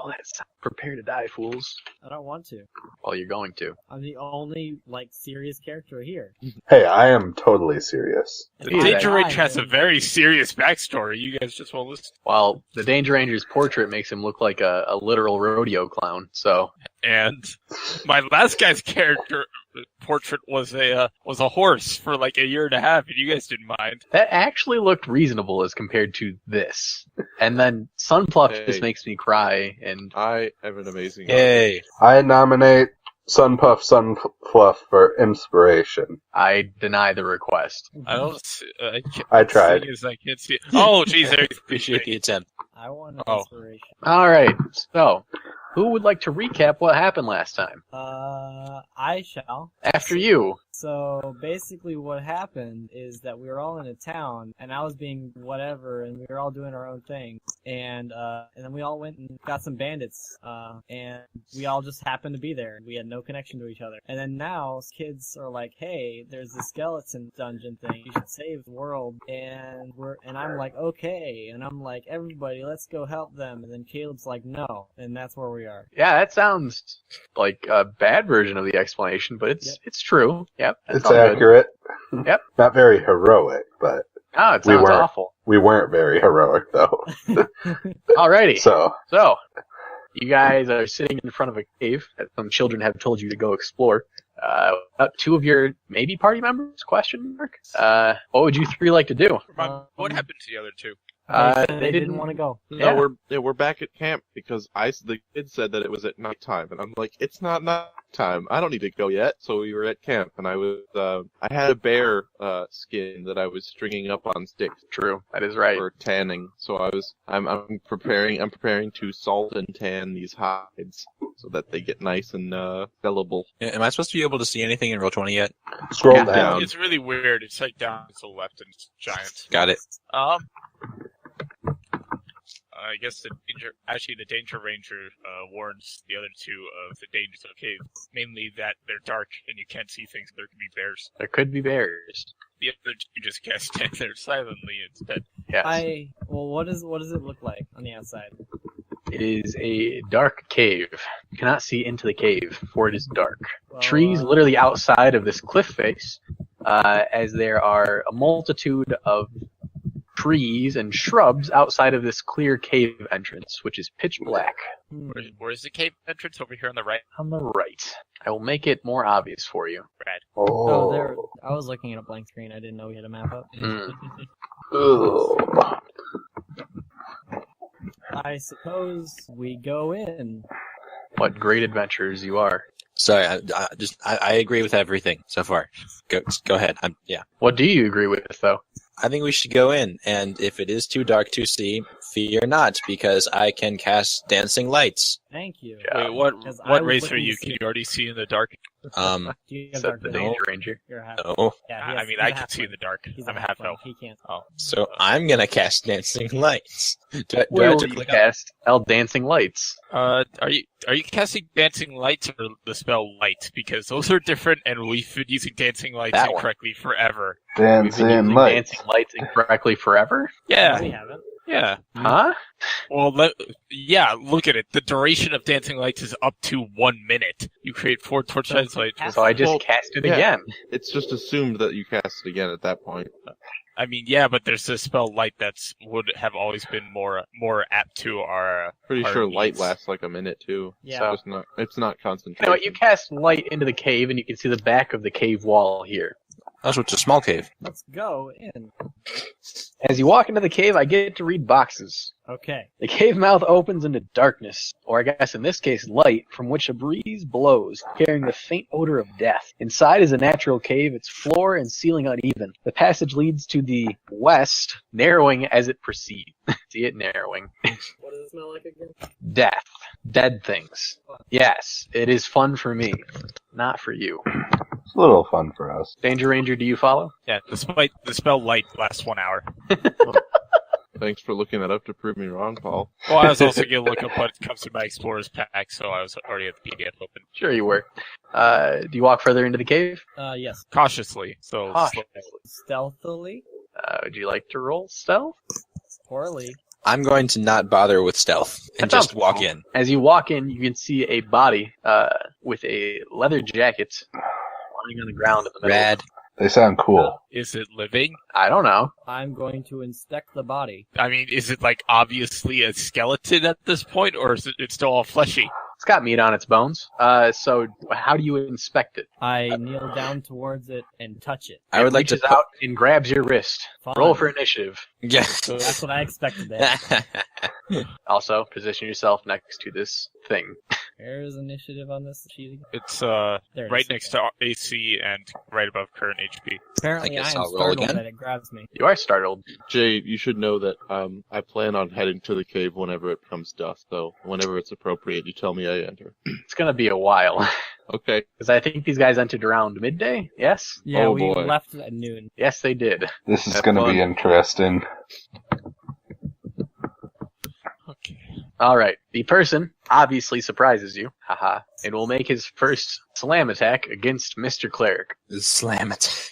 Well, prepare to die, fools. I don't want to. Well, you're going to. I'm the only, serious character here. Hey, I am totally serious. The Danger Ranger has a very serious backstory. You guys just won't listen. Well, the Danger Ranger's portrait makes him look like a literal rodeo clown, so... And my last guy's character portrait was a horse for like a year and a half, and you guys didn't mind. That actually looked reasonable as compared to this. And then Sunpluff just makes me cry, and... I have an amazing... Yay! I nominate Sunpluff for inspiration. I deny the request. I don't see, I tried. I can't see it. Oh, jeez, I Appreciate the attempt. I want an inspiration. Alright, so... Who would like to recap what happened last time? I shall. After you. So basically what happened is that we were all in a town, and I was being whatever, and we were all doing our own thing. And then we all went and got some bandits, and we all just happened to be there. We had no connection to each other. And then now kids are like, hey, there's this skeleton dungeon thing. You should save the world. And I'm like, okay. And I'm like, everybody, let's go help them. And then Caleb's like, no. And that's where we are. Yeah, that sounds like a bad version of the explanation, but it's true. Yep. It's accurate. Yep. Not very heroic, but Oh, it sounds awful. We weren't very heroic, though. Alrighty. So, you guys are sitting in front of a cave that some children have told you to go explore. Two of your maybe party members? Question mark. What would you three like to do? What happened to the other two? They didn't want to go. No, we're back at camp because the kid said that it was at nighttime, and I'm like, it's not nighttime. I don't need to go yet. So we were at camp, and I had a bear skin that I was stringing up on sticks. True, that is right. For tanning. So I'm preparing to salt and tan these hides so that they get nice and sellable. Am I supposed to be able to see anything in Roll20 yet? Scroll down. It's really weird. It's like down to the left and it's giant. Got it. I guess the Danger Ranger warns the other two of the dangers of the cave. Mainly that they're dark and you can't see things. There could be bears. There could be bears. The other two just can't stand there silently instead. Yes. What does it look like on the outside? It is a dark cave. You cannot see into the cave, for it is dark. Well, Trees literally outside of this cliff face, as there are a multitude of trees and shrubs outside of this clear cave entrance, which is pitch black. Where is the cave entrance? Over here on the right? On the right. I will make it more obvious for you. Brad. Oh, there. I was looking at a blank screen. I didn't know we had a map up. I suppose we go in. What great adventurers you are. Sorry, I agree with everything so far. Go ahead. What do you agree with, though? I think we should go in, and if it is too dark to see, fear not, because I can cast dancing lights. Thank you. Wait, what race are you? Can you already see in the dark? Do you have dark the vision? Danger Ranger. You're half. No. Yeah, I can see in the dark. I'm a half elf. He can't. Oh. So I'm gonna cast dancing lights. Do I Where have will to you click cast Dancing Lights? Are you casting dancing lights or the spell light? Because those are different, and we've been using dancing lights That one. incorrectly forever. We've been Dancing using lights. Dancing Lights incorrectly forever? Yeah. We haven't. Yeah. Huh? Well, look at it. The duration of dancing lights is up to 1 minute. You create 4 torchlight lights. So I just cast it again. It's just assumed that you cast it again at that point. I mean, yeah, but there's a spell light would have always been more apt to our. Pretty our sure needs. light lasts like a minute too. Yeah. So it's not You know concentration. what? You cast light into the cave, and you can see the back of the cave wall here. Oh, so it's a small cave. Let's go in. As you walk into the cave, I get to read boxes. Okay. The cave mouth opens into darkness, or I guess in this case light, from which a breeze blows, carrying the faint odor of death. Inside is a natural cave, its floor and ceiling uneven. The passage leads to the west, narrowing as it proceeds. See it narrowing. What does it smell like again? Death. Dead things. Yes, it is fun for me. Not for you. It's a little fun for us. Danger Ranger, do you follow? Yeah, the spell light lasts 1 hour. Thanks for looking that up to prove me wrong, Paul. Well, I was also going to look up what comes in my Explorer's pack, so I was already at the PDF open. Sure you were. Do you walk further into the cave? Yes. Cautiously, so Cautiously. Stealthily. Would you like to roll stealth? Poorly. I'm going to not bother with stealth and That just sounds walk cool. in. As you walk in, you can see a body with a leather jacket lying on the ground in the middle. Rad. They sound cool. Is it living? I don't know. I'm going to inspect the body. I mean, is it like obviously a skeleton at this point, or is it's still all fleshy? It's got meat on its bones. So how do you inspect it? I kneel down towards it and touch it. I would like to reaches out and grabs your wrist. Fine. Roll for initiative. Yeah. So that's what I expected there. Also, position yourself next to this thing. Where's initiative on this sheet again? It's There it right is. next to AC and right above current HP. Apparently, I I guess am I'll roll startled again. that it grabs me. You are startled. Jay, you should know that I plan on heading to the cave whenever it becomes dusk, so whenever it's appropriate, you tell me I enter. It's gonna be a while. Okay. Because I think these guys entered around midday? Yes? Yeah, Oh, we boy. left at noon. Yes, they did. This is Have going to fun. be interesting. Okay. Alright, the person obviously surprises you, haha, and will make his first slam attack against Mr. Cleric. Slam attack.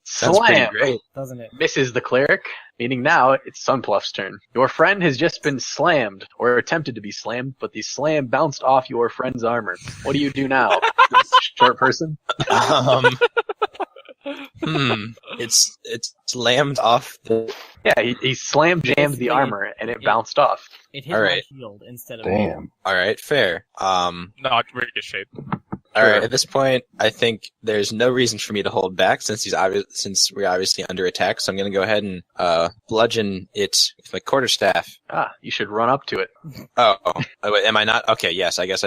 Sounds Slam! pretty great. Doesn't it? Misses the cleric, meaning now it's Sunpluff's turn. Your friend has just been slammed, or attempted to be slammed, but the slam bounced off your friend's armor. What do you do now? Short person? It's slammed off the. Yeah, he slam jammed the Basically, armor, and it bounced off. It hit Alright. my shield instead of Damn. All right, fair. Not ricochet. All right. At this point, I think there's no reason for me to hold back since since we're obviously under attack. So I'm going to go ahead and bludgeon it with my quarterstaff. Ah, you should run up to it. Oh, wait, am I not? Okay, yes. I guess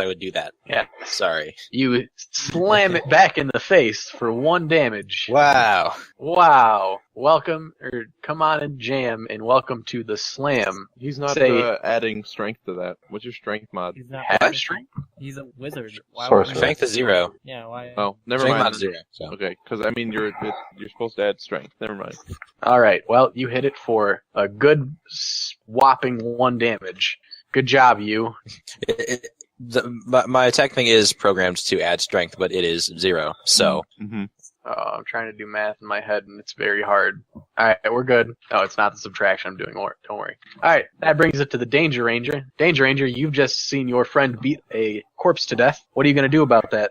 I would do that. Yeah. Sorry. You slam it back in the face for 1 damage. Wow. Wow. Welcome, or come on and jam, and welcome to the slam. He's not Say- adding strength to that. What's your strength mod? He's not. Have strength? He's a wizard. Why Sorcerer. would Strength is 0. Yeah. Why? Oh, never Strength mind. mod is 0. So. Okay, because I mean you're supposed to add strength. Never mind. Alright, well, you hit it for a good whopping 1 damage. Good job, you. My attack thing is programmed to add strength, but it is 0. So Mm-hmm. I'm trying to do math in my head, and it's very hard. Alright, we're good. Oh, it's not the subtraction I'm doing. Don't worry. Alright, that brings it to the Danger Ranger. Danger Ranger, you've just seen your friend beat a corpse to death. What are you going to do about that?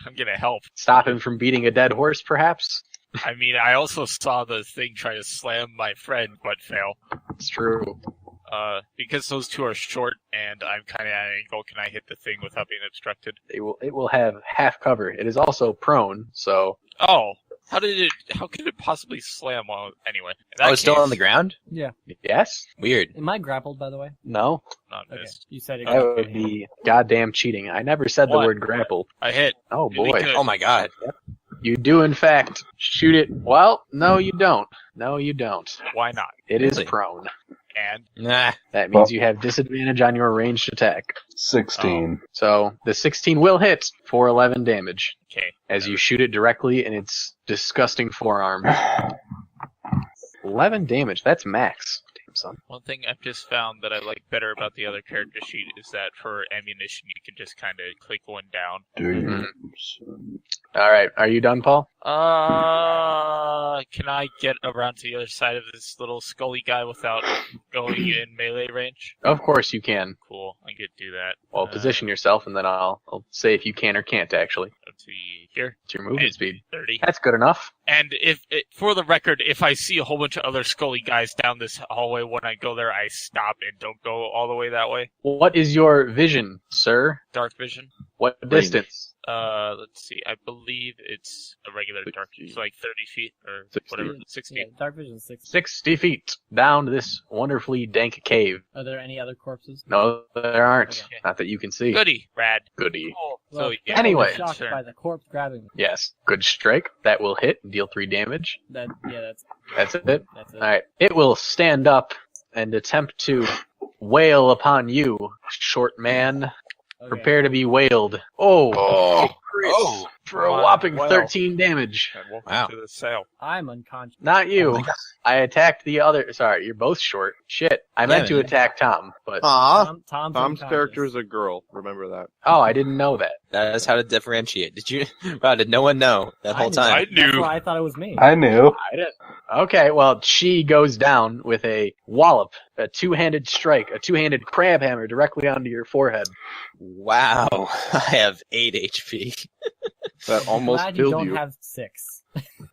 I'm gonna help. Stop him from beating a dead horse, perhaps? I mean, I also saw the thing try to slam my friend, but fail. It's true. Because those two are short and I'm kind of at an angle, can I hit the thing without being obstructed? It will have half cover. It is also prone, so Oh, how could it possibly slam while, anyway? in that it's still case, on the ground. Yeah. yes? Weird. Am I grappled, by the way? No? Not Okay. missed. You said it. That would be goddamn cheating. I never said the What? word grapple. I hit. Oh Really boy. good. Oh my god. You do in fact shoot it. Well, no you don't. No you don't. Why not? It is Really? prone. And Nah. That means you have disadvantage on your ranged attack. 16. So the 16 will hit for 11 damage okay, as you shoot it directly in its disgusting forearm. 11 damage. That's max. Damn son. one thing I've just found that I like better about the other character sheet is that for ammunition you can just kind of click one down. Do you? Mm-hmm. All right. Are you done, Paul? Can I get around to the other side of this little scully guy without going in melee range? Of course you can. Cool, I could do that. Well, position yourself, and then I'll say if you can or can't. Actually, Let's see here, it's your movement And- speed. 30. That's good enough. And for the record, if I see a whole bunch of other scully guys down this hallway when I go there, I stop and don't go all the way that way. What is your vision, sir? Dark vision. What distance? Let's see. I believe it's a regular dark. 60. It's like 30 feet or 60. whatever. 60. Yeah, dark vision 6. 60 feet down this wonderfully dank cave. Are there any other corpses? No, there aren't. Okay. Not that you can see. Goody. Rad. Goody. Cool. Well, So yeah. Anyway. I'm shocked Sure. by the corpse grabbing me. Yes. Good strike. That will hit and deal 3 damage. That's That's it. that's it. Alright. It will stand up and attempt to wail upon you, short man. Okay. Prepare to be wailed. Oh. Oh. Chris. Oh. for a whopping Wow. 13 damage. And welcome Wow. to the sale. I'm unconscious. Not you. Oh my God. I attacked the other. Sorry, you're both short. Shit. I meant to man. attack Tom, but Tom's Tom's unconscious. character is a girl. Remember that. oh, I didn't know that. That is how to differentiate. Did you? Wow, did no one know that whole knew. time? I That's knew. why I thought it was me. I knew. I didn't. Okay, well, she goes down with a wallop, a two-handed strike, a two-handed crab hammer directly onto your forehead. Wow, I have 8 HP. That almost Glad you killed don't you. have 6.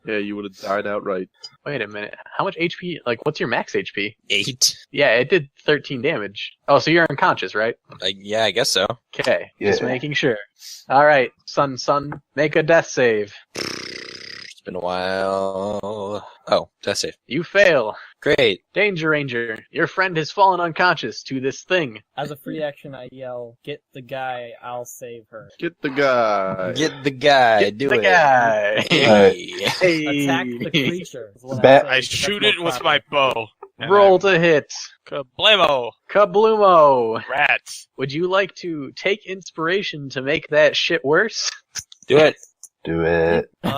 Yeah, you would have died outright. Wait a minute. How much HP? Like, what's your max HP? 8? Yeah, it did 13 damage. Oh, so you're unconscious, right? Yeah, I guess so. Okay, just Yeah. making sure. All right, son, make a death save. It's been a while. Oh, death save. You fail. Great. Danger Ranger, your friend has fallen unconscious to this thing. As a free action, I yell, "Get the guy! I'll save her." Get the guy. Get the guy. Get Do the it. guy. Hey. Hey. Attack the creature. is what Bat- say, I because shoot that's it more with proper. my bow. And Roll to hit. Kablamo! Kabloomo. Rats. Would you like to take inspiration to make that shit worse? Do it. Do it. No,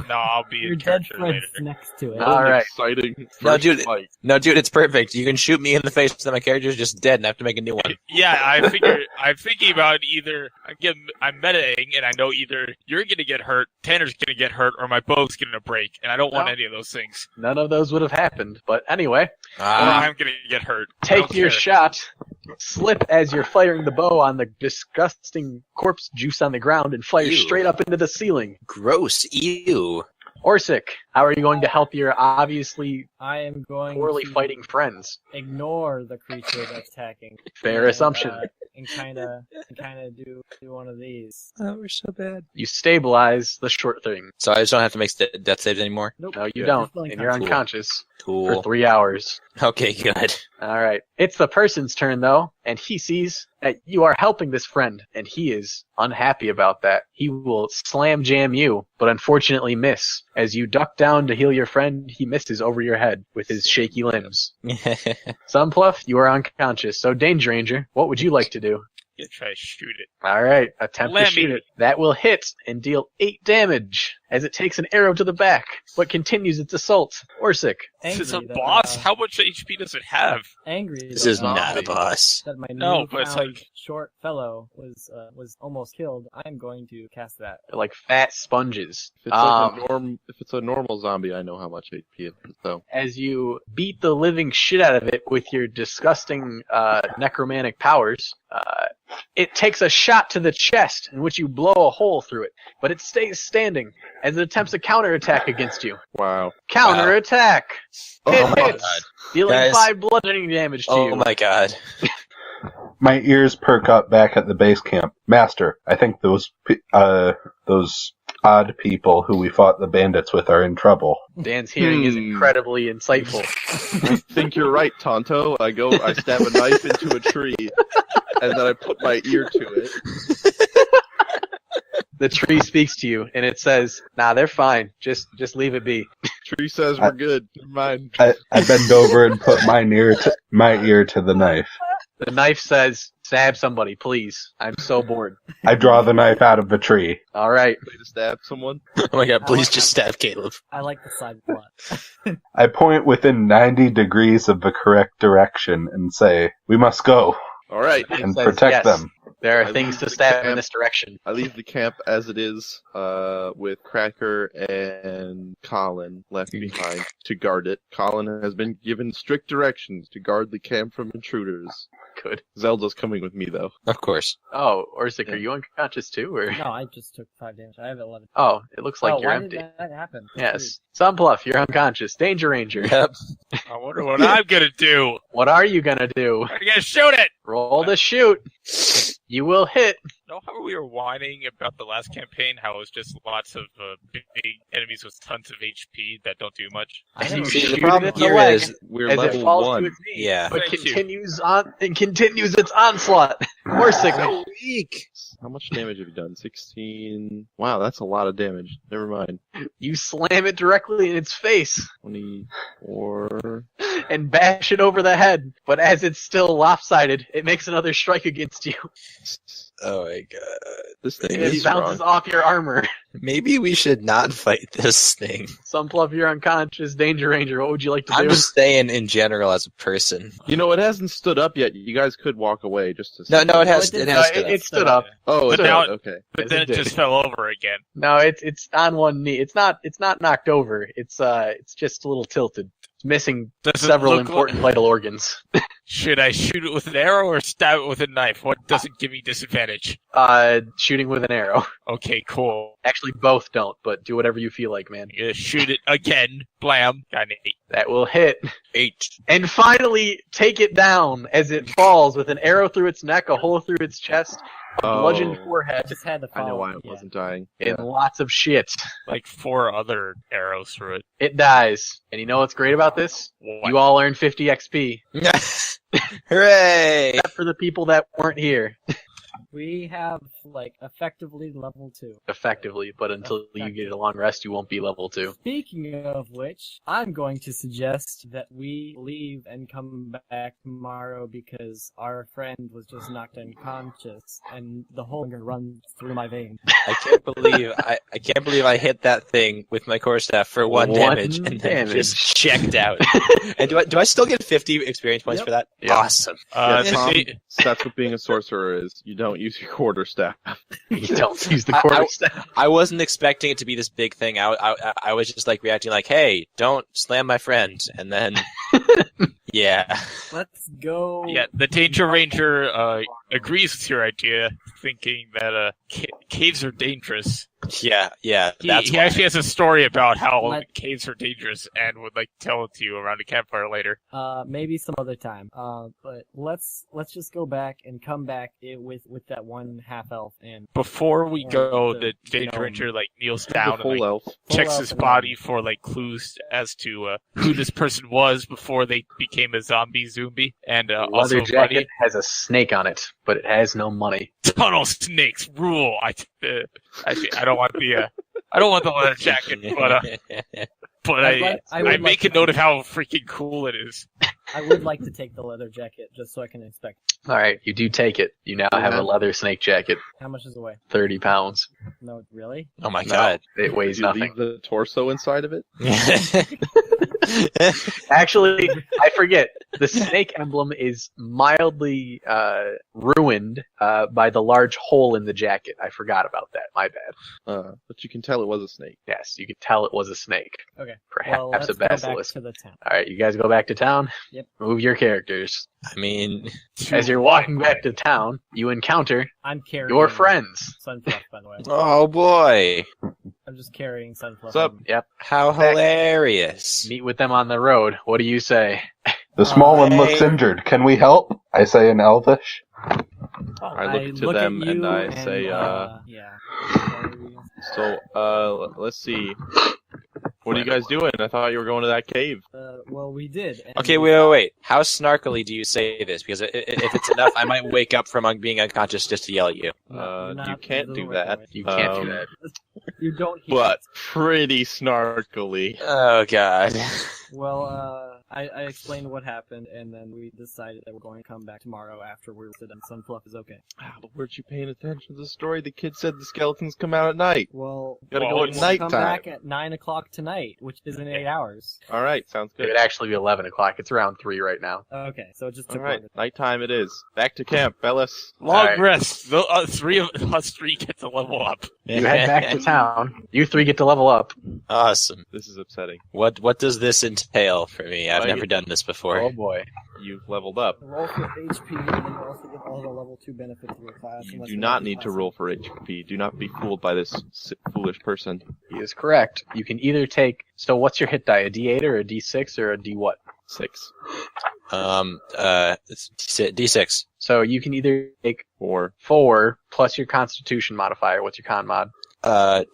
I'll be Your in dead character friend's later. next to it. All right. Exciting. No, first dude. fight. No, dude, it's perfect. You can shoot me in the face, then my character's just dead, and I have to make a new one. Yeah, I'm thinking about either I'm metaing, and I know either you're gonna get hurt, Tanner's gonna get hurt, or my bow's gonna break, and I don't want No. any of those things. None of those would have happened. But anyway, Or Ah, I'm gonna get hurt. I take don't your care. shot. Slip as you're firing the bow on the disgusting corpse juice on the ground and fire Ew. straight up into the ceiling. gross. Ew. Orsic, how are you going to help your obviously I am going poorly to fighting friends? ignore the creature that's attacking. Fair and, assumption. And kind of do one of these. Oh, we're so bad. You stabilize the short thing. So I just don't have to make death saves anymore? Nope. No, you Yeah. don't, You're and you're unconscious. unconscious for Cool. 3 hours. Okay, good. All right. It's the person's turn, though, and he sees that you are helping this friend, and he is unhappy about that. He will slam jam you, but unfortunately miss. As you duck down to heal your friend, he misses over your head with his shaky limbs. Sunpluff, you are unconscious, so Danger Ranger, what would you like to do? You try to shoot it. All right, attempt Let to shoot me- it. That will hit and deal 8 damage as it takes an arrow to the back, but continues its assault. Orsic, This is a Angry that, boss? How much HP does it have? Angry. This that, is not a zombie. boss. That my No, but it's newfound like- short fellow was almost killed. I'm going to cast that. they're like fat sponges. If it's a normal zombie, I know how much HP it is. So As you beat the living shit out of it with your disgusting necromantic powers, it takes a shot to the chest in which you blow a hole through it, but it stays standing as it attempts a counterattack against you. wow. Counterattack! Oh Hit my hits, dealing Guys. 5 bludgeoning damage to Oh you. my god. My ears perk up back at the base camp. Master, I think those odd people who we fought the bandits with are in trouble. Dan's hearing is Hmm. incredibly insightful. I think you're right, Tonto. I stab a knife into a tree, and then I put my ear to it. The tree speaks to you, and it says, "Nah, they're fine. Just leave it be." Tree says we're good. Never mind. I bend over and put my ear to the knife. The knife says, "Stab somebody, please. I'm so bored." I draw the knife out of the tree. All right. Way to stab someone. Oh my god, please just stab Caleb. I like the side plot. I point within 90 degrees of the correct direction and say, "We must go All right. It and says, protect yes, them." There are I things to leave the stab in camp. this direction. I leave the camp as it is, with Cracker and Colin left behind to guard it. Colin has been given strict directions to guard the camp from intruders. Good. Zelda's coming with me, though. Of course. Oh, Orsic, are you unconscious too, or? No, I just took 5 damage. I have 11. Oh, it looks like oh, you're why empty. did that happen? Yes. Sunpluff, you're unconscious. Danger Ranger. Yep. I wonder what I'm gonna do. What are you gonna do? I'm gonna shoot it! Roll to shoot. You will hit. Know how we were whining about the last campaign, how it was just lots of big enemies with tons of HP that don't do much? As know. you See, shoot the it problem in the here leg, is We're as it level falls to 1. its knees, Yeah. but Thank you. continues its onslaught. Orsic, weak. How much damage have you done? 16. Wow, that's a lot of damage. Never mind. you slam it directly in its face 24. and bash it over the head. But as it's still lopsided, it makes another strike against you. Oh my god. This thing It is bounces wrong. off your armor. Maybe we should not fight this thing. Sunfluff, you're unconscious. Danger Ranger, what would you like to I'm do? just saying in general as a person. You know, it hasn't stood up yet. You guys could walk away just to. No, it has. No, It it has. it stood up. Oh, it But did. now- Okay. But Yes, then it it did. just fell over again. No, it's on one knee. It's not knocked over. It's just a little tilted. It's missing Does it several look important vital organs. Should I shoot it with an arrow or stab it with a knife? What doesn't give me disadvantage? Shooting with an arrow. Okay, cool. Actually, both don't, but do whatever you feel like, man. I'm gonna shoot it again. Blam. Got an 8. That will hit. 8. And finally, take it down as it falls with an arrow through its neck, a hole through its chest, a bludgeoned I forehead, just had to I follow. know why it yeah. wasn't dying. and lots of shit. Like 4 other arrows through it. It dies. And you know what's great about this? What? You all earn 50 XP. Hooray! Except for the people that weren't here. We have effectively level 2. Effectively, but until you get a long rest, you won't be level 2. Speaking of which, I'm going to suggest that we leave and come back tomorrow because our friend was just knocked unconscious and the whole thing runs through my veins. I can't believe I hit that thing with my core staff for 1 One damage and then damage. just checked out. And do I still get 50 experience points Yep. for that? Yeah. Awesome. Yeah, the Tom, thing- that's what being a sorcerer is. You don't use your quarter staff. You don't use the quarter staff. I wasn't expecting it to be this big thing. I was just reacting like, hey, don't slam my friend. And then, yeah. Let's go. Yeah, the Danger Ranger agrees with your idea, thinking that caves are dangerous. Yeah, He that's why. actually has a story about how Let- caves are dangerous and would like to tell it to you around a campfire later. Maybe some other time. But let's just go back and come back with that one half elf and Before we go, the the Danger gnome. Ranger kneels The down and full elf. checks elf his and body for clues as to who this person was before they became a zombie and also Leather jacket money. has a snake on it, but it has no money. Tunnel snakes rule. Actually, I don't want the leather jacket, but I would I like make a to- note of how freaking cool it is. I would like to take the leather jacket just so I can inspect it. Alright, you do take it. You now have a leather snake jacket. How much is away? 30 pounds. No, really? Oh my No, god. it weighs Did you nothing. leave the torso inside of it? Actually, I forget. The snake emblem is mildly ruined by the large hole in the jacket. I forgot about that. My bad. But you can tell it was a snake. Yes, you could tell it was a snake. Okay. Perhaps Well, let's a go back basilisk. to the town. Alright, you guys go back to town. Yep. Move your characters. I mean, As you're walking back to town, you encounter I'm carrying your friends. Sunfluff, by the way. oh boy. I'm just carrying Sunfluff. What's up? Yep. How hilarious. Meet with them on the road. What do you say? The small one Hey. looks injured. Can we help? I say in Elvish. I look to them at and you I say, yeah. So, let's see. What are you guys doing? I thought you were going to that cave. Well, we did. and Okay, we- wait. How snarkily do you say this? Because if it's enough, I might wake up from being unconscious just to yell at you. No, You not- can't it do doesn't work that. way. You can't do Um, that. You don't hear But pretty snarkily. Oh god. Well, I explained what happened, and then we decided that we're going to come back tomorrow after we're rested and Sunfluff is okay. But weren't you paying attention to the story? The kid said the skeletons come out at night. Well, Gotta Well, go we'll at we'll nighttime. come back at 9 o'clock tonight, which is in 8 hours. Alright, sounds It good. would actually be 11 o'clock. It's around 3 right now. Okay, so it just took Alright, longer. nighttime it is. Back to camp, Bellis. Long Alright. rest. Three of us get to level up. You head back to town. You 3 get to level up. Awesome. This is upsetting. What does this entail for me? I've Well, never done this before. Oh boy. You've leveled up. Roll for HP, and then you also get all the level 2 benefits of your class. You unless do you not have need to class. roll for HP. Do not be fooled by this foolish person. He is correct. You can either take. So what's your hit die? A D8 or a D6 or a D what? 6. It's D6. So you can either take 4. 4 plus your Constitution modifier. What's your con mod?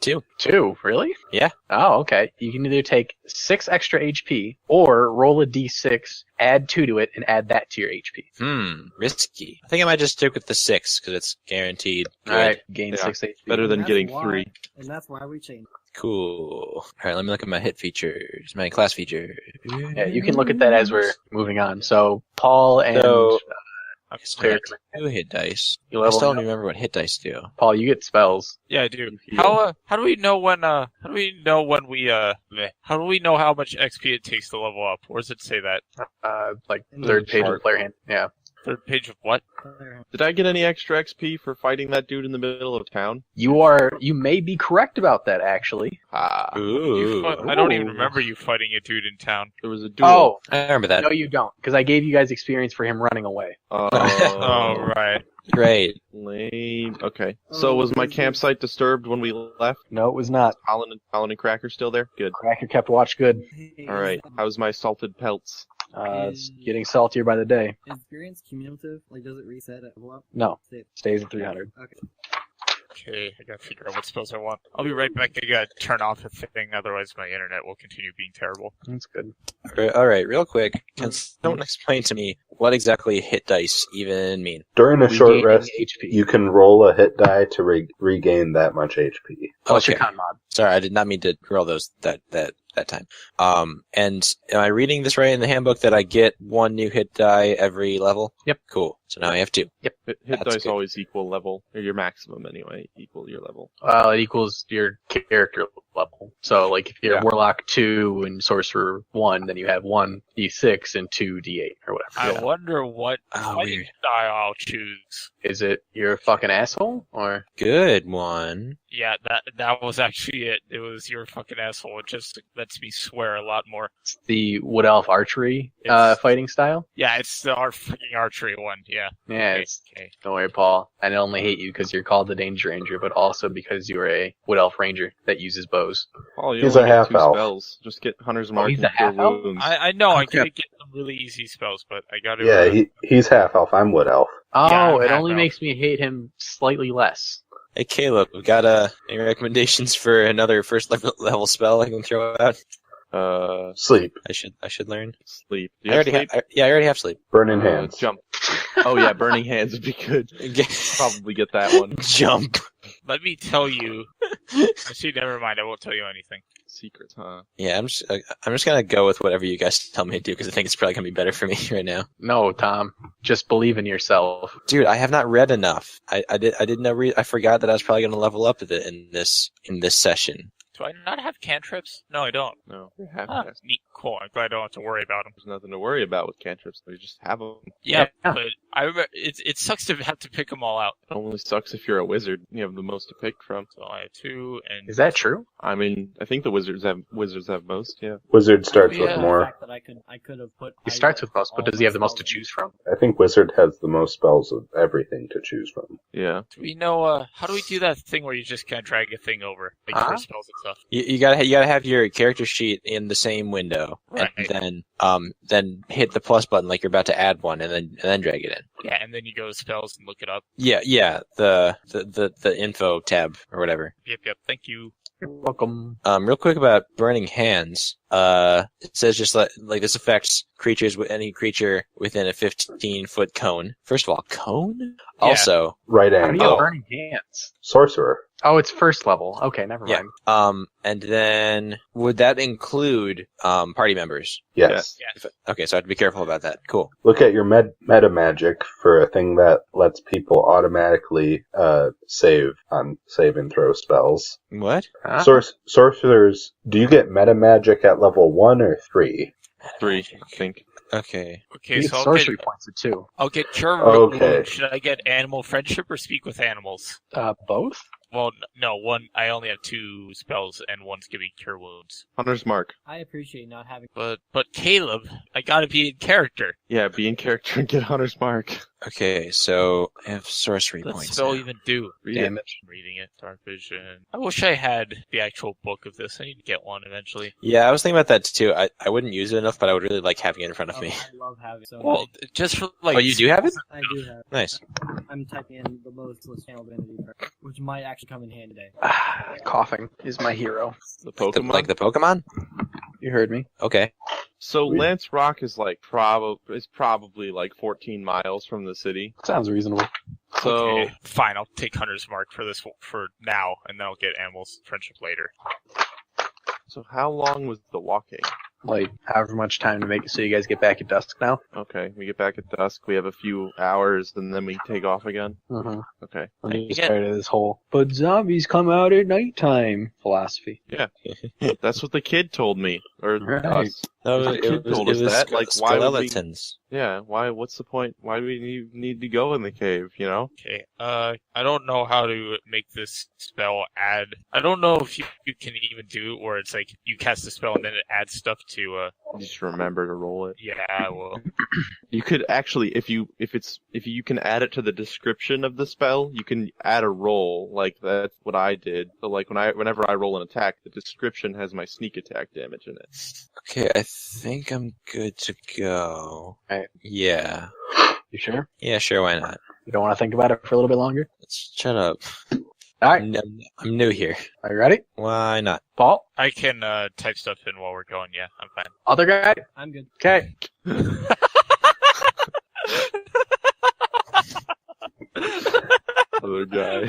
2. 2. Really? Yeah. Oh, okay. You can either take 6 extra HP or roll a D6, add 2 to it, and add that to your HP. Risky. I think I might just stick with the 6 because it's guaranteed. Good. All right. Gain Yeah. 6 HP. Better than That's getting why- 3. And that's why we changed. Cool. Alright, let me look at my hit features, my class features. Yeah, you can look at that as we're moving on. So Paul and So- Okay, so Clear. that's 2 hit dice. You I level still up. don't remember what hit dice do. Paul, you get spells. Yeah, I do. Heal. How do we know when how do we know when we how do we know how much XP it takes to level up? Where does it say that? Like In the third page of chart. the player hand. Yeah. Third page of what? Did I get any extra XP for fighting that dude in the middle of town? You may be correct about that, actually. Ah, Ooh. I don't even Ooh. remember you fighting a dude in town. there was a duel. Oh, I remember that. no, you don't, because I gave you guys experience for him running away. Oh, right. Great. Lame. Okay. So was my campsite disturbed when we left? No, it was not. Colin and Cracker still there? Good. Cracker kept watch good. All right. How's my salted pelts? It's getting saltier by the day. Is experience cumulative? Like, does it reset at level up? No, Stay- stays at 300. Okay. Okay, I gotta figure out what spells I want. I'll be right back. I gotta turn off the thing, otherwise my internet will continue being terrible. That's good. All right, real quick. Can someone explain to me what exactly hit dice even mean? During a short Regaining rest, HP. you can roll a hit die to regain that much HP. What's your Okay. con mod? Sorry, I did not mean to roll those that time. And am I reading this right in the handbook that I get 1 new hit die every level? Yep. Cool. So now I have 2. Hit That's dice good. always equal level, or your maximum anyway, equal your level. It equals your character level. So, like, if you're Yeah. Warlock 2 and Sorcerer 1, then you have 1 D6 and 2 D8, or whatever. I wonder what Oh, fighting weird. style I'll choose. Is it you're a fucking asshole, or... Good one. Yeah, that was actually it. It was your fucking asshole. It just lets me swear a lot more. It's the Wood Elf Archery It's- fighting style? Yeah, it's our fucking archery one. Yeah. Yeah, Okay, it's... okay. Don't worry, Paul. I not only hate you because you're called the Danger Ranger, but also because you're a Wood Elf Ranger that uses bows. Oh, you He's only a get half 2 elf. spells. Just get Hunter's Mark he's and a half Cure elf? Wounds. I know I Okay. could get some really easy spells, but I gotta. Yeah, he's half elf. I'm wood elf. Oh, Yeah, I'm it half only elf. makes me hate him slightly less. Hey Caleb, we got any recommendations for another first level spell I can throw out? Sleep. I should learn. Sleep. Do I you have already sleep? I already have sleep. Burning hands. Jump. Oh yeah, Burning Hands would be good. Probably get that one. Jump. Let me tell you. Actually, never mind. I won't tell you anything. Secrets, huh? Yeah, I'm just gonna go with whatever you guys tell me to do because I think it's probably gonna be better for me right now. No, Tom. Just believe in yourself. Dude, I have not read enough. I didn't know I forgot that I was probably gonna level up with it in this session. Do I not have cantrips? No, I don't. No, you have Ah, to. neat. Cool. I'm glad I don't have to worry about them. There's nothing to worry about with cantrips. You just have them. Yeah, Yeah. but I remember it sucks to have to pick them all out. It only sucks if you're a wizard. You have the most to pick from. So I have 2, and Is that true? I mean, I think the wizards have most. Yeah. Wizard starts Yeah. with The more. fact that I could have put. He starts with most, but does he have the most to choose from? I think wizard has the most spells of everything to choose from. Yeah. Do we know? How do we do that thing where you just kind of drag a thing over, like Huh? for spells and stuff? You gotta have your character sheet in the same window, Right. and then hit the plus button like you're about to add one, and then drag it in. Yeah, and then you go to spells and look it up. Yeah, the info tab or whatever. Yep. Thank you. You're welcome. Real quick about burning hands. It says just like this affects creatures with any creature within a 15-foot cone. First of all, cone. Yeah. Also, Right How do you have angle. burning hands? Sorcerer. Oh, it's first level. Okay, never yeah. mind. And then would that include party members? Yes. Yes. Okay, so I have to be careful about that. Cool. Look at your meta magic for a thing that lets people automatically save on save and throw spells. What? Huh? Sorcerers, do you get meta magic at level 1 or 3? 3, I think. Okay. Okay, You so get I'll sorcery get, points at 2. I'll get cure Okay. wounds. Should I get animal friendship or speak with animals? Both? Well, no. One. I only have 2 spells, and one's giving cure wounds. Hunter's Mark. I appreciate not having. But Caleb, I gotta be in character. Yeah, be in character and get Hunter's Mark. Okay, so I have sorcery What's points. spell now. even do? Read it. Damage. I'm reading it. Dark vision. I wish I had the actual book of this. I need to get one eventually. Yeah, I was thinking about that too. I wouldn't use it enough, but I would really like having it in front of Oh, me. I love having. So Well, just for like. Oh, you do have it? I do have. Nice. I'm typing in the lowest channel divinity, which might actually come in handy today. Coughing is my hero. The The, Pokemon. like the Pokemon? You heard me. Okay. So Weird. Lance Rock is like probably like 14 miles from the city. Sounds reasonable. So Okay, fine. I'll take Hunter's Mark for this for now, and then I'll get Animals Friendship later. so how long was the walking? like however much time to make it so you guys get back at dusk now. Okay, we get back at dusk. We have a few hours, and then we take off again. Mm-hmm. Okay. And you started this whole, but zombies come out at nighttime philosophy. Yeah, that's what the kid told me, or Right. us. No, The kid told us that. Like, why would we? skeletons. Yeah. Why? What's the point? Why do we need to go in the cave? You know? Okay. I don't know how to make this spell add. I don't know if you can even do where it's like you cast a spell and then it adds stuff to. Just remember to roll it. Yeah, I will. You could actually, if you can add it to the description of the spell, you can add a roll. Like that's what I did. So like whenever I roll an attack, the description has my sneak attack damage in it. Okay, I think I'm good to go. Right. Yeah. You sure? Yeah, sure, why not? You don't want to think about it for a little bit longer? Shut up. All right. I'm new here. Are you ready? Why not? Paul? I can type stuff in while we're going. Yeah, I'm fine. Other guy? I'm good. Okay. Other guy.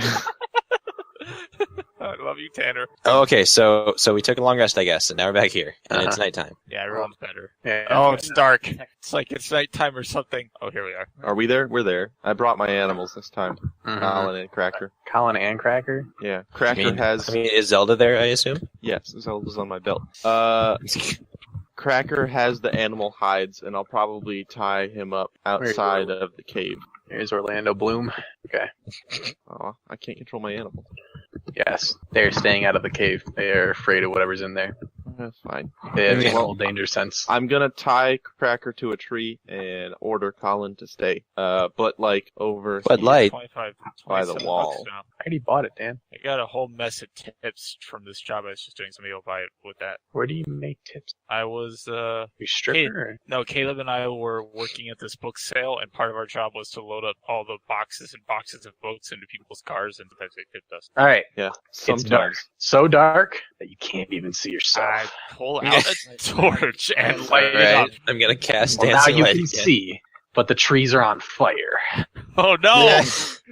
I love you, Tanner. Oh, okay, so we took a long rest, I guess, and now we're back here, and it's nighttime. Yeah, everyone's better. Yeah. Oh, it's dark. It's like it's nighttime or something. Oh, here we are. Are we there? We're there. I brought my animals this time. Mhm. Colin and Cracker. Colin and Cracker? Yeah, Cracker has. I mean, is Zelda there, I assume? Yes, Zelda's on my belt. Cracker has the animal hides, and I'll probably tie him up outside of the cave. Here's Orlando Bloom. Okay. Aw, I can't control my animal. Yes. They're staying out of the cave. They're afraid of whatever's in there. That's fine. They have Yeah. a little danger sense. I'm gonna tie Cracker to a tree and order Colin to stay. But like over Bud Light. 25, By the 27 wall. bucks now. I already bought it, Dan. I got a whole mess of tips from this job I was just doing. Somebody will buy it with that. Where do you make tips? I was, You stripper? no, Caleb and I were working at this book sale, and part of our job was to load up all the boxes and boxes of books into people's cars, and sometimes they tipped us. All right. Yeah, It's dark. sometimes. So dark that you can't even see yourself. I pull out a torch and light it Alright, up. I'm gonna cast Well, now Dancing you Light can again. see, but the trees are on fire. Oh no! Yeah.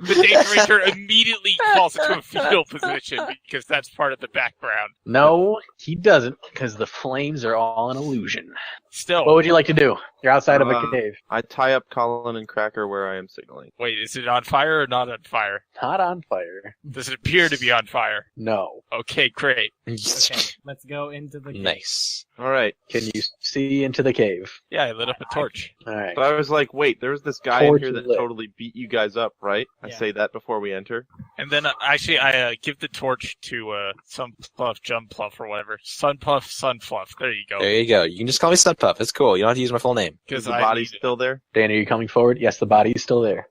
The Danger Ranger immediately falls into a fetal position because that's part of the background. No, he doesn't, because the flames are all an illusion. Still, What would you like to do? You're outside of a Uh, cave. I tie up Colin and Cracker where I am signaling. wait, is it on fire or not on fire? Not on fire. Does it appear to be on fire? No. Okay, great. Okay, let's go into the cave. Nice. All right. Can you see into the cave? Yeah, I lit up a torch. All right. But I was like, wait, there's this guy in Torch here that lit. totally beat you guys up, right? I Yeah. say that before we enter. And then actually, I give the torch to Sunpluff, Jumpluff, or whatever. Sunpuff, Sunfluff. There you go. There you go. You can just call me Snudpuff. It's cool. You don't have to use my full name. Is Because the I body need still there? Dan, are you coming forward? Yes, the body is still there.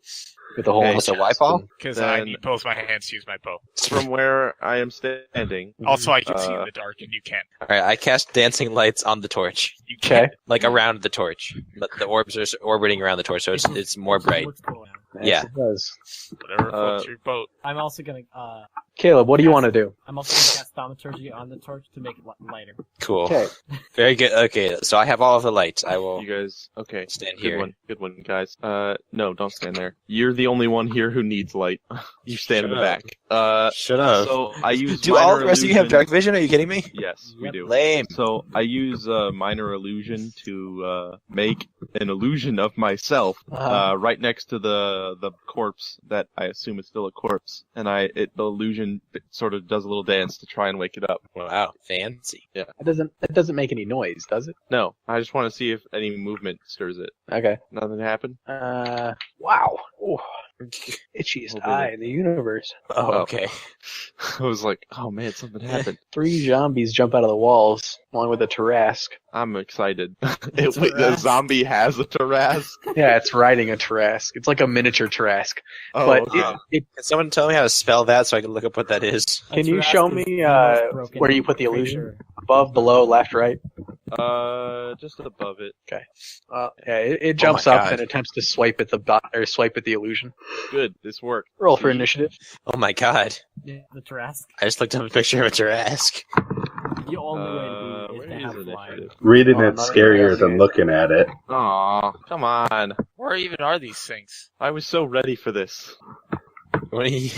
With the hole in Okay. the So why, chest Paul? and- because I Then- need both my hands to use my bow. From where I am standing. Also, I can see in the dark, and you can't. Alright, I cast Dancing Lights on the torch. You Okay. can't. Like around the torch. But the orbs are orbiting around the torch, so it's more bright. Looks cool now. Yes, Yeah. it does. Whatever floats your boat. I'm also gonna Caleb, what do you want to do? cast thaumaturgy on the torch to make it lighter. Cool. Okay. Very good. Okay, so I have all of the lights. I will You guys, okay. stand Good here. one. Good one, guys. No, don't stand there. You're the only one here who needs light. You stand in the Shut back. Shut up. So I use Do all minor the rest of you have illusion. dark vision? Are you kidding me? Yes, we Yep. do. Lame. So I use minor illusion to make an illusion of myself right next to the corpse that I assume is still a corpse, and the illusion sort of does a little dance to try and wake it up. Wow, fancy. It doesn't make any noise, does it? No, I just want to see if any movement stirs it. Okay. Nothing happened. Wow. Ooh, itchiest Oh, eye in the universe. Oh, okay. I was like, oh man, something happened. 3 zombies jump out of the walls, along with a Tarrasque. I'm excited. The Tarrasque. zombie has a Tarrasque. Yeah, it's riding a Tarrasque. It's like a miniature Tarrasque. Oh, But okay. Can someone tell me how to spell that so I can look up what that is? Can you Tarrasque show is me, the most broken where you put the creature. illusion? Above, below, left, right? Just above it. Yeah, it jumps my up God. and attempts to swipe at the swipe at the illusion. Good, this worked. Roll for initiative. Oh my god. Yeah, the Tarrasque. I just looked up a picture of a Tarrasque. The only way to be is Where to is have fly. initiative? Reading Oh, it's not scarier really. than looking at it. Aw, come on. Where even are these things? I was so ready for this. What do you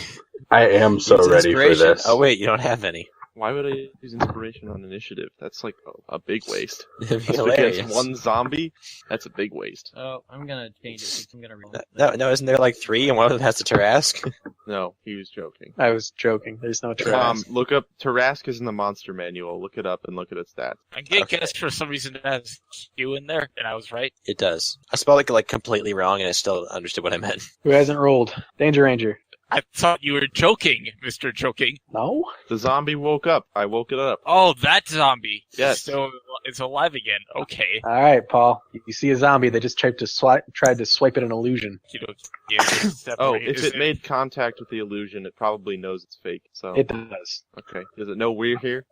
I am so use ready for inspiration? this. Oh wait, you don't have any. Why would I use inspiration on initiative? That's like a big waste. It'd be Against hilarious. one zombie, that's a big waste. Oh, I'm gonna change it. I'm gonna read No, isn't there like 3 and one of them has to Tarask? No, he was joking. I was joking. There's no trash. Look up Tarask is in the monster manual. Look it up and look at its stats. I get guess for some reason it has Q in there, and I was right. It does. I spelled it like completely wrong, and I still understood what I meant. Who hasn't rolled? Danger Ranger. I thought you were joking, Mr. Joking. No? The zombie woke up. I woke it up. Oh, that zombie. Yes. So it's alive again. Okay. Alright, Paul. You see a zombie that just tried to swipe an illusion. You know, yeah, Oh, separate- if is it made contact with the illusion, it probably knows it's fake. So It does. okay. Does it know we're here?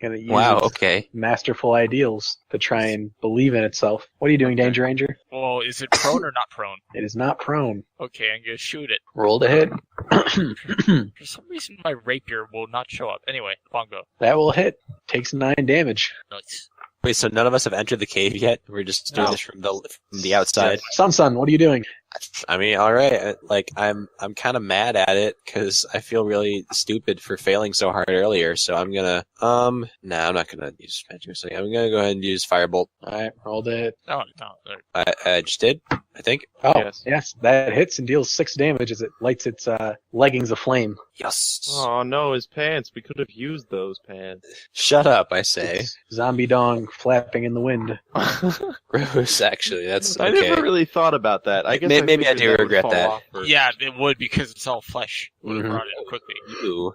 Gonna use Wow, okay. masterful ideals to try and believe in itself. What are you doing, Danger Ranger? Well, is it prone or not prone? It is not prone. Okay, I'm gonna shoot it. Roll to hit. For some reason, my rapier will not show up. Anyway, bongo. That will hit. Takes 9 damage. Nice. Wait, so none of us have entered the cave yet? We're just doing No. this from the outside. Sun, what are you doing? I mean, all right. Like, I'm kind of mad at it because I feel really stupid for failing so hard earlier. So I'm gonna I'm not gonna use magic. So I'm gonna go ahead and use firebolt. Alright, roll to hit. No. I just did, I think. Oh, Yes. yes, that hits and deals 6 damage as it lights its leggings aflame. Yes. Oh no, his pants. We could have used those pants. Shut up, I say. It's zombie dong flapping in the wind. Gross. Actually, that's I okay. never really thought about that. I guess Maybe I figured do would regret fall that. off first. Yeah, it would because it's all flesh. Would have Mhm. brought it quickly. Ooh.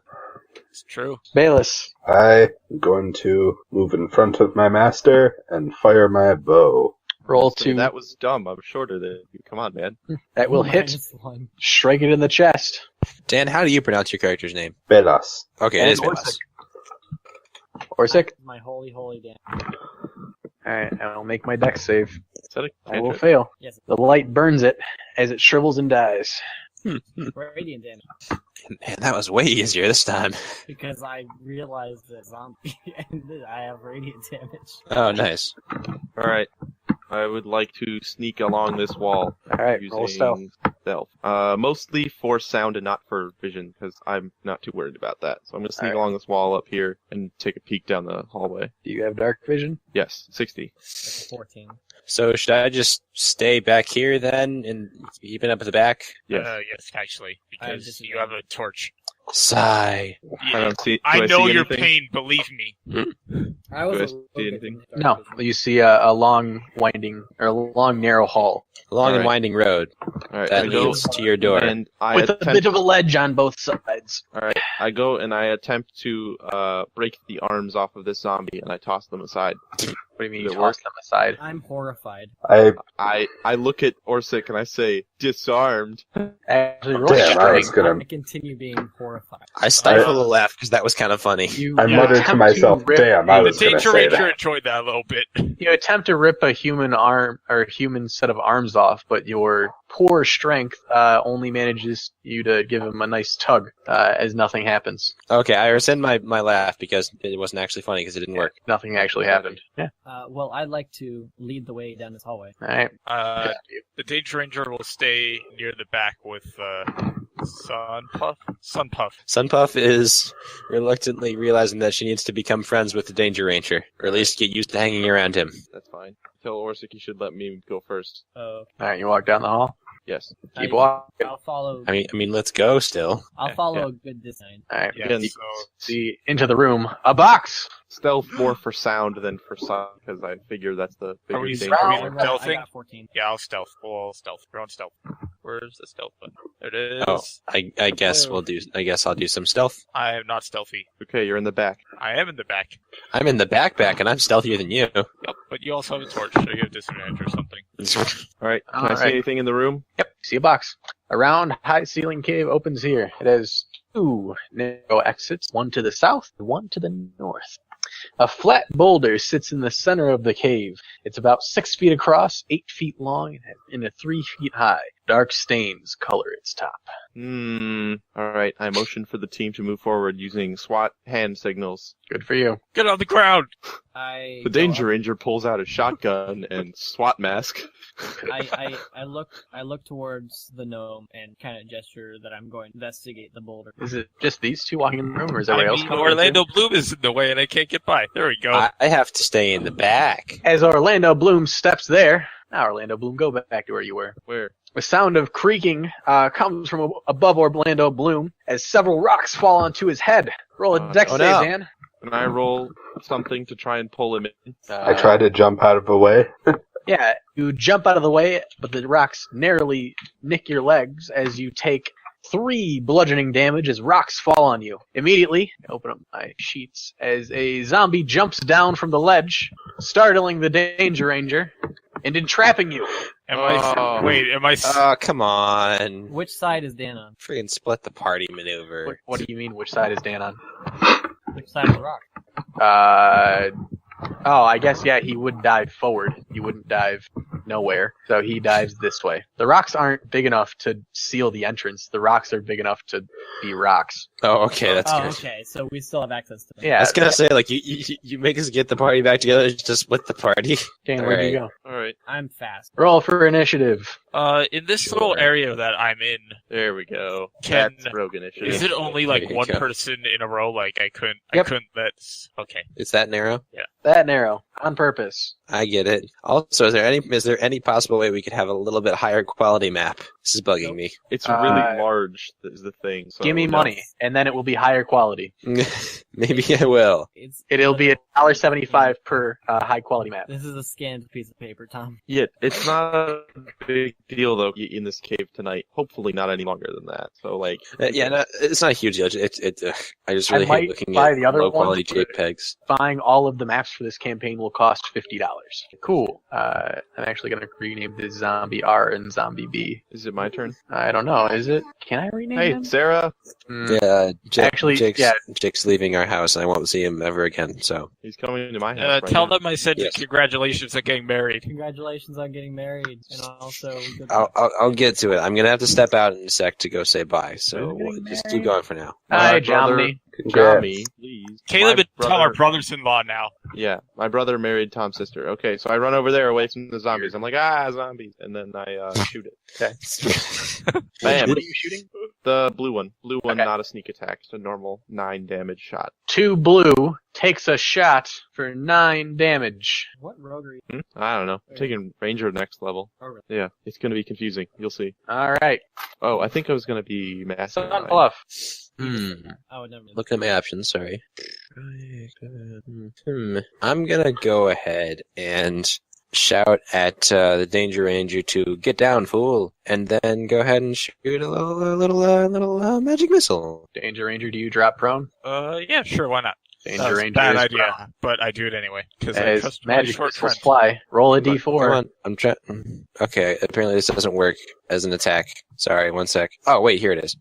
It's true. Bayless. I'm going to move in front of my master and fire my bow. Roll So to That was dumb. I'm shorter than you. Come on, man. that will hit. -1. Strike it in the chest. Dan, how do you pronounce your character's name? Belas. Okay, And it is Orsic. Velas. Orsic. My holy damn. Alright, I'll make my dex save. Is that a I will cantrip? fail. Yes. The light burns it as it shrivels and dies. Radiant damage. Man, that was way easier this time. Because I realized that zombie and I have radiant damage. Oh, nice. Alright. I would like to sneak along this wall Alright, roll stealth. using stealth. Mostly for sound and not for vision, because I'm not too worried about that. So I'm going to sneak Alright. along this wall up here and take a peek down the hallway. Do you have dark vision? Yes, 60. That's 14. So should I just stay back here then and even up at the back? Yes. Yes, actually, I have because you have a torch. Sigh. I don't see. I do know see your anything? pain. Believe me. I was Do I a see little bit anything? in the dark No, vision. you see a long winding, or a long narrow hall Long and Alright. winding road Alright, that I go leads to your door. and I with a attempt. bit of a ledge on both sides. Alright, I go and I attempt to break the arms off of this zombie, and I toss them aside. What do you mean Does you it work? toss them aside? I'm horrified. I look at Orsic and I say, disarmed. Actually, roll Damn, I was strength. gonna. I continue being horrified. I stifled a laugh because that was kind of funny. You, I you muttered to attempt myself, rip- "Damn, I The was gonna Danger say Ranger that." enjoyed that a little bit. You attempt to rip a human arm or human set of arms off, but your poor strength only manages you to give him a nice tug as nothing happens. Okay, I rescind my laugh because it wasn't actually funny because it didn't work. Nothing actually happened. Yeah. Well, I'd like to lead the way down this hallway. All right. The Danger Ranger will stay near the back with Sunpuff. Sunpuff is reluctantly realizing that she needs to become friends with the Danger Ranger, or at least get used to hanging around him. That's fine. Tell Orsic he should let me go first. All right. You walk down the hall. Yes. Keep walking. I'll follow. I mean, let's go still. I'll follow a good design. All right. Yeah, Again, so See into the room. A box. Stealth more for sound than for sight, because I figure that's the Are we- bigger are we danger. I stealthing? got 14. yeah, I'll stealth. We'll all stealth. We're on stealth. Where's the stealth button? There it is. Oh, I guess we'll do. I guess I'll do some stealth. I am not stealthy. Okay, you're in the back. I am in the back. I'm in the backpack and I'm stealthier than you. Yep, but you also have a torch, so you have disadvantage or something. Alright, can I Alright. see anything in the room? Yep. See a box. A round, high-ceiling cave opens here. It has 2 narrow exits, one to the south, one to the north. A flat boulder sits in the center of the cave. It's about 6 feet across, 8 feet long, and 3 feet high. Dark stains color its top. Alright, I motion for the team to move forward using SWAT hand signals. Good for you. Get on the ground! The Danger Ranger pulls out a shotgun and SWAT mask. I look towards the gnome and kind of gesture that I'm going to investigate the boulder. Is it just these two walking in the room, or is everybody else coming? Orlando Bloom is in the way and I can't get by. There we go. I have to stay in the back. As Orlando Bloom steps there, now Orlando Bloom, go back to where you were. Where? A sound of creaking comes from above Orlando Bloom as several rocks fall onto his head. Roll a dex save, no. Dan. Can I roll something to try and pull him in? I try to jump out of the way. Yeah, you jump out of the way, but the rocks narrowly nick your legs as you take 3 bludgeoning damage as rocks fall on you. Immediately, I open up my sheets as a zombie jumps down from the ledge, startling the Danger Ranger and entrapping you. Am I... Oh, come on. Which side is Dan on? Freaking split the party maneuver. What do you mean, which side is Dan on? Which side of the rock? I guess, yeah, he would dive forward. You wouldn't dive nowhere. So he dives this way. The rocks aren't big enough to seal the entrance. The rocks are big enough to be rocks. Oh, okay, that's good. Okay, so we still have access to them. Yeah. I was gonna say, like, you make us get the party back together to split the party. Dan, where'd you go? Alright, I'm fast. Roll for initiative. In this little area that I'm in, there we go. Can- That's rogue initiative. is it only like There you one go. person in a row? Like I couldn't okay. It's that narrow? That narrow. On purpose. I get it. Also, is there any possible way we could have a little bit higher quality map? This is bugging me. It's really large, is the thing. So Give me money, and then it will be higher quality. Maybe I will. It'll be $1.75 per high quality map. This is a scanned piece of paper, Tom. Yeah, it's not a big deal, though, in this cave tonight. Hopefully not any longer than that. So, like... No, it's not a huge deal. I just really might hate looking buy at the other low quality ones, but- JPEGs. Buying all of the maps for this campaign will cost $50. Cool. I'm actually going to rename this Zombie R and Zombie B. Is it my turn? I don't know. Is it? Can I rename Hey, them? Sarah! Yeah, Actually, Jake's leaving our house, and I won't see him ever again. So He's coming to my house right Tell now. them I said Yes. congratulations on getting married. Congratulations on getting married, and also good I'll get to it. I'm gonna have to step out in a sec to go say bye. So Who's getting just married? keep going for now. Hi, My brother- Jomny. Congrats. Tommy, please. Caleb My and Tom are brother- brothers-in-law now. Yeah, my brother married Tom's sister. Okay, so I run over there away from the zombies. I'm like, zombies. And then I shoot it. Bam. What are you shooting? The blue one. Blue one, Okay. not a sneak attack. Just a normal 9 damage shot. 2 blue takes a shot for 9 damage. What roguery? I don't know. I'm taking Ranger next level. Oh, really? Yeah, it's going to be confusing. You'll see. Alright. Oh, I think I was going to be Master. Sun Bluff. I would never. Looking at my options, sorry. I'm gonna go ahead and shout at the Danger Ranger to get down, fool, and then go ahead and shoot a little magic missile. Danger Ranger, do you drop prone? Yeah, sure, why not? Danger That's a Ranger bad is idea, prone. but I do it anyway because I As trust my magic short missiles friend. fly, roll a Come d4. on, I'm trying. Okay, apparently this doesn't work as an attack. Sorry, one sec. Oh wait, here it is.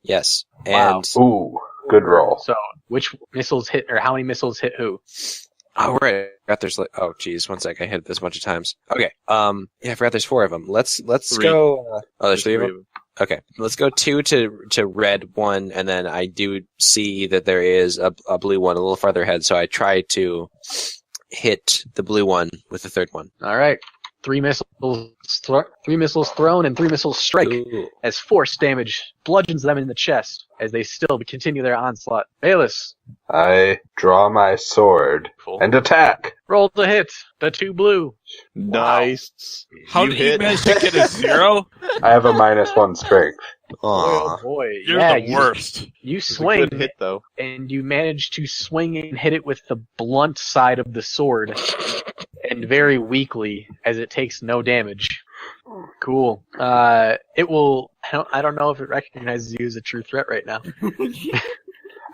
Yes, Wow. and Ooh, good roll. So, which missiles hit, or how many missiles hit who? oh right, I forgot there's like geez, one sec. I hit this a bunch of times. Okay, yeah, I forgot there's 4 of them. Let's 3. go. Oh, there's 3 of them. Okay, let's go 2 to red 1, and then I do see that there is a blue one a little farther ahead, so I try to hit the blue one with the 3rd one. Alright. 3 missiles thrown and 3 missiles strike Ooh. as force damage bludgeons them in the chest as they still continue their onslaught. Bayless, I draw my sword and attack. roll the hit. The 2 blue. Nice. How You did you hit. manage to get a 0? I have a -1 strength. Aw. boy. You're yeah, the worst. You It's a swing, good hit, though. and you manage to swing and hit it with the blunt side of the sword, and very weakly, as it takes no damage. Cool. It will. I don't know if it recognizes you as a true threat right now.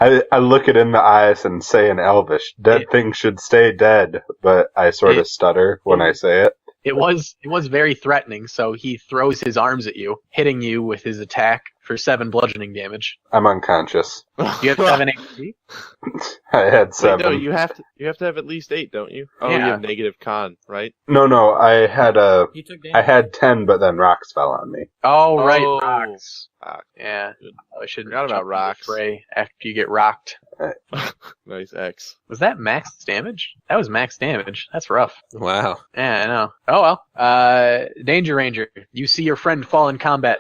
I look it in the eyes and say in Elvish, dead things should stay dead, but I sort of stutter when I say it. It was very threatening, so he throws his arms at you, hitting you with his attack for 7 bludgeoning damage. I'm unconscious. You have 7 HP? I had Wait, 7. no, you have to have at least 8, don't you? Oh, Yeah. you have negative con, right? No, I He took I damage. had 10, but then rocks fell on me. Oh, right, Oh. rocks. Ah, Yeah, good. I should Forgot about jump in the rocks. fray after you get rocked. Nice X. Was that max damage? That was max damage. That's rough. Wow. Yeah, I know. Oh well. Danger Ranger, you see your friend fall in combat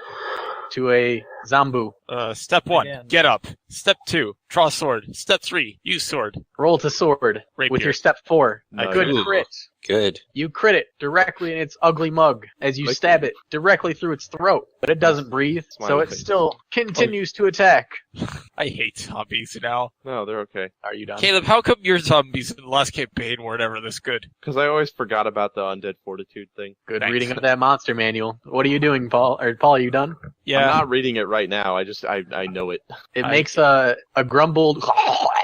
to a Zambu. Step 1, Again. get up. Step 2, draw sword. Step 3, use sword. Roll to sword Rapier. with your step 4. A Nice. good Ooh. crit. Good. You crit it directly in its ugly mug as you stab it directly through its throat, but it doesn't breathe, so Smiley it face. still continues to attack. I hate zombies now. No, they're okay. Are you done? Caleb, how come your zombies in the last campaign were never this good? Because I always forgot about the undead fortitude thing. Good Thanks. reading of that monster manual. What are you doing, Paul? Or Paul, are you done? Yeah. I'm not reading it right now. I know it. It I- makes a grumbled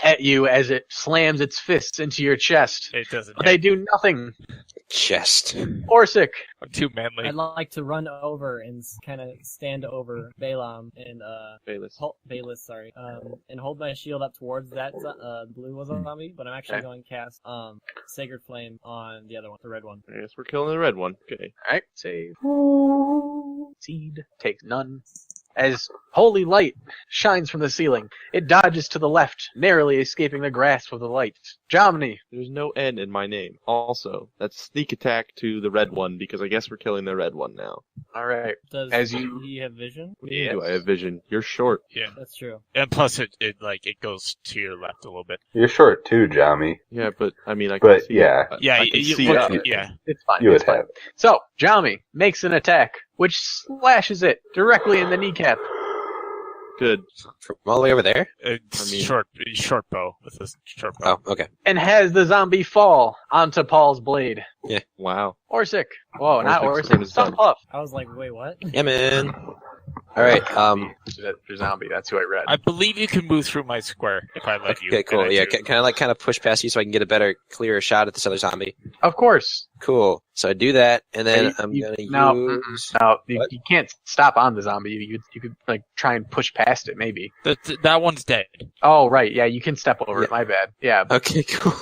at you as it slams its fists into your chest. It doesn't. But they do nothing. Chest. Orsic, I'm too manly. I'd like to run over and kind of stand over Balaam and Bayless. Bayless, sorry, and hold my shield up towards that blue zombie, but I'm actually Okay. going to cast Sacred Flame on the other one, the red one. I guess we're killing the red one. Okay. alright, save. Seed takes none. As holy light shines from the ceiling, it dodges to the left, narrowly escaping the grasp of the light. Jomini, There's no N in my name. Also, that's sneak attack to the red one because I guess we're killing the red one now. alright. Does As you- he have vision? What do you Yes. do? I have vision. You're short. Yeah. That's true. And plus, it goes to your left a little bit. You're short too, Jami. Yeah, but I mean, I can But, see. yeah. It. Yeah. I can you, see well, it. yeah. It's fine. You it's would fine. have it. So, Jami makes an attack, which slashes it directly in the kneecap. Good. From all the way over there? It's I mean- short bow. This is short bow. Oh, okay. And has the zombie fall onto Paul's blade. Wow. Orsic. Whoa, not Orsic, turn Orsic. is done. Sunpuff. I was like, wait, what? Yeah, man. Alright, For zombie, that's who I read. I believe you can move through my square if I let you. okay, cool. And I Yeah, do. can I kind of push past you so I can get a better, clearer shot at this other zombie? Of course. Cool. So I do that, and then You- I'm you- gonna no, use... No, you What? can't stop on the zombie. You could like try and push past it, maybe. That one's dead. Oh, right. Yeah, you can step over it. Yeah. My bad. Yeah. Okay, cool.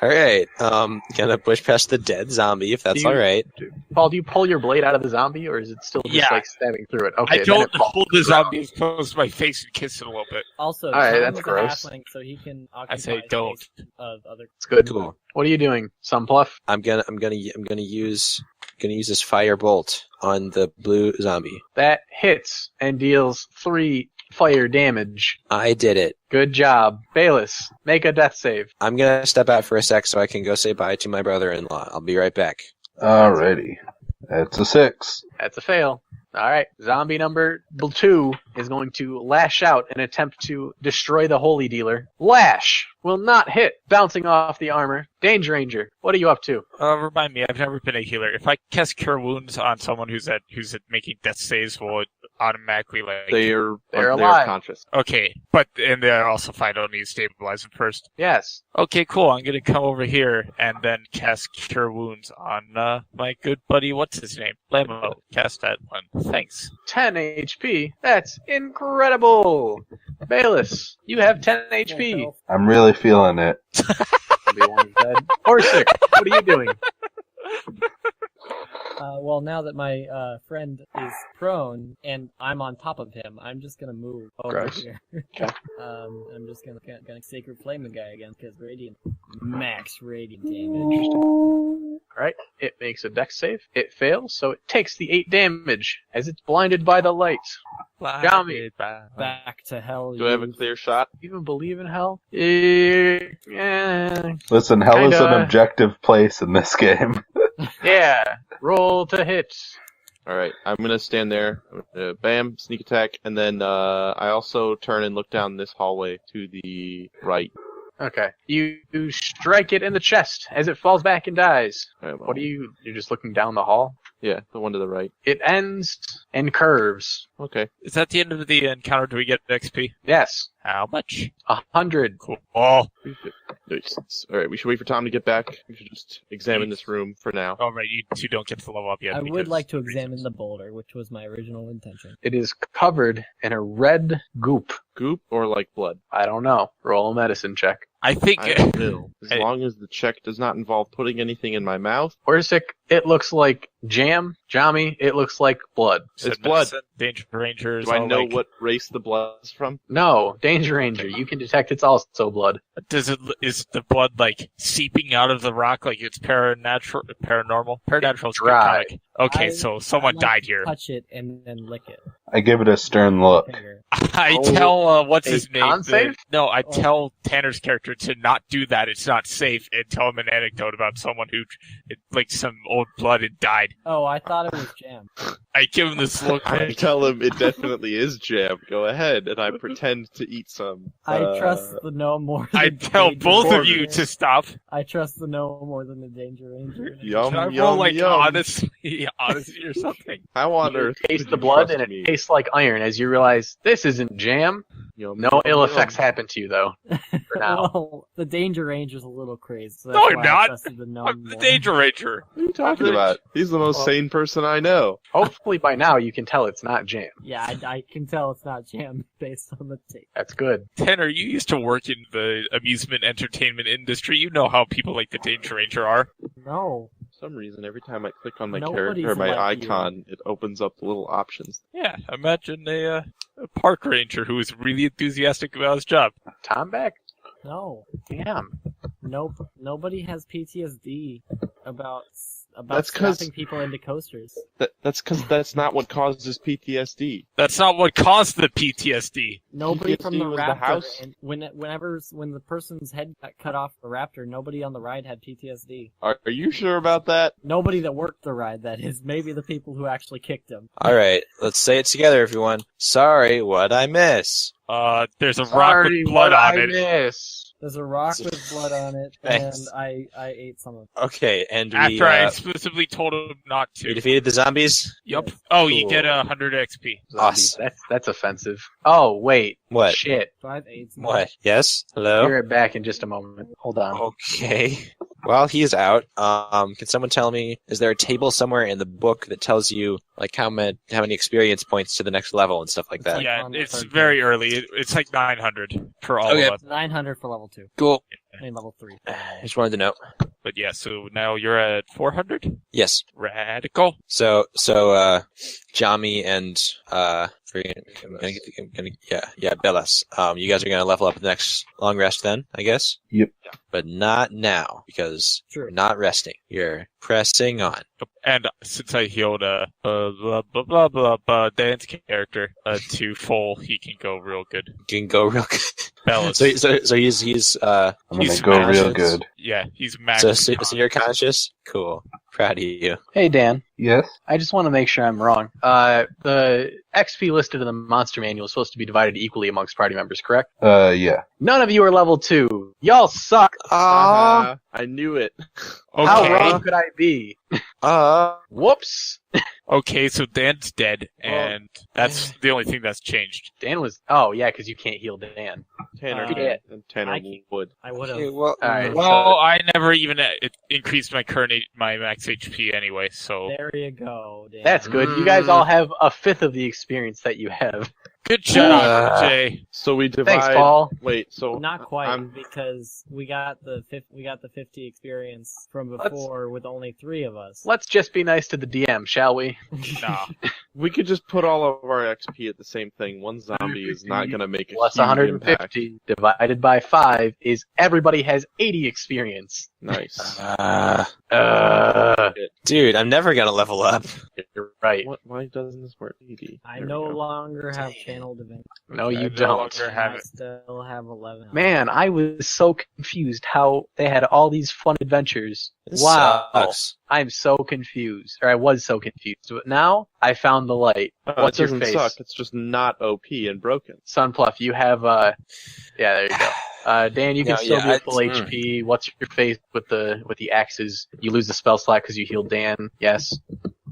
Alright, gonna push past the dead zombie, if that's Do you- alright. Paul, do you pull your blade out of the zombie, or is it still just Yeah. like stabbing through it? Okay. I then don't it falls hold to the ground. zombie as close to my face and kiss it a little bit. Also, Alright, Tom that's is a gross. halfling, so he can occupy I say space don't. of other. It's good. Cool. What are you doing, Sunpluff? I'm gonna use this fire bolt on the blue zombie. That hits and deals 3 fire damage. I did it. Good job. Bayless, make a death save. I'm gonna step out for a sec so I can go say bye to my brother-in-law. I'll be right back. Alrighty. That's a 6. That's a fail. Alright, zombie number 2 is going to lash out and attempt to destroy the holy dealer. Lash will not hit, bouncing off the armor. Danger Ranger, what are you up to? Remind me, I've never been a healer. If I cast Cure Wounds on someone who's making death saves, will it automatically They're alive. conscious. Okay, and they're also fine. I don't need to stabilize them first. Yes. Okay, cool. I'm gonna come over here and then cast Cure Wounds on my good buddy. What's his name? Lamo. Cast that one. Thanks. 10 HP. That's incredible. Bayless, you have 10 HP. I'm really feeling it. Orsic, what are you doing? Well, now that my friend is prone and I'm on top of him, I'm just gonna move over Gross. here. Okay. I'm just gonna Sacred Flame the guy again because max radiant damage. Alright, it makes a dex save. It fails, so it takes the 8 damage as it's blinded by the light. Jami. Back to hell. Do I have a you- clear shot? You even believe in hell? Yeah. Listen, hell is an Kinda- objective place in this game. Yeah. Roll to hit. Alright, I'm gonna stand there. Bam, sneak attack, and then I also turn and look down this hallway to the right. Okay. You strike it in the chest as it falls back and dies. Alright, well, What are you? You're just looking down the hall? Yeah, the one to the right. It ends and curves. Okay. Is that the end of the encounter? Do we get XP? Yes, How much? 100. Cool. Oh, Nice. Alright, we should wait for Tom to get back. We should just examine this room for now. all right. You two don't get to level up yet. I would because like to reasons. examine the boulder, which was my original intention. It is covered in a red goop. Goop or like blood? I don't know. Roll a medicine check. I think. I will. As Hey. long as the check does not involve putting anything in my mouth. Orsic, it looks like jam. Jami, it looks like blood. It's blood. Danger Rangers. Do I all know like, what race the blood is from? No, Danger Ranger. You can detect it's also blood. Is the blood like seeping out of the rock like it's paranormal? Paranormal is Dry. comic. Okay, so someone I'd like died to here. Touch it and then lick it. I give it a stern look. Finger. I Oh, tell what's a his name? con save? No, I tell Tanner's character to not do that. It's not safe. And tell him an anecdote about someone who, like some old blood and died. Oh, I thought it was jam. I give him this look. I Like, tell him it definitely is jam. Go ahead, and I pretend to eat some. I trust the gnome more. I than the tell Danger both of Ranger. you to stop. I trust the gnome more than the Danger Ranger. Yum, Can I yum, roll like yum. honesty or something? How on You earth taste could the you blood trust and it me? tastes like iron as you realize this isn't jam. Yum, No yum, ill yum. effects happen to you though. For now. Well, the Danger Ranger's a little crazy. So No, that's I'm why I not. trusted the gnome I'm the more. Danger Ranger. What are you talking about? He's the most Well- sane person I know. Hopefully by now you can tell it's not jam. Yeah, I can tell it's not jam based on the tape. That's good. Tanner, you used to work in the amusement entertainment industry. You know how people like the Danger Ranger are. No. For some reason, every time I click on my Nobody's character or my like you. icon, it opens up the little options. Yeah, imagine a park ranger who is really enthusiastic about his job. Tom back? No. Damn. Nope. Nobody has PTSD about That's 'cause- strapping people into coasters. That's because that's not what causes PTSD. That's not what caused the PTSD. Nobody from the PTSD was the raptor. house? And when the person's head got cut off the raptor, nobody on the ride had PTSD. Are you sure about that? Nobody that worked the ride. That is, maybe the people who actually kicked him. All right, let's say it together, everyone. Sorry, what I miss? There's a rock Sorry, with blood what on I it. miss. There's a rock with blood on it, and Thanks. I ate some of it. Okay, and After I explicitly told him not we to. defeated the zombies. Yup. Oh, you Cool. get 100 XP. Awesome. That's offensive. Oh, wait. What? Shit. So I've ate some. What? Yes. Hello. Be right back in just a moment. Hold on. Okay. While he's out, can someone tell me, is there a table somewhere in the book that tells you like how many experience points to the next level and stuff like that? Yeah, on the it's third very early. It's like 900 for all Okay. of us. 900 for level 2. Cool. I mean level 3. Just wanted to know. But yeah, so now you're at 400? Yes. Radical. So, Jami and Bellas. You guys are gonna level up the next long rest then, I guess. Yep. But not now because True. you're not resting. You're pressing on. And since I healed blah blah blah blah blah Dan's character to full, he can go real good. You can go real good. Bellas. So he's I'm gonna He's go real smashed. good. Yeah, he's max. so you're conscious. Cool. Proud of you. Hey, Dan. Yes? I just want to make sure I'm wrong. The XP listed in the monster manual is supposed to be divided equally amongst party members, correct? Yeah. None of you are level 2. Y'all suck. Haha, I knew it. How Okay. wrong could I be? Whoops. Okay, so Dan's dead, and that's the only thing that's changed. Dan was... Oh, yeah, because you can't heal Dan. Tanner Yeah. and Tanner I can't- would. I would have. Okay, well, Alright. Well, I never even increased my my max HP anyway, so There you go, Dan. That's good. You guys all have a fifth of the experience that you have. good job, Uh, Jay. So we divide. Thanks, Paul. Wait, so Not quite, I'm- because we got the 50 experience from before with only 3 of us. Let's just be nice to the DM, shall we? Nah. we could just put all of our XP at the same thing. One zombie is not going to make a Plus huge impact. 150 divided by 5 is everybody has 80 experience. Nice. dude, I'm never gonna level up. You're right. Why doesn't this work? 80. I There we no go. longer have channeled event. No, I you no don't. longer have I it. still have 11. Man, I was so confused how they had all these fun adventures. This Wow. sucks. I'm so confused. Or I was so confused. But now, I found the light. What's it your doesn't face? suck. It's just not OP and broken. Sunpluff, you have, yeah, there you go. Dan, you can No, still yeah, be at full I- HP. What's your face with the axes? You lose the spell slot because you healed Dan. Yes.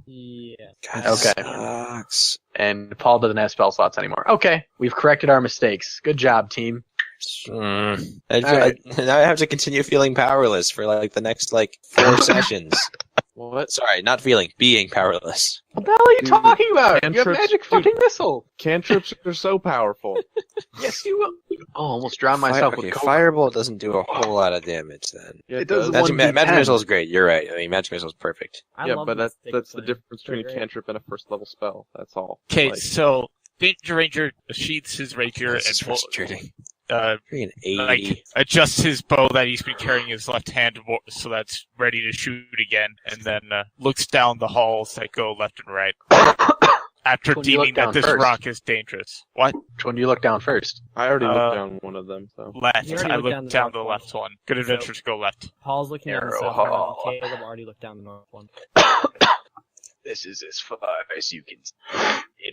Yeah. God, Okay. sucks. And Paul doesn't have spell slots anymore. Okay, we've corrected our mistakes. Good job, team. Now Alright. I have to continue feeling powerless for like the next 4 sessions. What? Sorry, not being powerless. What the hell are you Dude, talking about? You have cantrips- magic dude. fucking missile. Cantrips are so powerful. Yes, you will. Oh, almost drowned myself Okay, with coke. Firebolt doesn't do a whole lot of damage then. Yeah, It does Magic, 1d10. Magic Missile is great. You're right. I mean, Magic Missile is perfect. I Yeah, love but the stick that's the flame. difference between a They're great. cantrip and a first level spell. That's all. Okay, Like, so Danger Ranger sheaths his rapier This and is frustrating. uh, 80. like adjusts his bow that he's been carrying in his left hand so that's ready to shoot again, and then looks down the halls that go left and right after Which one do you deeming look that down this first? rock is dangerous. What? Which one do you look down first? I already Uh, looked down one of them, so. Left. You already I looked looked down down the the north left one. Good adventure to go left. Paul's looking down the Arrow south one, hall. and Caleb already looked down the north one. This is as far as you can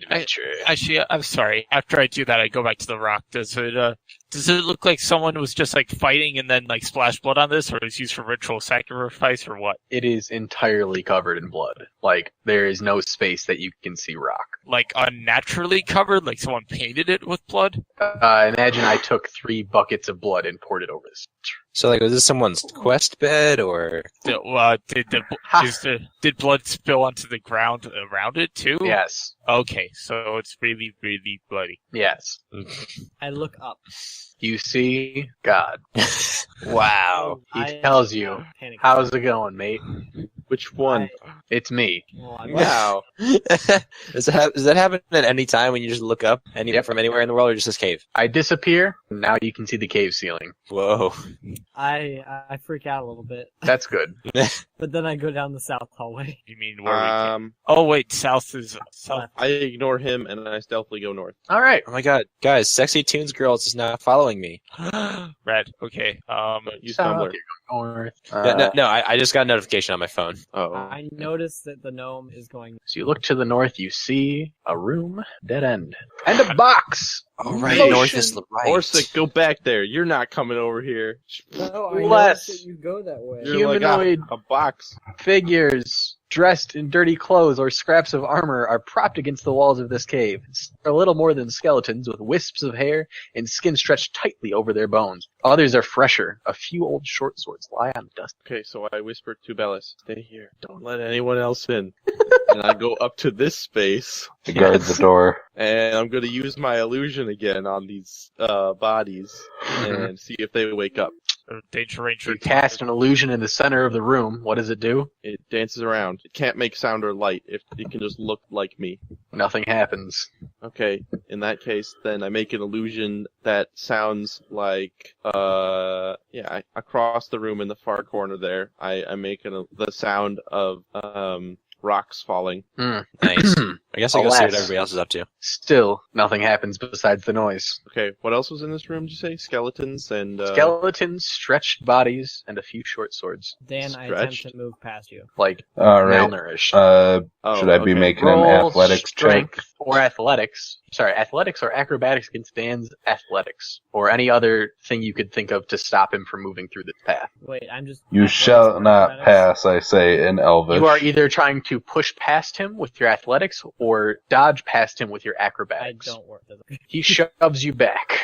adventure. Actually, I'm sorry. After I do that, I go back to the rock. Does it look like someone was just fighting and then splashed blood on this, or is used for ritual sacrifice, or what? It is entirely covered in blood. There is no space that you can see rock. Unnaturally covered, like someone painted it with blood? Imagine I took 3 buckets of blood and poured it over this. So, was this someone's quest bed, or? Did blood spill onto the ground around it too? Yes. Okay, so it's really, really bloody. Yes. I look up. You see God. Wow. He tells you, Panic. how's it going, mate? Which one? It's me. Well, I'm Wow. Does that happen at any time when you just look up Yep. from anywhere in the world, or just this cave? I disappear, and now you can see the cave ceiling. Whoa. I freak out a little bit, That's good. but then I go down the south hallway. You mean where we came? Um, Oh wait, south is south. I ignore him and I stealthily go north. All right. Oh my god, guys, Sexy Tunes Girls is now following me. Red. Okay. Use So, Tumblr. North. No, I just got a notification on my phone. Oh. I notice that the gnome is going. So you look to the north, you see a room, dead end, and a box. Oh, right, Motion. north is right. Orsic, go back there. You're not coming over here. No, I noticed that you go that way. You're Humanoid. like a box. Figures dressed in dirty clothes or scraps of armor are propped against the walls of this cave. They're little more than skeletons with wisps of hair and skin stretched tightly over their bones. Others are fresher. A few old short swords lie on the dust. Okay, so I whisper to Bellis, stay here. Don't let anyone else in. And I go up to this space, To guard the door. and I'm going to use my illusion again on these bodies and see if they wake up. Danger Ranger. You cast an illusion in the center of the room. What does it do? It dances around. It can't make sound or light. If it can just look like me. Nothing happens. Okay, in that case, then I make an illusion that sounds like, across the room in the far corner there, I make the sound of, rocks falling. Nice. I guess I go see what Alas. everybody else is up to. Still, nothing happens besides the noise. Okay, what else was in this room, did you say? Skeletons and, Skeletons, stretched bodies, and a few short swords. Dan, I attempt Stretched. to move past you. Alright. Malnourished. Should I be okay. making an Roll athletics check? strength or athletics. Sorry, athletics or acrobatics against Dan's athletics. Or any other thing you could think of to stop him from moving through this path. Wait, I'm just. You athletics shall or not acrobatics? pass, I say in Elvish. You are either trying to push past him with your athletics or dodge past him with your I acrobatics. don't work. He shoves you back.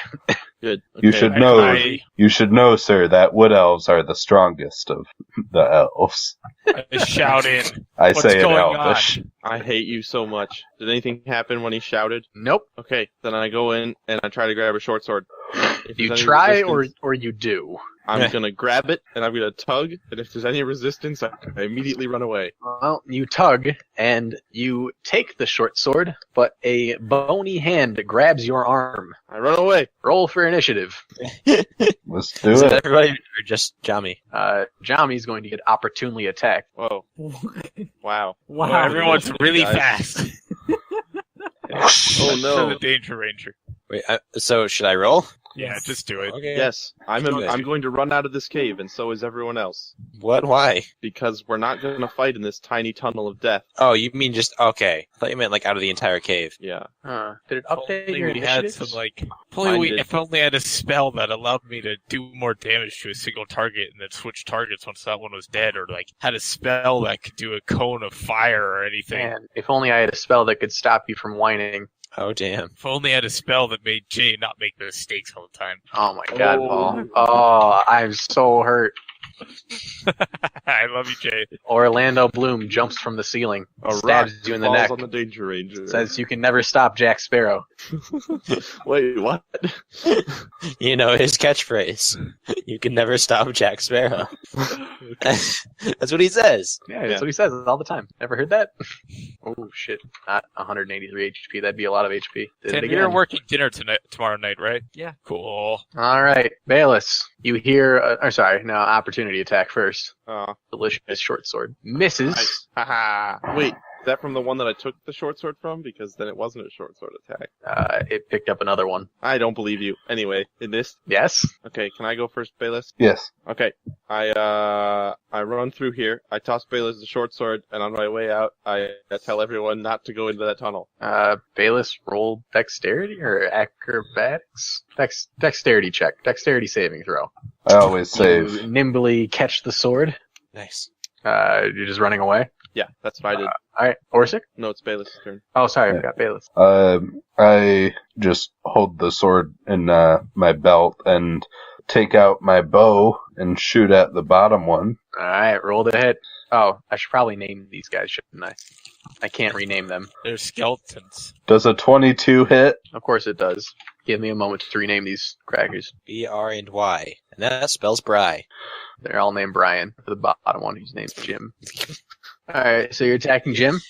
Good. You Okay. should know, I- you should know, sir, that wood elves are the strongest of the elves. I shout in. I What's say in going Elvish. I hate you so much. Did anything happen when he shouted? Nope. Okay, then I go in and I try to grab a short sword. If You there's any try resistance, or you do. I'm gonna grab it and I'm gonna tug, and if there's any resistance, I immediately run away. Well, you tug and you take the short sword, but a bony hand grabs your arm. I run away. Roll for initiative. Let's do Is it it. everybody or just Jami? Jami's going to get opportunely attacked. Whoa. Wow. Wow. Everyone's really Guys. fast. Oh For no. the Danger Ranger. Wait, so should I roll? Yeah, Yes. just do it. Okay. Yes, I'm going to run out of this cave, and so is everyone else. What? Why? Because we're not going to fight in this tiny tunnel of death. Oh, you mean just okay? I thought you meant like out of the entire cave. Yeah. Did it update Only your we had initiatives? some like. Mine did. If only I had a spell that allowed me to do more damage to a single target and then switch targets once that one was dead, or like had a spell that could do a cone of fire or anything. Man, if only I had a spell that could stop you from whining. Oh damn. If only I had a spell that made Jay not make mistakes all the time. Oh my god, Paul. Oh, I'm so hurt. I love you, Jay. Orlando Bloom jumps from the ceiling, A rock stabs you in the falls neck, on the Danger Ranger. says you can never stop Jack Sparrow. Wait, what? You know his catchphrase. You can never stop Jack Sparrow. That's what he says. Yeah, that's what he says all the time. Never heard that? Oh shit, not 183 HP. That'd be a lot of HP. Did it You're again. working dinner tomorrow night, right? Yeah. Cool. All right, Bayless. You hear? Opportunity attack first. Oh, Delicious short sword misses. nice. Haha. Wait, is that from the one that I took the short sword from? Because then it wasn't a short sword attack. It picked up another one. I don't believe you. Anyway, it missed. Yes. Okay, can I go first, Bayless? Yes. Okay. I run through here. I toss Bayless the short sword, and on my way out, I tell everyone not to go into that tunnel. Bayless, roll dexterity or acrobatics? Dexterity check. Dexterity saving throw. I always You save. nimbly catch the sword. Nice. You're just running away. Yeah, that's what I did. All right, Orsic. No, it's Bayless' turn. Oh, sorry, I Yeah. forgot Bayless. I just hold the sword in my belt and take out my bow and shoot at the bottom one. All right, roll to hit. Oh, I should probably name these guys, shouldn't I? I can't rename them. They're skeletons. Does a 22 hit? Of course it does. Give me a moment to rename these crackers. B-R and Y. And that spells Bry. They're all named Brian. For the bottom one, whose name's Jim. All right, so you're attacking Jim.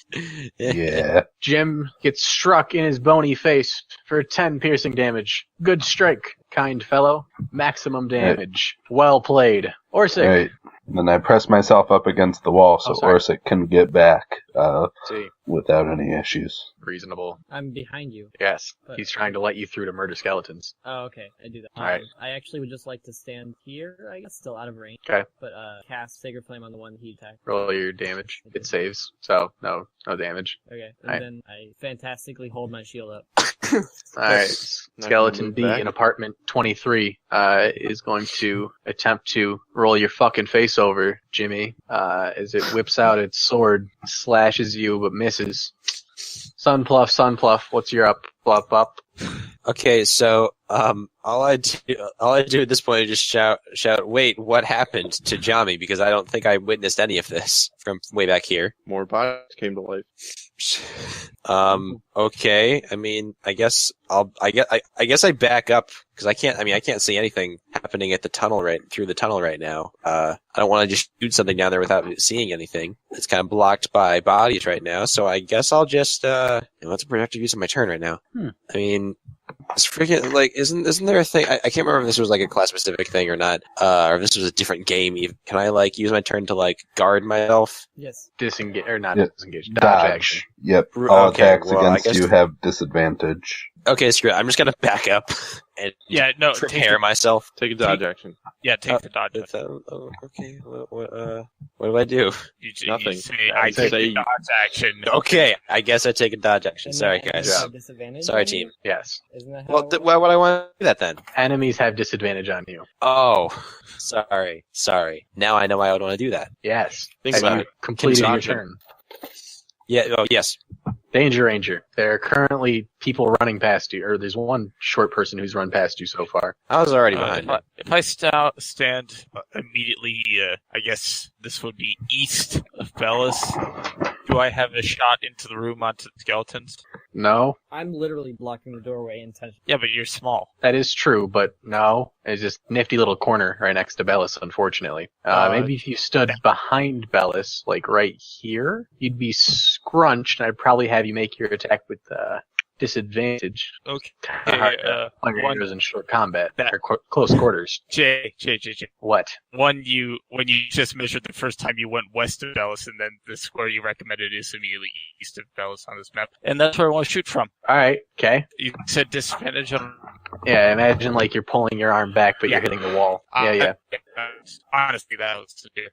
Yeah. Jim gets struck in his bony face for 10 piercing damage. Good strike, kind fellow. Maximum damage. Well played. Orsic. Right. Then I press myself up against the wall so sorry. Orsic can get back See, without any issues. reasonable. I'm behind you. Yes, But- he's trying to let you through to murder skeletons. Oh, okay. I do that. Alright. I actually would just like to stand here, I guess, still out of range. Okay. But cast Sacred Flame on the one he attacked. Roll your damage. It saves, so no damage. Okay. And Alright. then I fantastically hold my shield up. All right, Not Skeleton gonna move D back. in apartment 23 is going to attempt to roll your fucking face over, Jimmy, as it whips out its sword, slashes you, but misses. Sunpluff, what's your up? Okay, so all I do at this point is just shout, wait, what happened to Jami? Because I don't think I witnessed any of this from way back here. More bodies came to life. Okay. I mean, I guess I guess I back up because I can't see anything happening at the tunnel through the tunnel right now. I don't want to just shoot something down there without seeing anything. It's kind of blocked by bodies right now, so I guess I'll just, what's a productive use of my turn right now? I mean, it's freaking, like, isn't there a thing, I can't remember if this was like a class specific thing or not, or if this was a different game even. Can I, like, use my turn to, like, guard myself? Yes. Disengage, or not Yeah. disengage, dodge action. Yep. All Okay, attacks well, I against guess- you have disadvantage. Okay, screw it. I'm just gonna back up and Yeah, no, prepare myself. Take a dodge action. take the dodge. Okay, what do I do? Nothing. You say, I Say- take the dodge action. Okay, I guess I take a dodge action. And Sorry, then guys. have disadvantage Sorry, on team. you? Yes. Isn't that how Well, it works? why would I want to do that then? Enemies have disadvantage on you. Oh, sorry. Now I know why I would want to do that. Yes. Think Have about you it. completed your Dodge it. turn? Yeah. Oh, yes. Danger Ranger. There are currently people running past you, or there's one short person who's run past you so far. I was already behind. If I stand immediately, I guess this would be east of Bellis. Do I have a shot into the room onto the skeletons? No, I'm literally blocking the doorway intentionally. Yeah, but you're small. that is true, but no. It's just nifty little corner right next to Bellis, unfortunately. Maybe if you stood behind Bellis, like right here, you'd be scrunched, and I'd probably have you make your attack with disadvantage. Okay. Kinda hard to plug your one- arrows in short combat, That- or close quarters. Jay. What? When you just measured the first time you went west of Bellis, and then the square you recommended is immediately east of Bellis on this map, and that's where I want to shoot from. Alright, okay. You said disadvantage on Yeah, imagine like you're pulling your arm back, but you're hitting the wall. Yeah. Honestly, that was severe.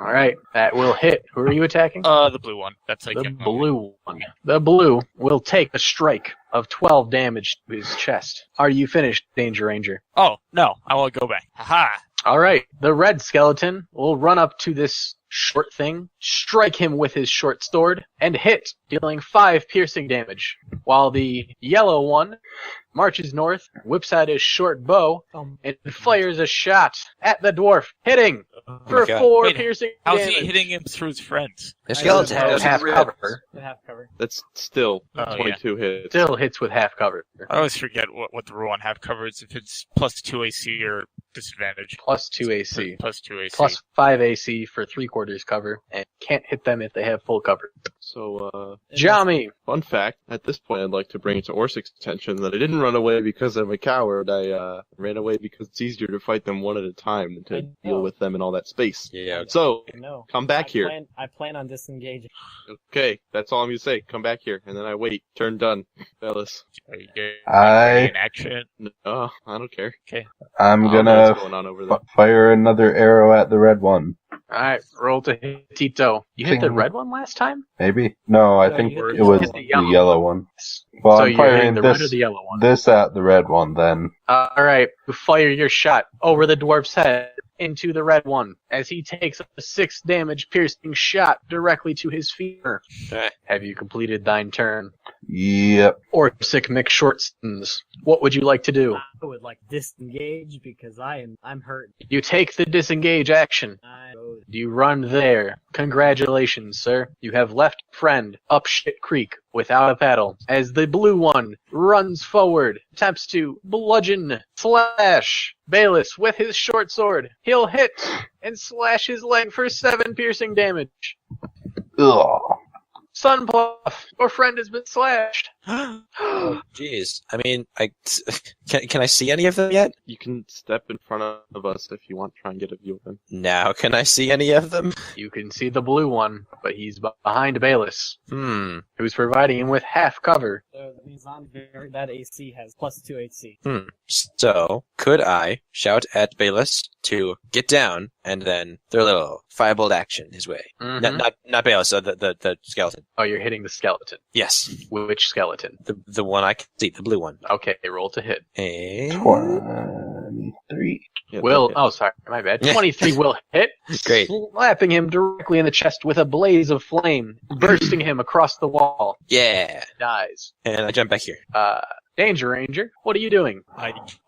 All right, that will hit. Who are you attacking? The blue one. That's like The blue one. The blue will take a strike of 12 damage to his chest. Are you finished, Danger Ranger? Oh no, I won't go back. Haha. All right, the red skeleton will run up to this short thing, strike him with his short sword, and hit, dealing 5 piercing damage, while the yellow one marches north, whips out his short bow, and fires a shot at the dwarf, hitting for 4 Wait, piercing How's damage. he hitting him through his friends? The skeleton Has has half cover. Half cover. That's still Oh, 22 hits. Still hits with half cover. I always forget what the rule on half cover is. If it's plus 2 AC or disadvantage. Plus 2 AC. Plus 2 AC. Plus 5 AC for 3/4 cover, and can't hit them if they have full cover. So, Jami! fun fact, at this point I'd like to bring it to Orsik's attention that I didn't run away because I'm a coward. I ran away because it's easier to fight them one at a time than to I deal know. with them in all that space. Yeah. So, No. come back here. I plan on disengaging. Okay, that's all I'm gonna say. Come back here, and then I wait. Turn done. Fellas. Are you getting I- in action? No, I don't care. I'm I don't know gonna what's going on over there. fire another arrow at the red one. Alright, roll to hit Tito. You hit the Ting. red one last time? Maybe? No, I No, think you hit it was the the yellow yellow one. Well, So I'm you're firing hitting the red or this, the yellow one? this at the red one then. Alright, you fire your shot over the dwarf's head into the red one as he takes a 6 damage piercing shot directly to his femur. Okay. Have you completed thine turn? Yep. Orsic McShortstons, what would you like to do? I would like disengage because I'm hurt. You take the disengage action. You run there. Congratulations, sir. You have left friend up shit creek without a paddle. As the blue one runs forward, attempts to bludgeon, slash Bayless with his short sword. He'll hit and slash his leg for 7 piercing damage. Ugh. Sunbluff, your friend has been slashed. Oh, jeez. I mean, can I see any of them yet? You can step in front of us if you want to try and get a view of them. Now, can I see any of them? You can see the blue one, but he's behind Bayless, who's providing him with half cover. So that AC has plus 2 AC. So, could I shout at Bayless to get down and then throw a little firebolt action his way? Mhm. Not Bayless, the skeleton. Oh, you're hitting the skeleton. Yes. Which skeleton? The one I can see, the blue one. Okay, roll to hit. And 23. Yeah, Will, okay. oh sorry, my bad. 23 will hit, Great. slapping him directly in the chest with a blaze of flame, bursting him across the wall. Yeah. Dies. And I jump back here. Danger Ranger, what are you doing?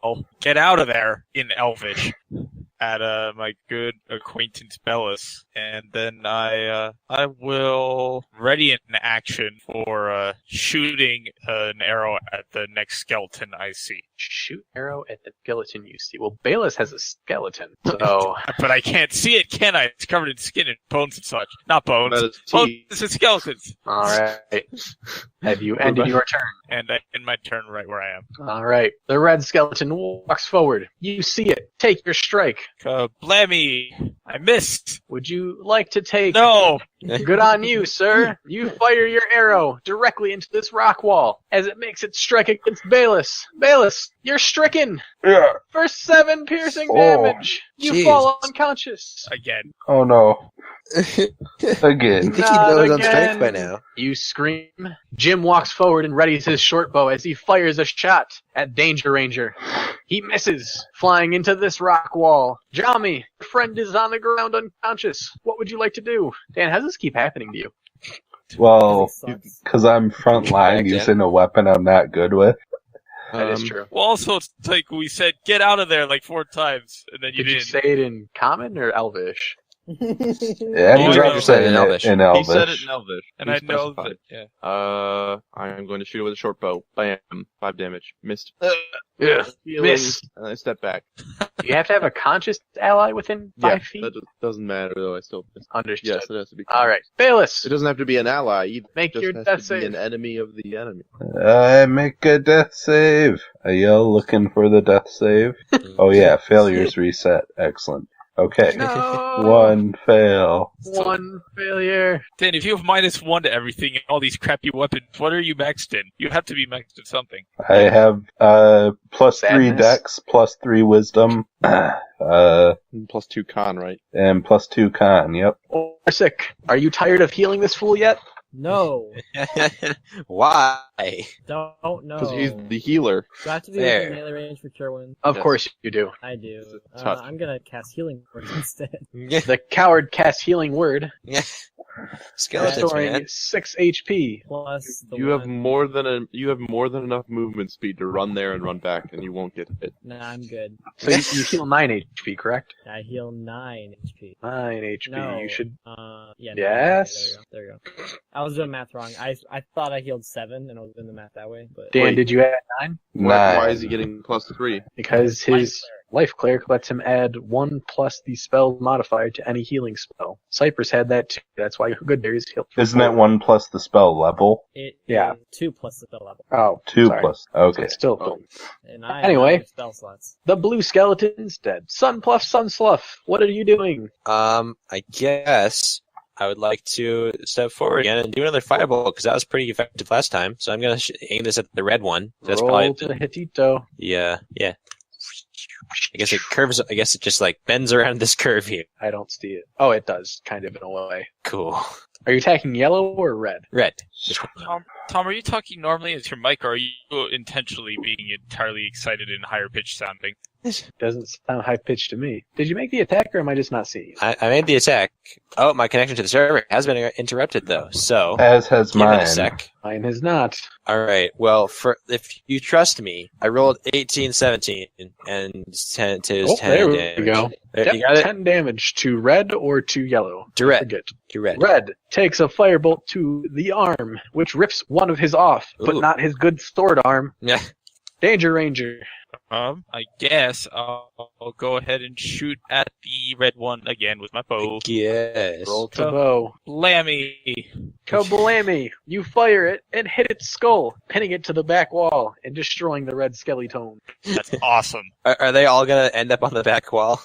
I'll get out of there in Elvish at my good acquaintance Bellis, and then I will ready an action for shooting an arrow at the next skeleton I see. Shoot arrow at the skeleton you see. Well, Bayless has a skeleton, so But I can't see it, can I? It's covered in skin and bones and such. Not bones. That is Bones teeth. and skeletons. alright. Have you ended your turn? And I end my turn right where I am. Alright. The red skeleton walks forward. You see it. Take your strike. Blammy! I missed! Would you like to take... No! Good on you, sir. You fire your arrow directly into this rock wall as it makes its strike against Bayless. Bayless, you're stricken Yeah. for 7 piercing Oh, damage. You jeez. fall unconscious. Again. Oh no. I Again. think he Not knows I'm again. strength by now. You scream. Jim walks forward and readies his short bow as he fires a shot at Danger Ranger. He misses, flying into this rock wall. Jami, your friend is on the ground unconscious. What would you like to do? Dan, how does this keep happening to you? Well, Sucks. because I'm front line Back in. using a weapon I'm not good with. That is true. Well, also, it's like we said, get out of there like 4 times, and then you Did you didn't. say it in common or Elvish? Yeah, Oh, he's no. right saying In it Elvish. in He Elvish. said it in Elvish. And He I know specified. that, yeah. I'm going to shoot it with a short bow. Bam. 5 damage. Missed. Ugh, miss. And I step back. Do you have to have a conscious ally within 5 Yeah, feet? that doesn't matter though. I still missed. Understood. Yes, it has to be. All right, Bayless, It doesn't have to be an ally either. make It your just death has to be save. an enemy of the enemy. I make a death save. I yell looking for the death save. Oh yeah, failures reset. Excellent. Okay. No. One fail. One failure. Dan, if you have -1 to everything and all these crappy weapons, what are you maxed in? You have to be maxed in something. I have +3 Sadness. dex, +3 wisdom, +2 con, right? and +2 con. Yep. Orsic, are you tired of healing this fool yet? No, Why? don't know. Because he's the healer. Do I have to do There. this in melee range for Sherwin? Of Yes. course you do. I do. It's a touch. I'm gonna cast healing word instead. The coward casts healing word, Skeletons, restoring man. 6 HP. Plus the You have one- more than enough movement speed to run there and run back, and you won't get hit. Nah, I'm good. So you heal 9 HP, correct? I heal 9 HP. 9 HP. No. You should. Yeah. Yes? There you go. I was doing math wrong. I thought I healed 7, and I was doing the math that way, but Dan, Wait. did you add 9? Why is he getting +3? Because his Life life cleric lets him add 1 plus the spell modifier to any healing spell. Cypress had that too. That's why Good Berries healed. Isn't it 1 plus the spell level? it Yeah. is 2 plus the spell level, Oh, 2 sorry. plus. So Okay. it's still Oh. and I Anyway. have spell slots. the blue skeleton's dead. Sunpluff, Sunsluff, what are you doing? I guess I would like to step forward again and do another fireball because that was pretty effective last time. So I'm gonna aim this at the red one. That's Roll probably to the Hitito. yeah. I guess it curves. I guess it just like bends around this curve here. I don't see it. Oh, it does, kind of in a way. Cool. Are you attacking yellow or red? Red. Tom, are you talking normally into your mic, or are you intentionally being entirely excited and higher pitched sounding? Doesn't sound high pitched to me. Did you make the attack, or am I just not seeing you? I made the attack. Oh, my connection to the server has been interrupted though. So As has give it mine. a sec. Mine is not. All right. Well, if you trust me, I rolled 18, 17, and 10 to Oh, 10 there we damage. go. There, Yep, you got it. 10 damage to red or to yellow. To red. Forget. To red. Red takes a firebolt to the arm, which rips one of his off, but Ooh. not his good sword arm. Yeah. Danger Ranger. I guess I'll go ahead and shoot at the red one again with my bow. Yes. Roll to bow. Lammy. Kablammy! You fire it and hit its skull, pinning it to the back wall and destroying the red skeleton. That's awesome. Are they all gonna end up on the back wall?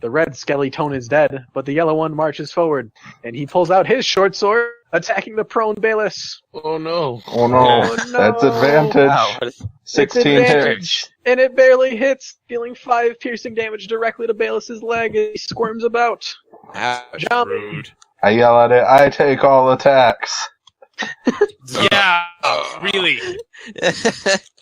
The red skeleton is dead, but the yellow one marches forward, and he pulls out his short sword, attacking the prone Bayless. Oh no. Oh no. Oh, no. That's advantage. Wow. 16 It's hits. advantage, and it barely hits, dealing 5 piercing damage directly to Bayless's leg as he squirms about. Ouch. Jump. Rude. I yell at it, I take all attacks. Yeah, really.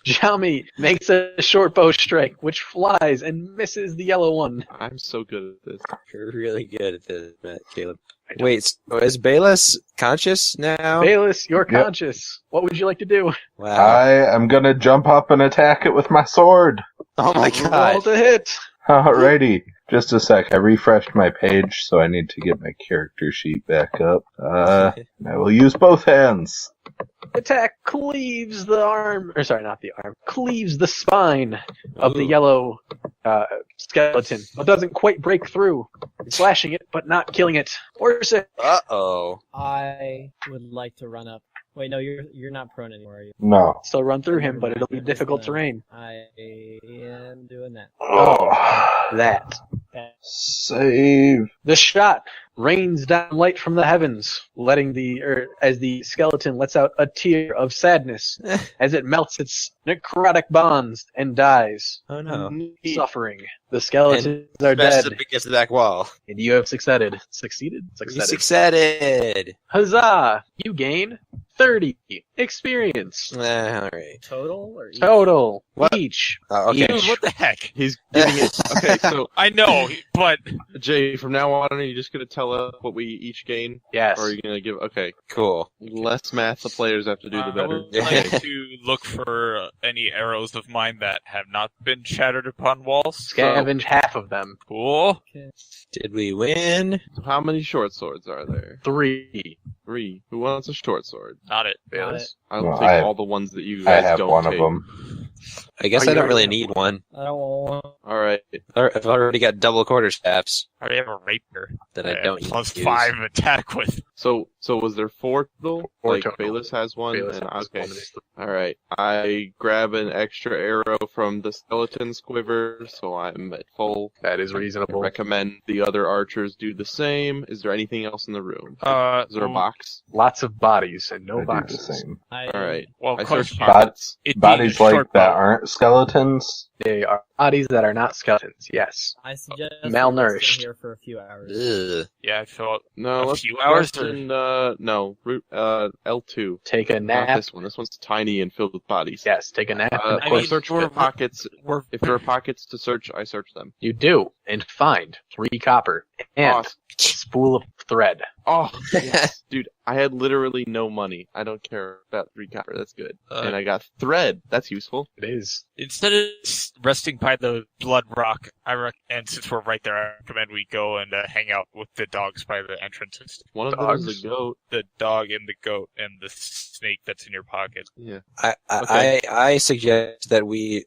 Jami makes a short bow strike, which flies and misses the yellow one. I'm so good at this. You're really good at this, Matt, Caleb. Wait, so is Bayless conscious now? Bayless, you're Yep. conscious. What would you like to do? Wow. I am gonna jump up and attack it with my sword. Oh my Roll god. to hit. Alrighty. Just a sec. I refreshed my page, so I need to get my character sheet back up. I will use both hands. Attack cleaves the arm, or sorry, not the arm, cleaves the spine of the Ooh. yellow skeleton, but doesn't quite break through, slashing it, but not killing it. Orsic, Uh-oh. I would like to run up. Wait, no, you're not prone anymore, are you? No. still run through him, Never but mind. it'll be difficult terrain. I am doing that. Oh. That. Save. The shot rains down light from the heavens, as the skeleton lets out a tear of sadness as it melts its necrotic bonds and dies, Oh no. suffering. The skeletons are dead, Best against the back wall. and you have succeeded. You succeeded. Huzzah! You gain 30 experience Alright. Total or each? total What? each. Oh, okay. Dude, what the heck? He's giving it. Okay, so I know, but Jay, from now on, are you just gonna tell us what we each gain, Yes. or are you gonna give? Okay, Cool. less math the players have to do, the I better. would like to look for any arrows of mine that have not been shattered upon walls. Scavenge half of them. Cool. Did we win? So how many short swords are there? 3. 3. Who wants a short sword? Not it. Got Bayless. I'll Well, take I- all the ones that you I guys have don't one take. of them. I guess Oh, I you don't really already need one. I don't want. All right. I've already got double quarterstaffs. already have a rapier that I don't use. +5 attack with. So was there 4 total? Four Like total. Bayless has one, Bayless and has okay. one. All right. I grab an extra arrow from the skeleton's quiver, so I'm at full. That is I reasonable. recommend the other archers do the same. Is there anything else in the room? Is there a box? Lots of bodies and no I do the boxes. same. I, All right. Well, I question searched mark. pockets. It being Bodies a like short that bow. aren't skeletons. They are bodies that are not skeletons. Yes. I suggest Malnourished. we here for a few hours. Ugh. Yeah, I felt No, a let's few hours. no, route L2. Take a Not nap. this one. This one's tiny and filled with bodies. Yes, take a nap. Of I course, mean, search for we're- pockets. We're If there are pockets to search, I search them. You do, and find 3 copper and Awesome. a spool of thread. Oh, yes. Dude, I had literally no money. I don't care about 3 copper. That's good. And I got thread. That's useful. It is. Instead of resting by the blood rock, and since we're right there, I recommend we go and hang out with the dogs by the entrances. One of them is Dogs. a goat. The dog and the goat and the snake that's in your pocket. Yeah. I suggest that we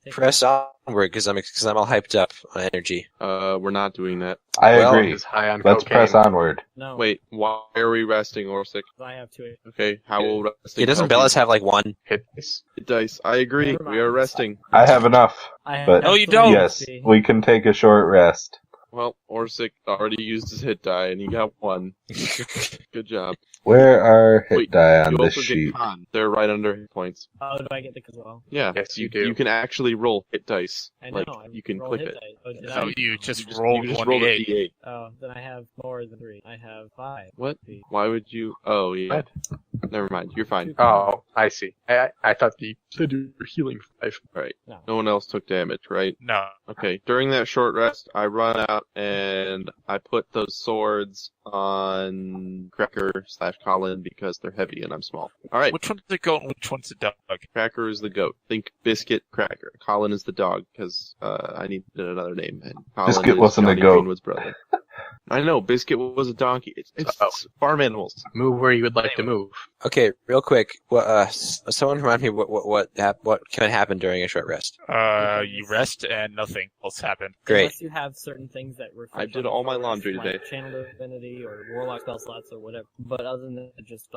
Take press onward because I'm all hyped up on energy. We're not doing that. I Well, agree. Is high on Let's cocaine. press onward. No. Wait, why are we resting, Orsic? I have 2. Okay, how will resting Yeah, doesn't help Bellis have like 1? Hit this. you? Dice. I agree. Never We are mind. resting. I have enough. I have But- No, you 3. don't. Yes, we can take a short rest. Well, Orsic already used his hit die, and he got 1. Good job. Where are hit Wait, die on You this also sheet? get con. They're right under hit points. Oh, do I get the as well? Yeah. Yes, you do. You can actually roll hit dice. I know. Like, I you can roll clip hit it. dice. Oh, did So I? you just You rolled just 1d8. rolled a d8. Oh, then I have more than 3. I have 5. What? Why would you? Oh, yeah. What? Never mind. You're fine. Oh, I see. I thought you said you were healing 5. Right. No. No one else took damage, right? No. Okay. During that short rest, I run out and I put those swords on Cracker/Colin because they're heavy and I'm small. All right. Which one's the goat and which one's the dog? Cracker is the goat. Think Biscuit, Cracker. Colin is the dog because I needed another name. And Colin Biscuit is wasn't a Johnny goat. Greenwood's brother. I know. Biscuit was a donkey. It's farm animals. Move where you would like to move. Okay, real quick. Someone remind me what can happen during a short rest. You rest and nothing else happened. Great. Unless you have certain things that refresh I did on all my the laundry like today. Channel Divinity or Warlock spell slots or whatever. But other than that, just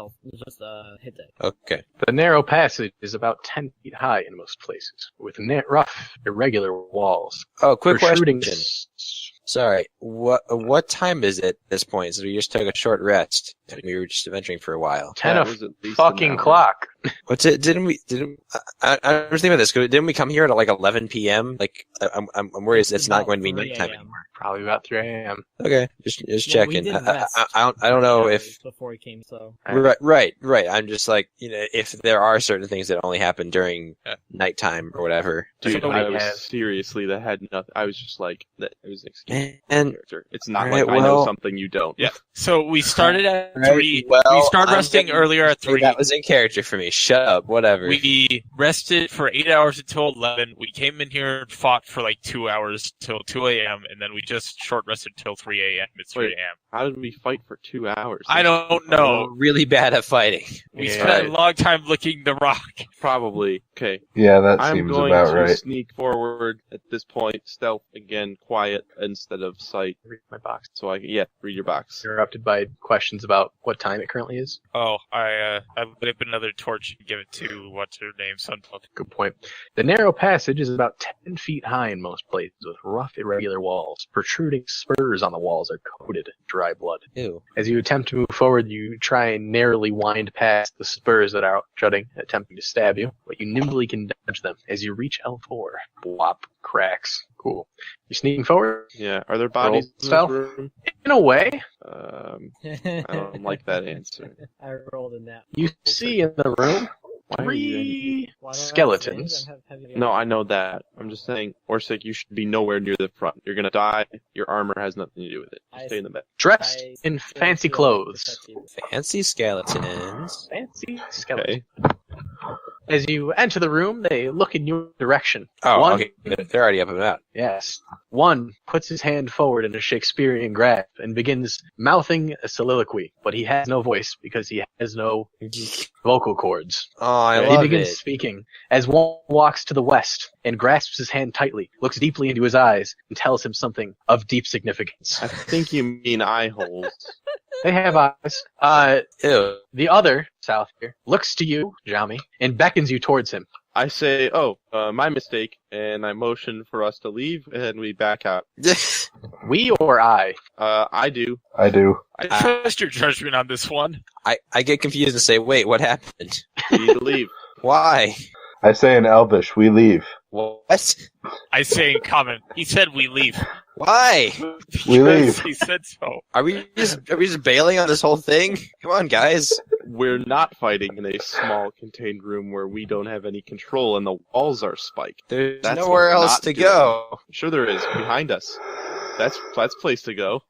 hit die. Okay. The narrow passage is about 10 feet high in most places, with rough, irregular walls. Oh, quick protruding question. s- Sorry. What time is it at this point? So we just took a short rest and we were just adventuring for a while. 10 That of was at least an fucking hour. clock. What's it? I'm thinking about this. Didn't we come here at like 11 p.m.? Like I'm worried it's not about going to be 3 nighttime a.m. anymore. Probably about 3 a.m. Okay, just Well, we checking. did rest I don't know hours if before he came. So right. I'm just like, if there are certain things that only happen during nighttime or whatever. Dude, Somebody I was has- seriously that had nothing. I was just like that. It was an excuse. And Character. It's not Alright, like I know well- something you don't. Yeah. So we started at Right, 3. well, we started I'm resting gonna earlier at say 3. that was in character for me. Shut up. Whatever. We rested for 8 hours until 11. We came in here and fought for like 2 hours till 2 a.m. and then we just short rested till 3 a.m. It's 3 Wait. a.m. How did we fight for 2 hours? I don't We're know. really bad at fighting. We Yeah. spent a long time looking the rock. Probably. Okay. Yeah, that I'm seems going about to right. sneak forward at this point, stealth again, quiet instead of sight. Read my box. So read your box. Interrupted by questions about what time it currently is. Oh, I lit up another torch and give it to what's her name, Sunflower. Good point. The narrow passage is about 10 feet high in most places, with rough, irregular walls. Protruding spurs on the walls are coated in dry blood. Ew. As you attempt to move forward, you try and narrowly wind past the spurs that are jutting, attempting to stab you, but you nimbly can dodge them. As you reach L4, blop, cracks. Cool. You sneaking forward? Yeah. Are there bodies in stealth? this room? In a way, I don't like that answer. I rolled a nap. you see in the room Why are you 3 Why don't I skeletons. stand? I'm heavy. No, I know that. I'm just saying, Orsic, you should be nowhere near the front. You're gonna die. Your armor has nothing to do with it. Just stay in the back. Dressed I in still fancy feel like clothes. it's up to you. Fancy skeletons. Fancy skeleton. Okay. As you enter the room, they look in your direction. Oh, One- okay. They're already up and out. Yes. One puts his hand forward in a Shakespearean grasp and begins mouthing a soliloquy, but he has no voice because he has no vocal cords. Oh, I He love begins it. speaking as one walks to the west and grasps his hand tightly, looks deeply into his eyes, and tells him something of deep significance. I think you mean eye holes. They have eyes. Ew. The other, south here, looks to you, Jami, and beckons you towards him. I say, my mistake, and I motion for us to leave, and we back out. We or I? I do. I do. I trust your judgment on this one. I get confused and say, wait, what happened? We need to leave. Why? I say in Elvish, we leave. What? I say in common. He said we leave. Why? We leave. Because he said so. Are we just bailing on this whole thing? Come on, guys. We're not fighting in a small contained room where we don't have any control and the walls are spiked. There's That's nowhere what we're else not to doing. go. Sure there is, behind us. That's place to go.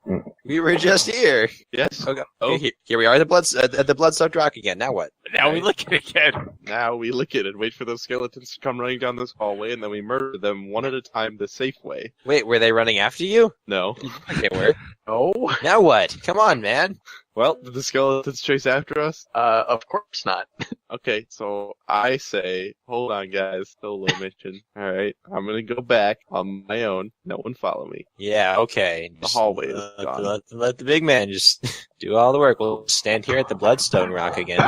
We were just here. Yes. Okay. Oh. Here we are at the blood-soaked rock again. Now what? Now we look at it again. Now we lick it and wait for those skeletons to come running down this hallway, and then we murder them one at a time the safe way. Wait, were they running after you? No. Okay, were. Oh, Now what? Come on, man. Well, did the skeletons chase after us? of course not. Okay, so I say, hold on guys, solo mission. Alright, I'm gonna go back on my own. No one follow me. Yeah, okay. The hallway is let, gone. let the big man just do all the work. We'll stand here at the Bloodstone Rock again.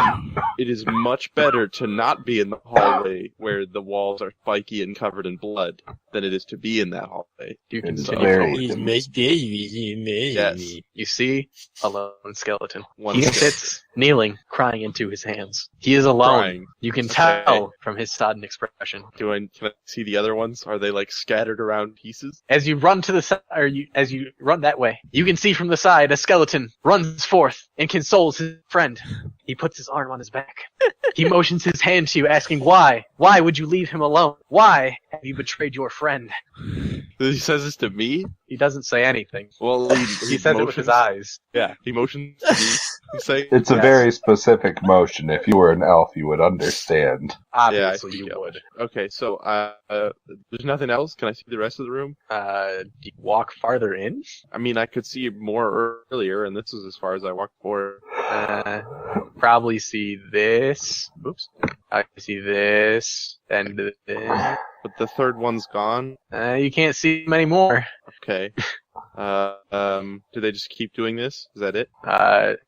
It is much better to not be in the hallway where the walls are spiky and covered in blood than it is to be in that hallway. You can It's see. very- Yes. You see a lone skeleton. One He skeleton. sits kneeling, crying into his hands. He is alone. Crying. You can Okay. tell from his sodden expression. Can I see the other ones? Are they like scattered around pieces? As you run to the side, as you run that way, you can see from the side a skeleton runs forth and consoles his friend. He puts his arm on his back. He motions his hand to you, asking why. Why would you leave him alone? Why have you betrayed your friend? He says this to me? He doesn't say anything. Well, He says it with his eyes. Yeah, he motions to me. He's saying, It's a Yes. very specific motion. If you were an elf, you would understand. Obviously, think you I would. Okay, so there's nothing else. Can I see the rest of the room? Do you walk farther in? I mean, I could see more earlier, and this is as far as I walked forward. Probably see this. Oops. I see this. And this. But the third one's gone. You can't see them anymore. Okay. Do they just keep doing this? Is that it?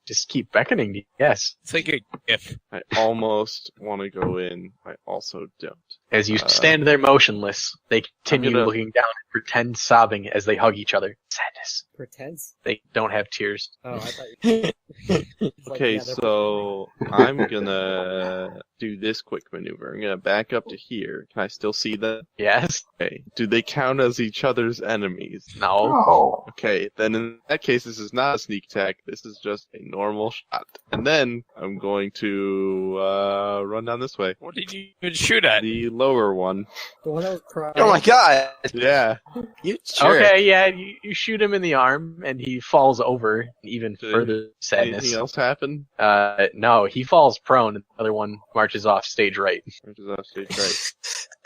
Just keep beckoning to you. Yes. It's like a GIF. I almost want to go in. I also don't. As you stand there motionless, they continue gonna- looking down and pretend sobbing as they hug each other. Sadness. Pretense? They don't have tears. Oh, I thought you. It's like, Okay, yeah, they're so I'm gonna do this quick maneuver. I'm gonna back up to here. Can I still see them? Yes? Okay. Do they count as each other's enemies? No? Oh. Okay, then in that case, this is not a sneak attack. This is just a normal shot. And then I'm going to run down this way. What did you even shoot at? The lower one. The one that was crying. Oh my god! Yeah. You sure? Okay, yeah, you shoot him in the arm, and he falls over, even Did further sadness. Anything else happen? No, he falls prone, and the other one marches off stage right. Which is off stage right.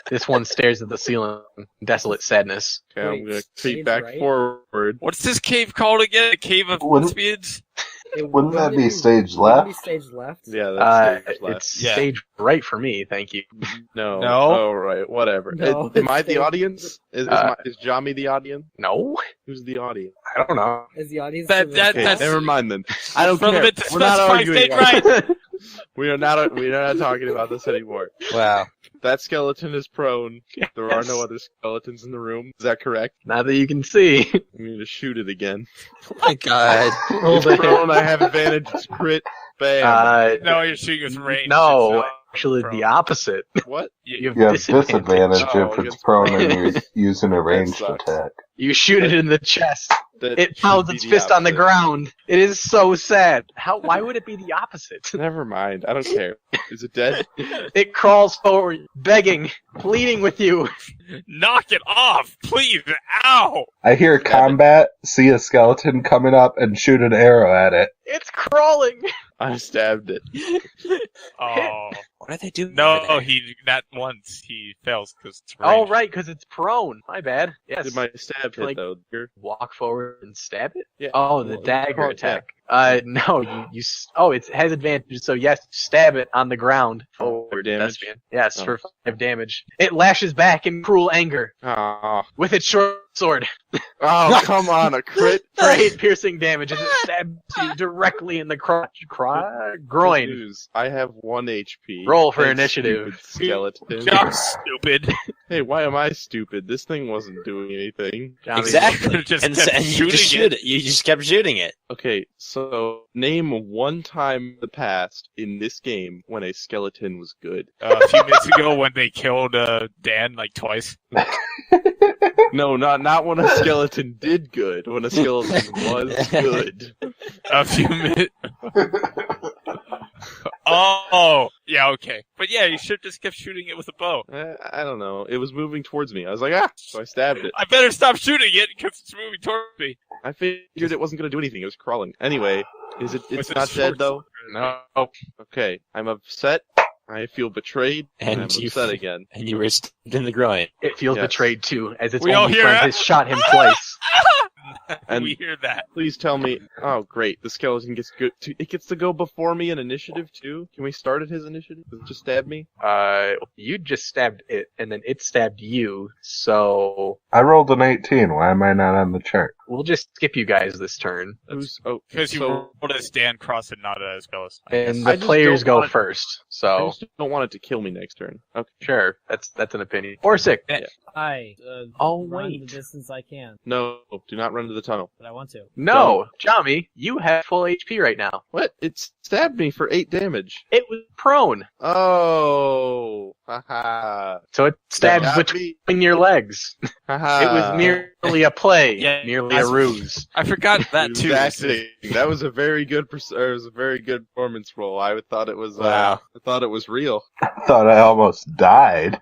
This one stares at the ceiling, desolate sadness. Okay, I'm Wait, gonna stage creep back right? forward. What's this cave called again? The Cave of Wouldn't- Lesbians? Wouldn't that be stage Wouldn't it be left? stage left? Yeah, that's stage left. It's Yeah. stage right for me, thank you. No. No? Oh, right. Whatever. No, Am I it's the stage- audience? Is Jami the audience? No? Who's the audience? I don't know. Is the audience? That- the- that- Okay, that's- never mind then. I don't From care. the bit to We're not specify arguing. stage about right. it. We're not talking about this anymore. Wow. That skeleton is prone. There are no other skeletons in the room. Is that correct? Not that you can see. I'm going to shoot it again. Oh my god. Roll It's the prone. I have advantage. It's crit. Bam. hit. No, you're shooting with range. No, It's not actually prone. the opposite. What? You have You have disadvantage. disadvantage Oh, if it's against- prone and you're using a ranged sucks. attack. You shoot it in the chest. That It should pounds be its fist on the opposite. ground. It is so sad. Why would it be the opposite? Never mind. I don't care. Is it dead? It crawls forward, begging, pleading with you. Knock it off, please! Ow! I hear combat, see a skeleton coming up, and shoot an arrow at it. It's crawling. I stabbed it. Oh. What are they doing? No, over there? he not once. He fails because it's ranged. Oh, right, because it's prone. My bad. Yes. Did my stab hit Like- though? Here? Walk forward and stab it? Yeah. Oh, the Well, dagger yeah. attack. No, it has advantage, so yes, stab it on the ground. For damage? Thespian. Yes, Oh. for 5 damage. It lashes back in cruel anger Oh. with its short sword Oh, come on, a crit? for 8 piercing damage as it stabs you directly in the groin. News. I have 1 HP. Roll for Thanks, initiative. stupid skeleton. You're stupid. Hey, why am I stupid? This thing wasn't doing anything. Johnny. Exactly. Just and kept and you just shooting shoot it. You just kept shooting it. Okay, so name one time in the past in this game when a skeleton was good. A few minutes ago when they killed Dan like twice. No, not when a skeleton did good. When a skeleton was good. A few minutes. Oh, yeah, okay. But yeah, you should have just kept shooting it with a bow. I don't know. It was moving towards me. I was like, so I stabbed it. I better stop shooting it because it's moving towards me. I figured it wasn't going to do anything. It was crawling. Anyway, it's Was it not short dead though? No. Okay, I'm upset. I feel betrayed. And I'm And you upset again. And you were stabbed in the groin. It feels Yes. betrayed too, as its We all only hear friend it? has shot him twice. And- We hear that. Please tell me. Oh, great. The skeleton gets good. It gets to go before me in initiative too. Can we start at his initiative? Does it just stab me? You just stabbed it, and then it stabbed you, so I rolled an 18. Why am I not on the chart? we'll just skip you guys this turn. Who's? Oh, Because you so rolled as Dan Cross and not as Bellis. And I the just players don't go want it- first, I so just don't want it to kill me next turn. Okay. sure, that's an opinion. Or sick. I Oh, run wait. the distance I can, No, do not run to the tunnel. but I want to. No, Jami, you have full HP right now. What? It stabbed me for 8 damage. It was prone, Oh, haha. so it stabs Stabbed me. between your legs. Haha. It was merely a play, Yeah, merely a ruse. I forgot that too. Exactly. That was a very good. It was a very good performance roll. I thought it was. Wow. I thought it was real. I thought I almost died.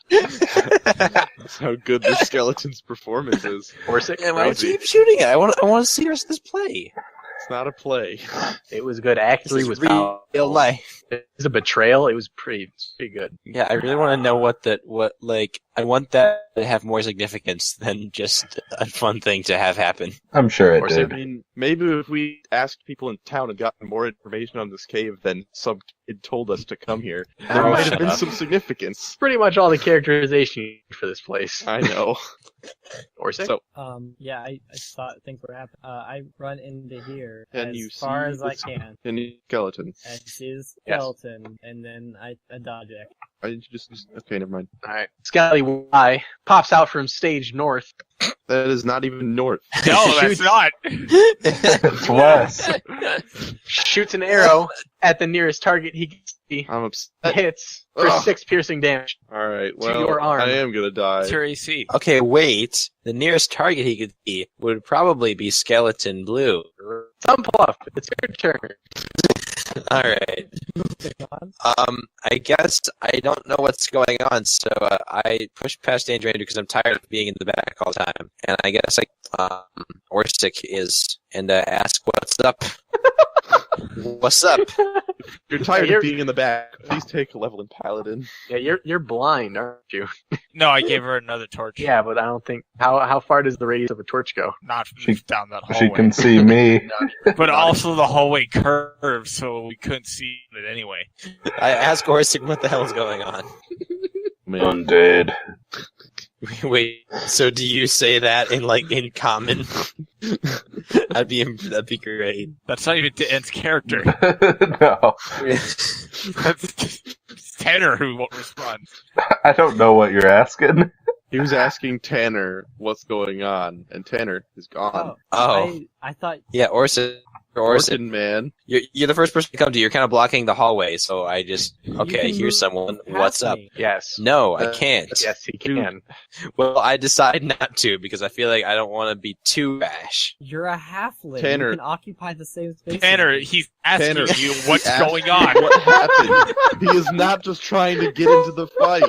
That's how good the skeleton's performance is. Or sick. Yeah, why don't Crazy. you keep shooting it? I want to see the rest of this play. It's not a play. It was good. Act This 3 is was real powerful. life. It was a betrayal. It was pretty good. Yeah, I really want to know I want that to have more significance than just a fun thing to have happen. I'm sure it Or I did. mean, maybe if we asked people in town and gotten more information on this cave than some kid told us to come here, there Oh, might shut have been up. some significance. Pretty much all the characterization for this place. I know. Or sick. So, Yeah, I think what happened. I run into here Can as you far see as the I can. any skeleton? I see the Yes. skeleton, and then I dodge it. I just okay, never mind. Alright. Scally Y pops out from stage north. That is not even north. No, that's Shoots. not. It's west. Shoots an arrow at the nearest target he can see. I'm upset. Hits for Ugh. 6 piercing damage. All right, To well, your arm. I am gonna die. It's your AC. Okay, wait. The nearest target he could see would probably be Skeleton Blue. Some Pluff, it's your turn. All right. I guess I don't know what's going on, so I push past Danger Ranger because I'm tired of being in the back all the time, and I guess Orsic is and ask what's up. What's up? You're tired You're- of being in the back. Please take a level in Paladin. Yeah, you're blind, aren't you? No, I gave her another torch. Yeah, but I don't think how far does the radius of a torch go? Not She- down that hallway. She can see me. But also the hallway curved, so we couldn't see it anyway. I ask Orsic what the hell's going on. Man, Undead. Wait, so do you say that in common? that'd be great. That's not even Dan's character. No. That's Tanner who won't respond. I don't know what you're asking. he was asking Tanner what's going on, and Tanner is gone. Oh. I thought Yeah, Orsic Orson, man. you're the first person to come to. You're kind of blocking the hallway, so I just You okay. can Here's move someone. past What's up? me. Yes. No, I can't. Yes, he can. Well, I decide not to because I feel like I don't want to be too rash. You're a halfling. Tanner. You can occupy the same space. Tanner, as me. he's asking Tanner, you what's he asked going you on. What happened? He is not just trying to get into the fight.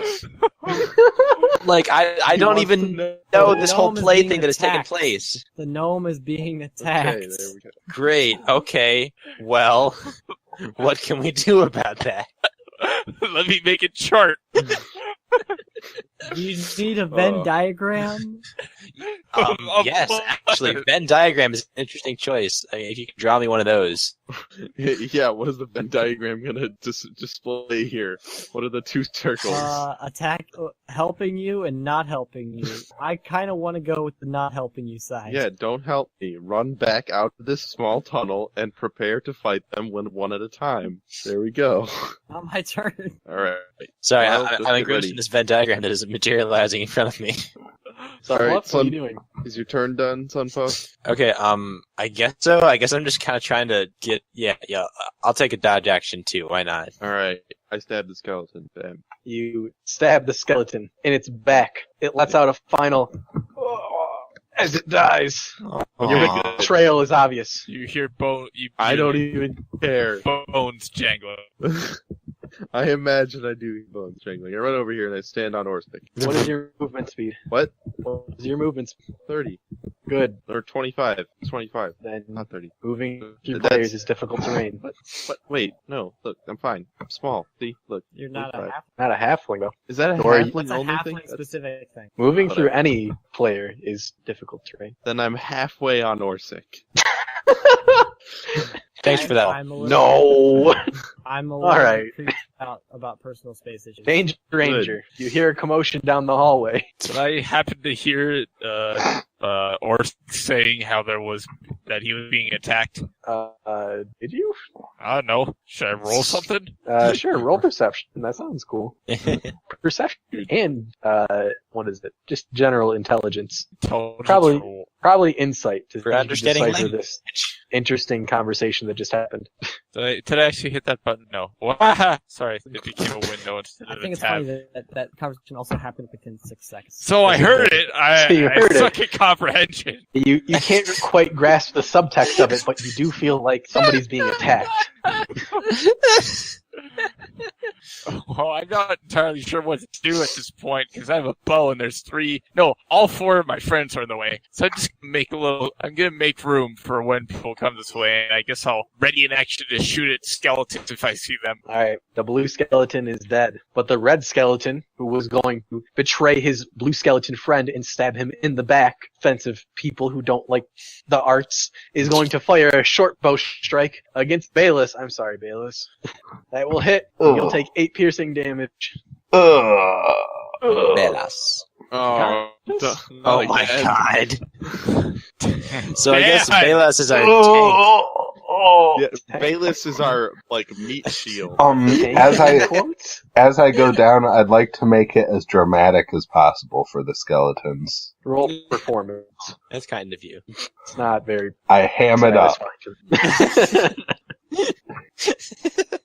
Like I He don't wants even to know The this whole gnome is play being thing that has taken attacked. place. The gnome is being attacked. Okay, there we go. Great. Okay. Well, what can we do about that? Let me make a chart. Do you need a Venn Oh. diagram? Yes, actually, Venn diagram is an interesting choice. I mean, if you could draw me one of those. Yeah, what is the Venn diagram gonna display here? What are the two circles? Attack, helping you and not helping you. I kind of want to go with the not helping you side. Yeah, don't help me. Run back out of this small tunnel and prepare to fight them one at a time. There we go. Not my turn. Alright. Sorry, Well, just I'm get engrossed ready. in this Venn diagram that isn't materializing in front of me. So, All right, what are son. you doing? Is your turn done, Sunpuff? Okay, I guess so. I guess I'm just kind of trying to get. Yeah. I'll take a dodge action too. Why not? Alright. I stabbed the skeleton. Bam. You stab the skeleton in its back. It lets out a final as it dies. Your Aw. betrayal is obvious. You hear bone. I don't even care. bones jangling. I imagine I do bone strangling. I run over here and I stand on Orstick. What is your movement speed? What? What is your movement speed? 30. Good. Or 25. 25. Then Not 30. moving through That's- players is difficult terrain. What? Wait, no. Look, I'm fine. I'm small. See? Look. You're not a 25. half. Not a halfling though. Is that a Or- halfling That's a only thing? halfling specific thing. Moving through Whatever. any player is difficult terrain. Then I'm halfway on Orsic. Thanks for that. I'm a little, No. I'm a little All right. creeped out about personal space issues. Danger, ranger. You hear a commotion down the hallway. Did I happen to hear or saying how that he was being attacked? Did you? I don't know. Should I roll something? Sure. Roll perception. That sounds cool. Perception and what is it? Just general intelligence. Intelligence Probably- roll. Probably insight to For understanding decipher language. this interesting conversation that just happened. Did I actually hit that button? No. Wah! Sorry, it became a window instead I of think a it's tab. funny that conversation also happened within 6 seconds. So I heard it. So you I heard it. suck at comprehension. You can't quite grasp the subtext of it, but you do feel like somebody's being attacked. Well, I'm not entirely sure what to do at this point because I have a bow and there's all 4 of my friends are in the way. So I'm gonna make room for when people come this way, and I guess I'll ready in action to shoot at skeletons if I see them. Alright, the blue skeleton is dead, but the red skeleton, who was going to betray his blue skeleton friend and stab him in the back, offensive people who don't like the arts, is going to fire a short bow strike against Bayless. I'm sorry, Bayless. That will hit. You'll take 8 piercing damage. Belas. Oh, Oh my again. god. So I guess Bad. Belas is our tank. Yeah, Bayless is our, meat shield. As I go down, I'd like to make it as dramatic as possible for the skeletons. Roll performance. That's kind of you. It's not very I ham it up. satisfying.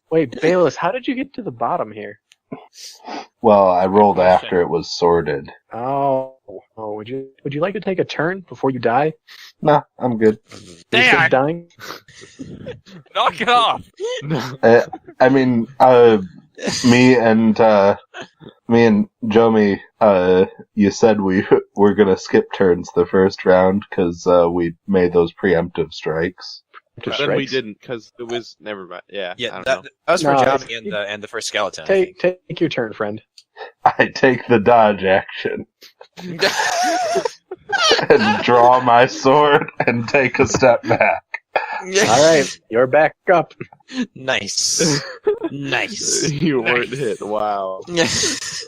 Wait, Bayless, how did you get to the bottom here? Well, I rolled after it was sorted. Oh, would you like to take a turn before you die? Nah, I'm good. Are you Dang. still dying? Knock it off! I mean, me and Jomi, you said we were gonna skip turns the first round because we made those preemptive strikes. Then we didn't, because it was... Never mind. Yeah, I Yeah, don't that know. was for No, Johnny it's- and the first skeleton. I Take your turn, friend. I take the dodge action and draw my sword and take a step back. think. All right, you're back up. Nice. Nice. You weren't hit. Wow.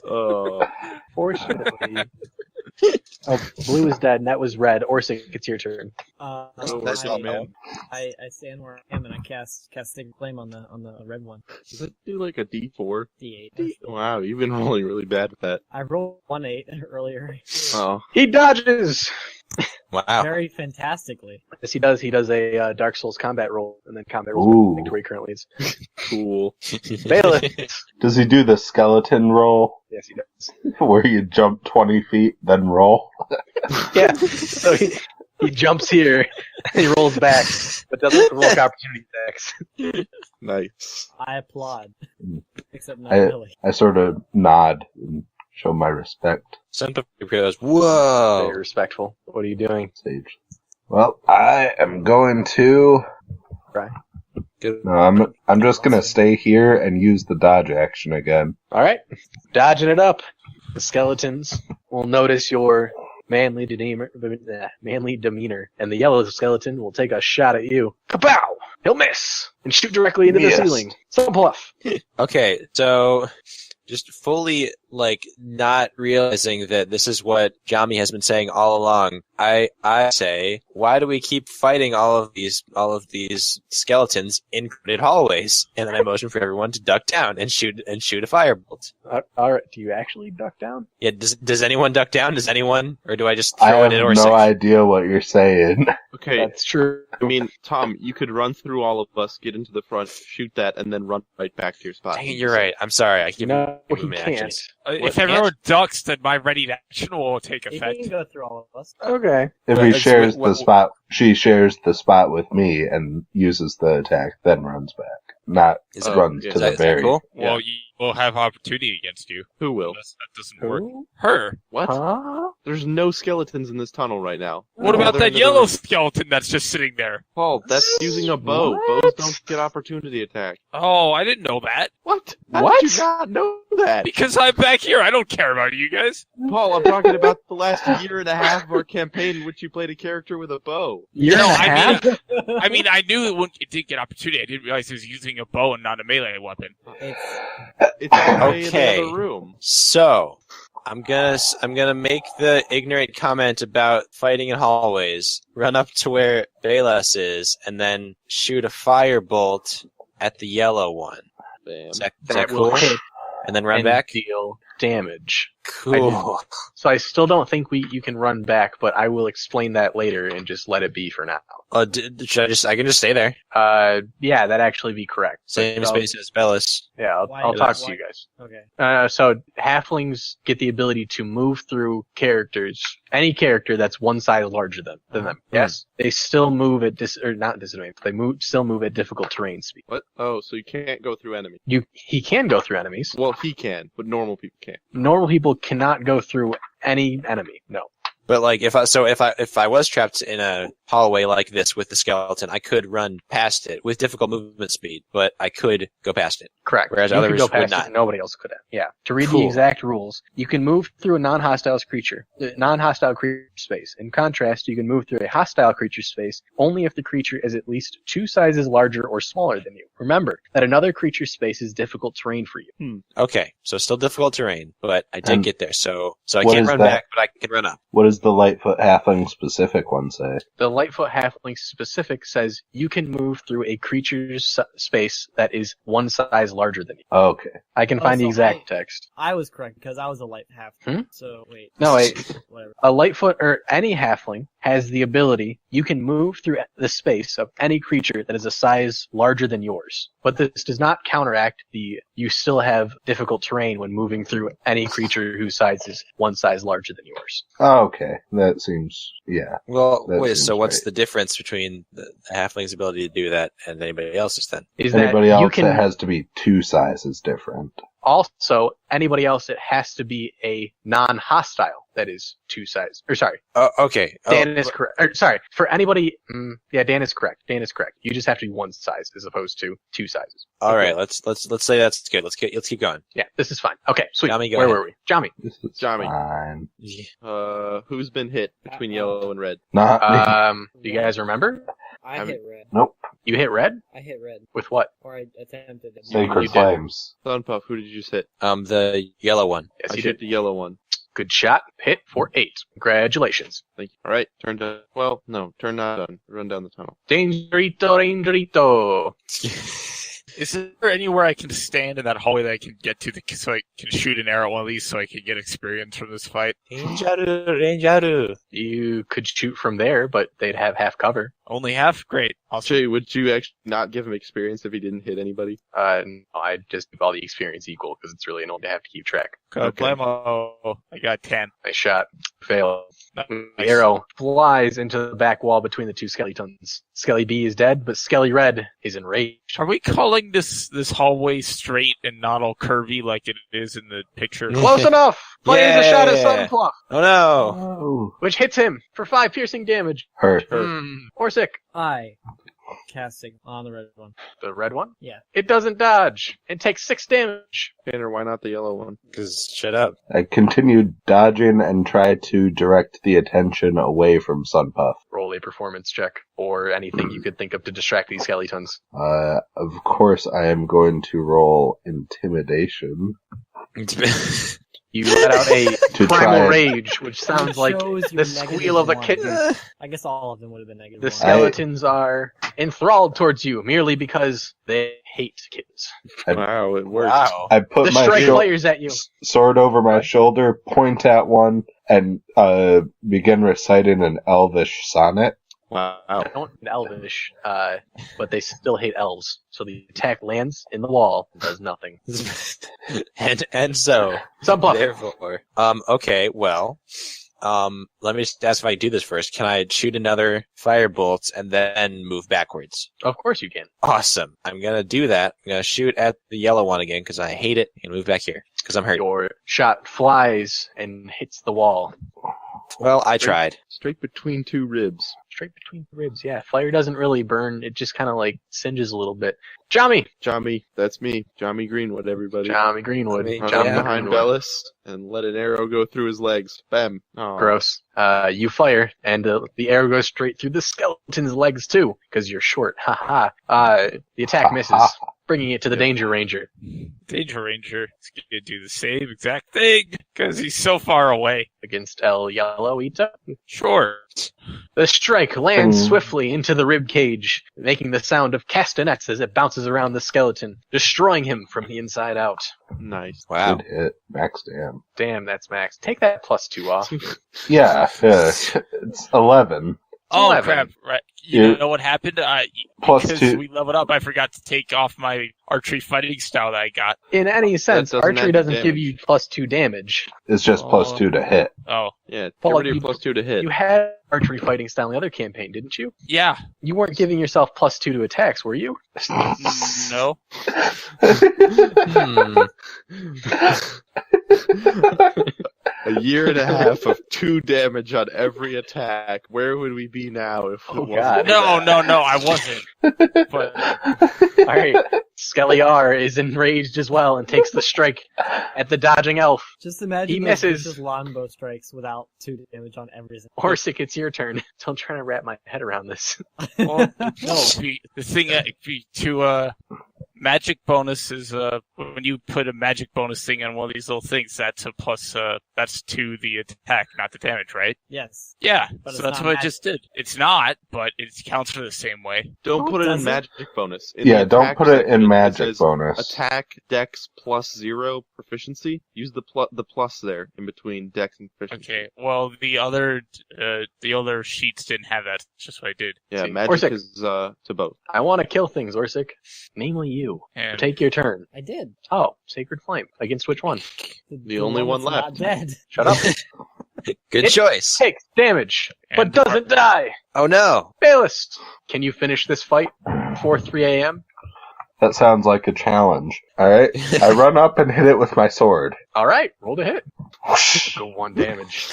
Oh. Fortunately. Oh, blue is dead, and that was red. Orsic, it's your turn. That's I, not bad. I stand where I am and I cast Sacred Flame on the red one. Does it do a D4? D8. Wow, you've been rolling really bad with that. I rolled 1-8 earlier. Oh. He dodges! Wow. very fantastically. Yes, he does. He does a Dark Souls combat roll, and then combat rolls Ooh. back to where he currently is. Cool. Bayless. Does he do the skeleton roll Yes, he does. where you jump 20 feet, then roll? Yeah. So he jumps here, and he rolls back, but doesn't provoke opportunity attacks. Nice. I applaud. Except not I- really. I sort of nod and show my respect. Senpai goes, whoa. Very respectful. What are you doing? Sage. Well, I am going to. Good. No, I'm just gonna stay here and use the dodge action again. All right, dodging it up. The skeletons will notice your manly demeanor, and the yellow skeleton will take a shot at you. Kapow! He'll miss and shoot directly into the Missed. ceiling. So bluff. Okay, so just fully not realizing that this is what Jami has been saying all along. I say, why do we keep fighting all of these skeletons in crowded hallways? And then I motion for everyone to duck down and shoot a firebolt. All right, do you actually duck down? Yeah, does anyone duck down? Does anyone, or do I just I throw have it in or no idea what you're saying. Okay, That's true. I mean, Tom, you could run through all of us, get into the front, shoot that, and then run right back to your spot. Dang it, you're right. I'm sorry. I keep No, he moving can't. actions. If What, everyone ducks, then my ready action will take He effect. can go through all of us. Okay. If But he it's shares what- the spot, she shares the spot with me and uses the attack, then runs back. Not Is it- runs yeah, to Is that, the is that very. cool? Yeah. Well, you will have opportunity against you. Who will? Unless that doesn't work. Who? Her. What? Huh? There's no skeletons in this tunnel right now. What Oh, about they're that in the yellow room. skeleton that's just sitting there? Paul, that's using a bow. What? Bows don't get opportunity attack. Oh, I didn't know that. What? How What? did you not know that? Because I'm back here. I don't care about you guys. Paul, I'm talking about the last year and a half of our campaign in which you played a character with a bow. Year No, and a I half? mean, I mean, I knew it did get opportunity. I didn't realize he was using a bow and not a melee weapon. It's It's all way in Okay. the other room. So, I'm gonna make the ignorant comment about fighting in hallways, run up to where Bayless is, and then shoot a firebolt at the yellow one. Bam. Is that That will cool? hit And then run and back? deal damage. Cool. So I still don't think you can run back, but I will explain that later and just let it be for now. Should I can just stay there. Yeah, that'd actually be correct. Same But I'll- space as Bellis. Yeah, Why- I'll talk why- to you guys. okay. So halflings get the ability to move through characters, any character that's one size larger than them. Yes, they still move at not disadvantage. They still move at difficult terrain speed. What? Oh, so you can't go through enemies. He can go through enemies. Well, he can, but normal people can't. Normal people cannot go through any enemy. No. But like if I was trapped in a hallway like this with the skeleton, I could run past it with difficult movement speed, but I could go past it. Correct. Whereas you could others go would past not. it, nobody else could have. Yeah. To read Cool. the exact rules, you can move through a non-hostile creature space. In contrast, you can move through a hostile creature space only if the creature is at least 2 sizes larger or smaller than you. Remember that another creature space is difficult terrain for you. Okay, so still difficult terrain, but I did And get there. So I what can't is run that? back, but I can run up. What does the Lightfoot Halfling specific one say? The Lightfoot Halfling specific says you can move through a creature's space that is 1 size larger than you. Okay. I can Oh, find the so exact text. I was correct because I was a light half. Hmm? So wait. No, wait. Whatever. A Lightfoot or any halfling has the ability you can move through the space of any creature that is a size larger than yours. But this does not counteract you still have difficult terrain when moving through any creature whose size is 1 size larger than yours. Okay. That seems, yeah. Well, That wait. seems So what's right. the difference between the halfling's ability to do that and anybody else's then? Is Anybody that else you can that has to be 2 sizes different. also anybody else it has to be a non-hostile that is 2 size. Or sorry, Okay. Dan is correct. Or, sorry, for anybody, yeah, Dan is correct. Dan is correct. You just have to be 1 size as opposed to 2 sizes. All right. Let's say that's good. Let's keep going. Yeah, this is fine. Okay, sweet. Jami, go Where ahead. were we? Jami. This is Jami. fine. Who's been hit between yellow and red? Not Do you guys remember? I I'm- hit red. Nope. You hit red? I hit red. With what? Or I attempted it. Sacred you did. Flames. Sunpuff, who did you just hit? The yellow one. Yes, I you hit did. the yellow one. Good shot. Hit for 8. Congratulations. Thank you. Alright, turn to... Well, no, turn not done. Run down the tunnel. Dangerito, dangerito. Is there anywhere I can stand in that hallway that I can get to so I can shoot an arrow at one of these so I can get experience from this fight? Ranjaru. You could shoot from there, but they'd have half cover. Only half? Great. Awesome. Jay, would you actually not give him experience if he didn't hit anybody? No, I'd just give all the experience equal because it's really annoying to have to keep track. Problemo. I got 10. Nice shot. Fail. Nice. The arrow flies into the back wall between the two skeletons. Skelly B is dead, but Skelly Red is enraged. Are we calling this hallway straight and not all curvy like it is in the picture? Close enough! Fires a shot at Yeah. Sunpluff, Oh no! Oh. which hits him for 5 piercing damage. Hurt. Orsic, I casting on the red one. the red one. Yeah. It doesn't dodge and takes 6 damage. Tanner, why not the yellow one? Because shut up. I continued dodging and tried to direct the attention away from Sunpuff. Roll a performance check or anything you could think of to distract these skeletons. Of course, I am going to roll intimidation. You let out a To try primal and- rage, which sounds like Shows your the negative squeal of a one. kitten. I guess all of them would have been The negative one. skeletons are enthralled towards you merely because they hate kittens. Wow, it worked. Wow. I put The my strike shield- flares at you. sword over my shoulder, point at one, and begin reciting an elvish sonnet. Wow. I don't elvish, but they still hate elves. So the attack lands in the wall and does nothing. and so Sunpluff. therefore, okay, well, let me just ask if I do this first. Can I shoot another firebolt and then move backwards? Of course you can. Awesome. I'm gonna do that. I'm gonna shoot at the yellow one again because I hate it, and move back here because I'm hurt. Your shot flies and hits the wall. Well, I tried. Straight between two ribs. Straight between the ribs, yeah. Fire doesn't really burn, it just kind of like singes a little bit. Jami! Jami, that's me. Jami Greenwood, everybody. Jami Greenwood. I mean, Run Jami up behind Greenwood. Bellis and let an arrow go through his legs. Bam. Oh. Gross. You fire, and the arrow goes straight through the skeleton's legs too, because you're short. Ha ha. The attack misses, bringing it to the Danger Ranger. Danger Ranger is going to do the same exact thing because he's so far away. Against El Yellow Ita. Sure. The strike lands Hmm. swiftly into the rib cage, making the sound of castanets as it bounces around the skeleton, destroying him from the inside out. Nice. Wow. Good hit. Max damn. Damn, that's max. Take that +2 off. Yeah, it's 11. Oh 11. crap! Right. You- You know what happened? Plus Because 2. we leveled up, I forgot to take off my archery fighting style that I got. In any sense, doesn't archery add doesn't damage. give you +2 damage. It's just plus 2 to hit. Oh, Yeah, Paul, get rid of you- your +2 to hit. You had archery fighting style in the other campaign, didn't you? yeah. You weren't giving yourself +2 to attacks, were you? No. Hmm. A year and a half of 2 damage on every attack. Where would we be now if it Oh, wasn't God. for No, I wasn't. But Alright. Skelly R is enraged as well and takes the strike at the dodging elf. Just imagine He those misses. vicious longbow strikes without 2 damage on everything. Orsic, it's your turn. Don't try to wrap my head around this. well, no, the thing to magic bonus is when you put a magic bonus thing on one of these little things, that's a plus. That's to the attack, not the damage, right? Yes. Yeah. But So it's that's not what I magic. just did. It's not, but it counts for the same way. Don't Oh, put it in does it? magic bonus. In Yeah, the don't attack put it in section, magic says bonus. Attack dex +0 proficiency. Use the plus there in between dex and proficiency. Okay. Well, the other sheets didn't have that. That's just what I did. Yeah, See, magic Orsic. is to both. I want to kill things, Orsic. Namely you. And Take your turn. I did. Oh, Sacred Flame. Against which one? The only one that's left. Not dead. Shut up. Good It choice. Takes damage, but And- doesn't die. Oh no. Baylist, can you finish this fight before 3 a.m.? That sounds like a challenge. Alright? I run up and hit it with my sword. Alright, roll to hit. Go 1 damage.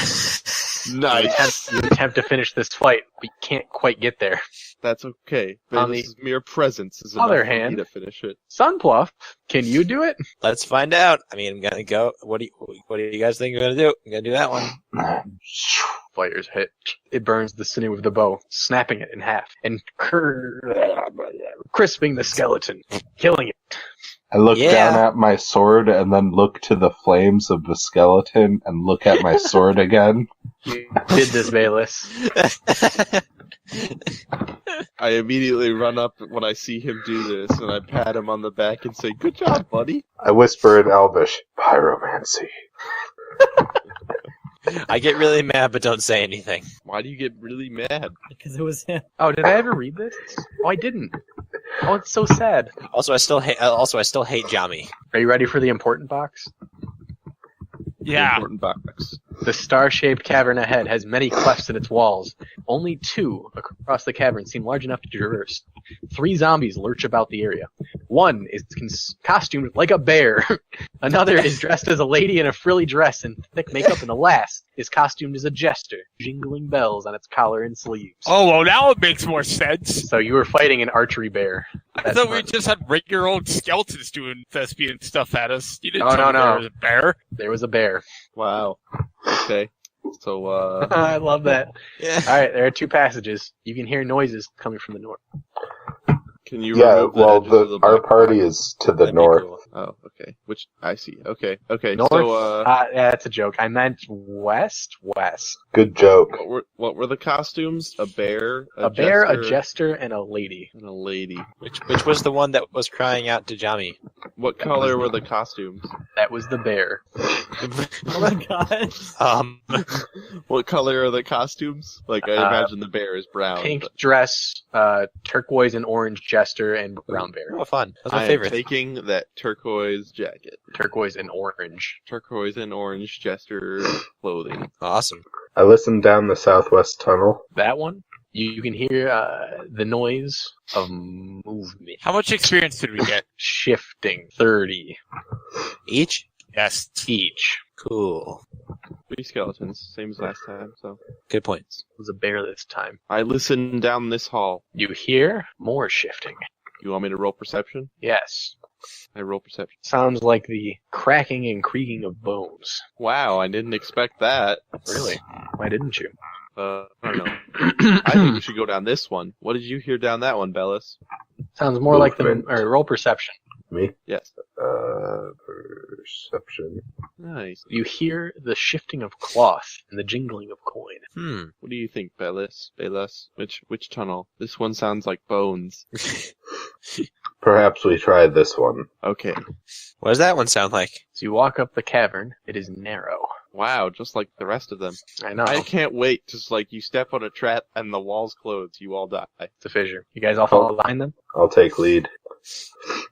You attempt to finish this fight, but you can't quite get there. That's okay. On Bayless's mere presence is other enough for me hand- to finish it. Sunpluff, can you do it? Let's find out. I mean, I'm gonna go. What do you guys think I'm gonna do? I'm gonna do that one. Fire's hit. It burns the sinew of the bow, snapping it in half, and crisping the skeleton, killing it. I look Yeah. down at my sword and then look to the flames of the skeleton and look at my sword again. You did this, Bayless. I immediately run up when I see him do this, and I pat him on the back and say, "Good job, buddy." I whisper in Elvish, pyromancy. I get really mad, but don't say anything. Why do you get really mad? Because it was him. Oh, did I ever read this? Oh, I didn't. Oh, it's so sad. Also, I still hate Jami. Are you ready for the important box? Yeah. Important box. The star-shaped cavern ahead has many clefts in its walls. Only 2 across the cavern seem large enough to traverse. 3 zombies lurch about the area. One is costumed like a bear. Another is dressed as a lady in a frilly dress and thick makeup, and the last is costumed as a jester, jingling bells on its collar and sleeves. Oh, well, now it makes more sense. So you were fighting an archery bear. I thought we just had regular old skeletons doing thespian stuff at us. You didn't Oh, tell me no. there was a bear. There was a bear. Wow. Okay. So, I love that. Yeah. Alright, there are 2 passages. You can hear noises coming from the north. can you Yeah, remove the well, edges of the our black party box? is to the That'd be north. cool. Oh, okay. Which, I see. Okay. North? So, Yeah, that's a joke. I meant west. Good joke. what were the costumes? A bear, A bear, a jester, and a lady. and a lady. Which was the one that was crying out to Jami? What color were the costumes? That was the bear. Oh my god. What color are the costumes? Like, I imagine the bear is brown. Pink but dress, turquoise and orange jester, and brown bear. Oh, fun. That's I my am favorite. taking that turquoise jacket. Turquoise and orange. Turquoise and orange jester clothing. Awesome. I listened down the southwest tunnel. That one, you can hear the noise of movement. How much experience did we get? Shifting. 30 Each? Yes. each. Cool. 3 skeletons, same as last time, so. Good points. It was a bear this time. I listen down this hall. You hear more shifting. You want me to roll perception? Yes. I roll perception. Sounds like the cracking and creaking of bones. Wow, I didn't expect that. Really? Why didn't you? I don't know. I think we should go down this one. What did you hear down that one, Bellis? Sounds more like the Movement. roll perception. Me? Yes. Perception. Nice. You hear the shifting of cloth and the jingling of coin. What do you think, Bellis? Which tunnel? This one sounds like bones. Perhaps we try this one. Okay. What does that one sound like? So you walk up the cavern. It is narrow. Wow, just like the rest of them. I know. I can't wait. Just like you step on a trap and the walls close, you all die. It's a fissure. You guys all follow behind them? I'll take lead.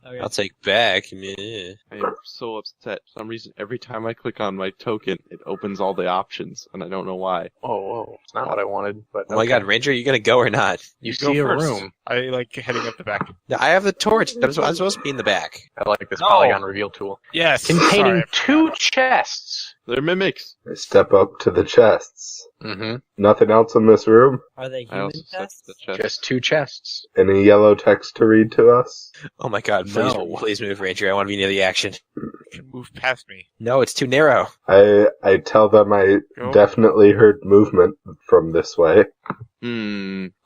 Okay. I'll take back. Yeah. I am so upset. For some reason, every time I click on my token, it opens all the options, and I don't know why. Whoa. It's not what I wanted, but Oh my god, Ranger, you gonna go or not? You Go see a first. room. I like heading up the back. No, I have the torch. I'm supposed to be in the back. I like this No. polygon reveal tool. Yes. Containing sorry. 2 chests. They're mimics. I step up to the chests. Mm-hmm. Nothing else in this room? Are they I human also step tests? to the chest. Just 2 chests. Any yellow text to read to us? Oh my god, please, No. please move, Ranger. I want to be near the action. You can move past me. No, it's too narrow. I tell them I Go. definitely heard movement from this way.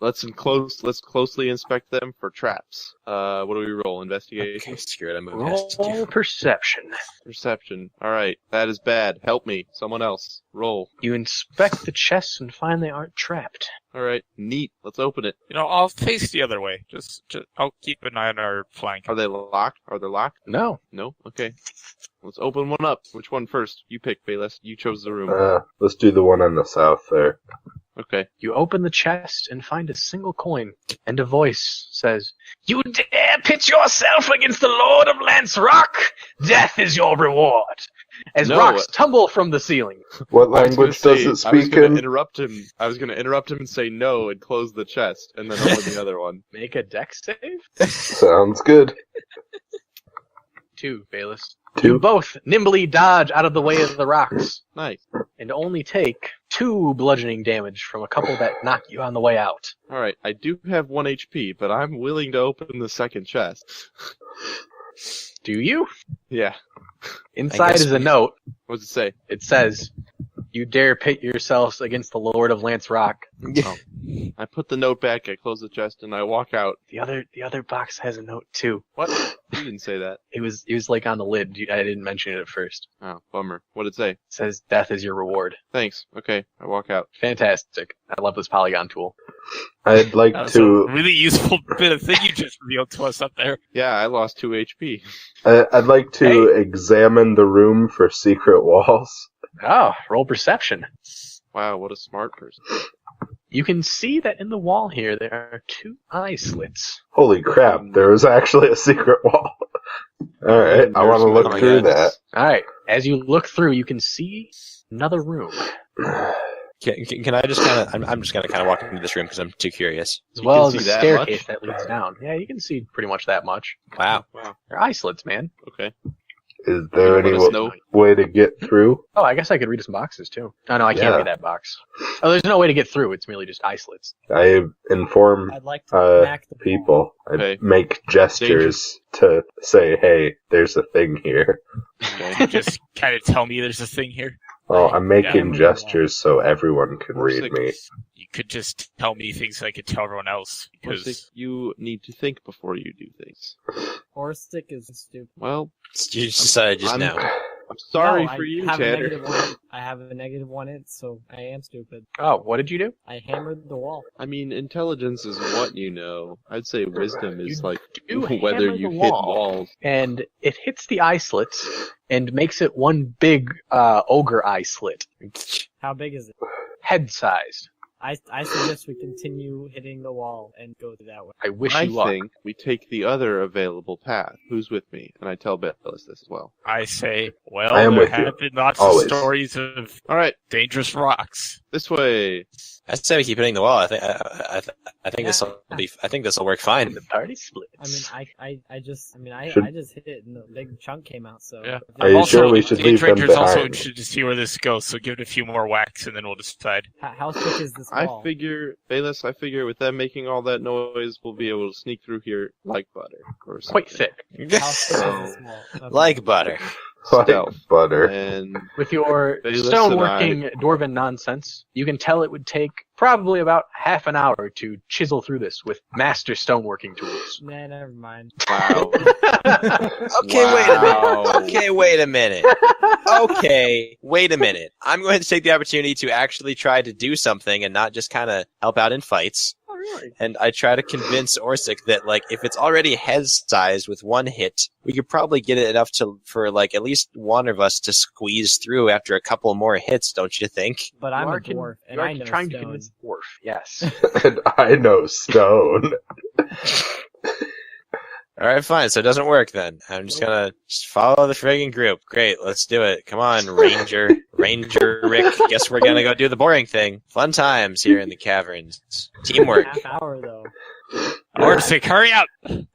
Let's closely inspect them for traps. What do we roll? Investigation? Okay, screw it. I'm moving past you. Roll perception. Perception. Alright, that is bad. Help me. Someone else. Roll. You inspect the chests and find they aren't trapped. Alright, neat. Let's open it. You know, I'll face the other way. Just I'll keep an eye on our flank. Are they locked? Are they locked? No. No? Okay. Let's open one up. Which one first? You pick, Bayless. You chose the room. Let's do the one on the south there. Okay. You open the chest and find a single coin, and a voice says, "You dare pit yourself against the Lord of Lance Rock? Death is your reward." As No. rocks tumble from the ceiling. What I was gonna language say- does it I was speak gonna in? interrupt him. I was gonna interrupt him and say no and close the chest and then open the other one. Make a dex save? Sounds good. 2, Bayless. 2. You both nimbly dodge out of the way of the rocks, Nice. and only take 2 bludgeoning damage from a couple that knock you on the way out. Alright, I do have 1 HP, but I'm willing to open the second chest. Do you? Yeah. Inside guess is a we- note. What does it say? It says, "You dare pit yourselves against the Lord of Lance Rock. I put the note back, I close the chest, and I walk out. The other box has a note too. What? You didn't say that. It was like on the lid. I didn't mention it at first. Oh, bummer. What did it say? It says death is your reward. Thanks. Okay, I walk out. Fantastic. I love this polygon tool. I'd like That was to. a really useful bit of thing you just revealed to us up there. Yeah, I lost 2 HP. I'd like to examine the room for secret walls. Oh, roll perception. Wow, what a smart person. You can see that in the wall here there are 2 eye slits. Holy crap! There was actually a secret wall. All right, I want to look Oh my through God. All right. As you look through, you can see another room, that. Can I just kind of? I'm just gonna kind of walk into this room because I'm too curious. as You well can as see a that staircase much? that leads down. Yeah, you can see pretty much that much. Wow. Wow. They're eye slits, man. Okay. Is there Let any us know. way to get through? Oh, I guess I could read some boxes too. Oh no, I can't Yeah. read that box. Oh, there's no way to get through. It's merely just eye slits. I inform I'd like to smack the people. I Okay. make gestures to say, "Hey, there's a thing here." Okay. Just kind of tell me there's a thing here. Well, I'm making Yeah. gestures so everyone can read me. You could just tell me things I could tell everyone else. Horsick, Because you need to think before you do things. Horstick is stupid. Well, You just decided just I'm- now. I'm sorry No, for you, I have a Tanner. -1. I have a -1 int, so I am stupid. Oh, what did you do? I hammered the wall. I mean, intelligence is what you know. I'd say wisdom is You like do whether hammer you the hit wall. walls. And it hits the eye slits and makes it one big ogre eye slit, How big is it? head sized. I suggest we continue hitting the wall and go that way. I wish I you luck. think we take the other available path. Who's with me? And I tell Bellis this as well. I say, well, I am there with you. have been lots Always. of stories of All right, dangerous rocks. this way. I say we keep hitting the wall. I think this will be. I think this will work fine. And the party splits. I mean, I just Should- just hit it and the big chunk came out. So Yeah. Are you Also, sure we should the leave them Rangers also behind? interested to see where this goes, so give it a few more whacks and then we'll decide. How thick is this I wall? figure, Bayless, I figure with them making all that noise, we'll be able to sneak through here like butter. Or Quite something. thick. How thick is this wall? Okay. Like butter. Like Stealth. butter. And With your Bayless stoneworking dwarven nonsense, you can tell it would take probably about half an hour to chisel through this with master stoneworking tools. Nah, never mind. wow. Okay, wait a minute. Okay, wait a minute. Okay, wait a minute. I'm going to take the opportunity to actually try to do something and not just kind of help out in fights. Oh, really? And I try to convince Orsic that, like, if it's already head-sized with one hit, we could probably get it enough for, like, at least one of us to squeeze through after a couple more hits, don't you think? But You I'm a are dwarf, and you are I know trying to stone. convince the dwarf. Yes. And I know stone. Alright, fine. So it doesn't work then. I'm just gonna just follow the friggin' group. Great, let's do it. Come on, Ranger Rick. Guess we're gonna go do the boring thing. Fun times here in the caverns. Teamwork. Half hour though. Orsic, hurry up!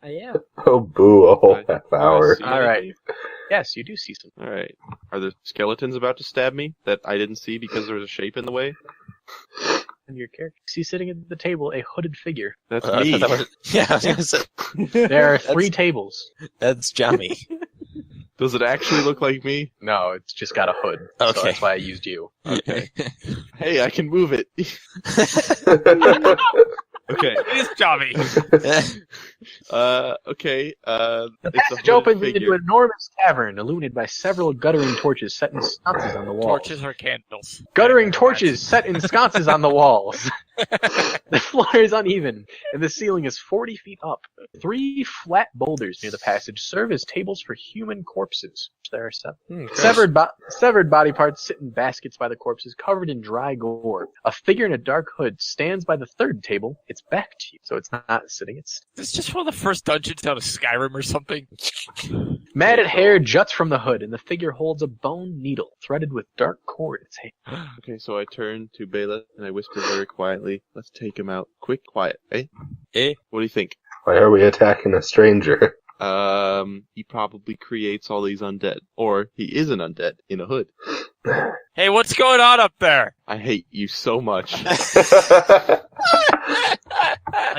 I am. Oh, boo, a whole Right. half hour. See All right. anything? Yes, you do see some. All right. Are there skeletons about to stab me that I didn't see because there was a shape in the way? And your character see sitting at the table a hooded figure. That's I me. thought that was- yeah, I was gonna say, There are 3 tables. that's Jummy. Does it actually look like me? No, it's just got a hood. So Okay. that's why I used you. Okay. Hey, I can move it. Okay. It is Jobby. Okay. The It's a passage hooded opens into figure. an enormous cavern illuminated by several guttering torches set in sconces on the walls. Torches or candles? Guttering torches set in sconces on the walls. The floor is uneven, and the ceiling is 40 feet up. 3 flat boulders near the passage serve as tables for human corpses. There are 7. Severed body parts sit in baskets by the corpses, covered in dry gore. A figure in a dark hood stands by the 3rd table. It's back to you, so it's not sitting. It's This is just one of the first dungeons out of Skyrim or something. matted hair juts from the hood, and the figure holds a bone needle threaded with dark cord in its hand. Okay, so I turn to Bela and I whisper very quietly, "Let's take him out. Quick, quiet, eh? Eh? What do you think?" Why are we attacking a stranger? He probably creates all these undead. Or he is an undead in a hood. Hey, what's going on up there? I hate you so much. I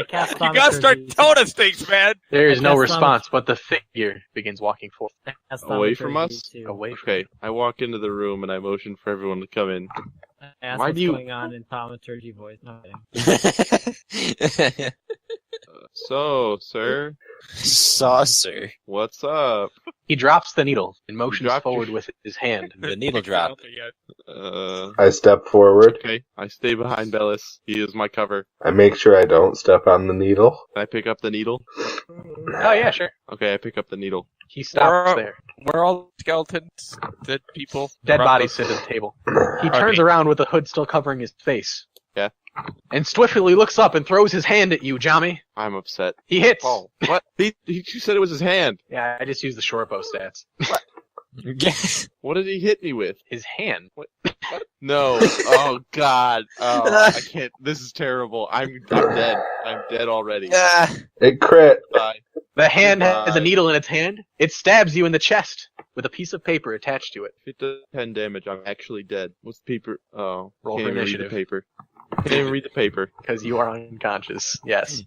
cast You gotta start thaumaturgy. telling us things, man. There is no That's response, but the figure begins walking forth. I cast Away thaumaturgy from us? too. Away from Okay, I walk into the room and I motion for everyone to come in. I asked Why what's do you- going on in thaumaturgy voice. No, I'm kidding. So, sir, Saucer. what's up? He drops the needle and motions dropped forward your- with his hand. The needle drop. I step forward. Okay, I stay behind Bellis. He is my cover. I make sure I don't step on the needle. Can I pick up the needle? Oh yeah, sure. Okay, I pick up the needle. He stops Or- there. Where are all the skeletons? Dead people? Dead Around bodies the- sit at the table. He turns around with the hood still covering his face. Yeah. And swiftly looks up and throws his hand at you, Jami. I'm upset. He hits. Oh, what? He said it was his hand. Yeah, I just used the short bow stats. What did he hit me with? His hand. No. Oh God. Oh, I can't. This is terrible. I'm dead. I'm dead already. It crit. Bye. The hand has a Goodbye. needle in its hand. It stabs you in the chest with a piece of paper attached to it. If it does 10 damage, I'm actually dead. What's the paper? Oh, Roll can't for even read initiative. the paper. Can't even read the paper. Because you are unconscious. Yes.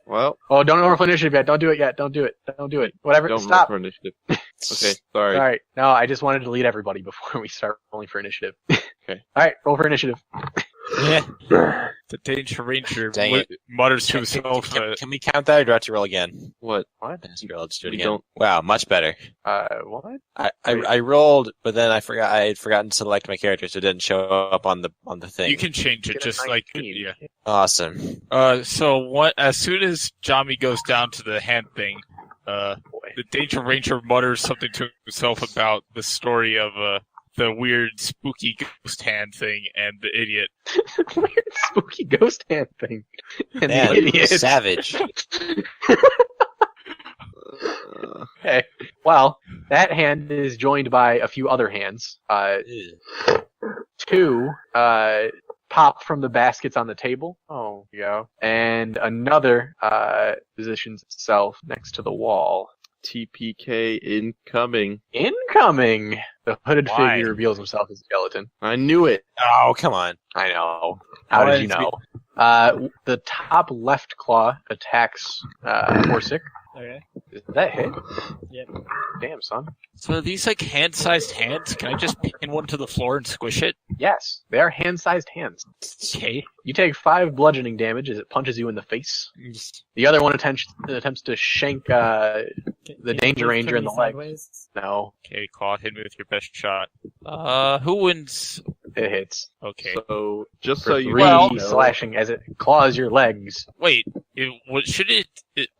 Well, Oh, don't roll for initiative yet. Don't do it yet. Don't do it. Don't do it. Whatever. don't Stop. roll for initiative. Okay, sorry. All right. No, I just wanted to lead everybody before we start rolling for initiative. Okay. All right. Roll for initiative. The Danger Ranger Dang it. mutters to Can, himself. can we count that or do I have to roll again? What? What? Let's do it You again. don't- Wow, much better. What? I rolled, but then I had forgotten to select my character, so it didn't show up on the thing. You can change it, Get a just like 19. yeah. Awesome. So what? As soon as Jami goes down to the hand thing, Boy. the Danger Ranger mutters something to himself about the story of the weird spooky ghost hand thing and the idiot. Weird spooky ghost hand thing. And Man, the idiot. savage. Okay. Well, that hand is joined by a few other hands. Two pop from the baskets on the table. Oh, there you go. And another positions itself next to the wall. TPK incoming. Incoming! The hooded Why? figure reveals himself as a skeleton. I knew it. Oh, come on. I know. How did you know? The top left claw attacks Corsic. Okay. Did that hit? Yep. Damn, son. So are these like hand-sized hands? Can I just pin one to the floor and squish it? Yes, they are hand-sized hands. Okay. You take 5 bludgeoning damage as it punches you in the face. The other one attempts to shank the Danger Ranger in the leg. Sideways? No, Okay, Claw, hit me with your best shot. Who wins? it hits. Okay. So, just For so you 3 know, slashing as it claws your legs. Wait, should it?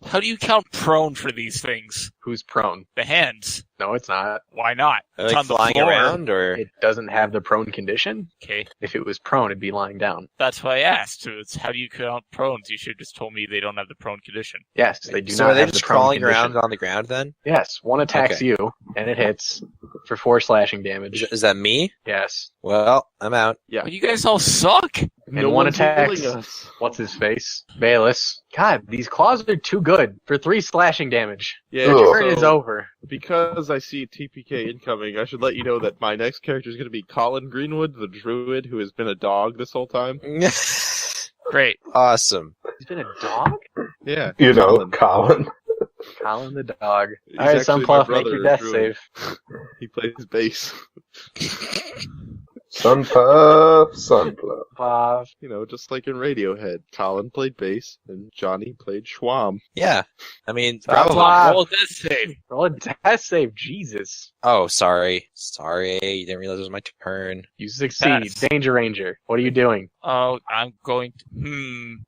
How do you count prone for these things? Who's prone? The hands. No, it's not. Why not? Are It's they on the flying floor. around, or It doesn't have the prone condition. Okay, If it was prone, it'd be lying down. that's why I asked. It's how do you count prones? You should have just told me they don't have the prone condition. Yes, they do so not are they have the just prone crawling condition. around on the ground then? Yes, one attacks Okay. you, and it hits for 4 slashing damage. Is that me? Yes. Well, I'm out. yeah. But you guys all suck. And No one one's attacks. healing us. What's his face? Bayless. God, these claws are too good for 3 slashing damage. Yeah, Ugh. Turn is so, over. because I see TPK incoming, I should let you know that my next character is going to be Colin Greenwood, the druid who has been a dog this whole time. Great. Awesome. He's been a dog? Yeah. You know, Colin. Colin. Colin the dog. He's Alright, actually my Sunfluff, make brother, your a death druid. save. He plays bass. Sunpuff, Sunpuff. You know, just like in Radiohead. Colin played bass, and Johnny played Schwam. Yeah. I mean, Stop. probably. Roll a death save. Roll a death save, Jesus. Oh, sorry. Sorry. You didn't realize it was my turn. You succeed. Pass. Danger Ranger. What are you doing? Oh, I'm going to.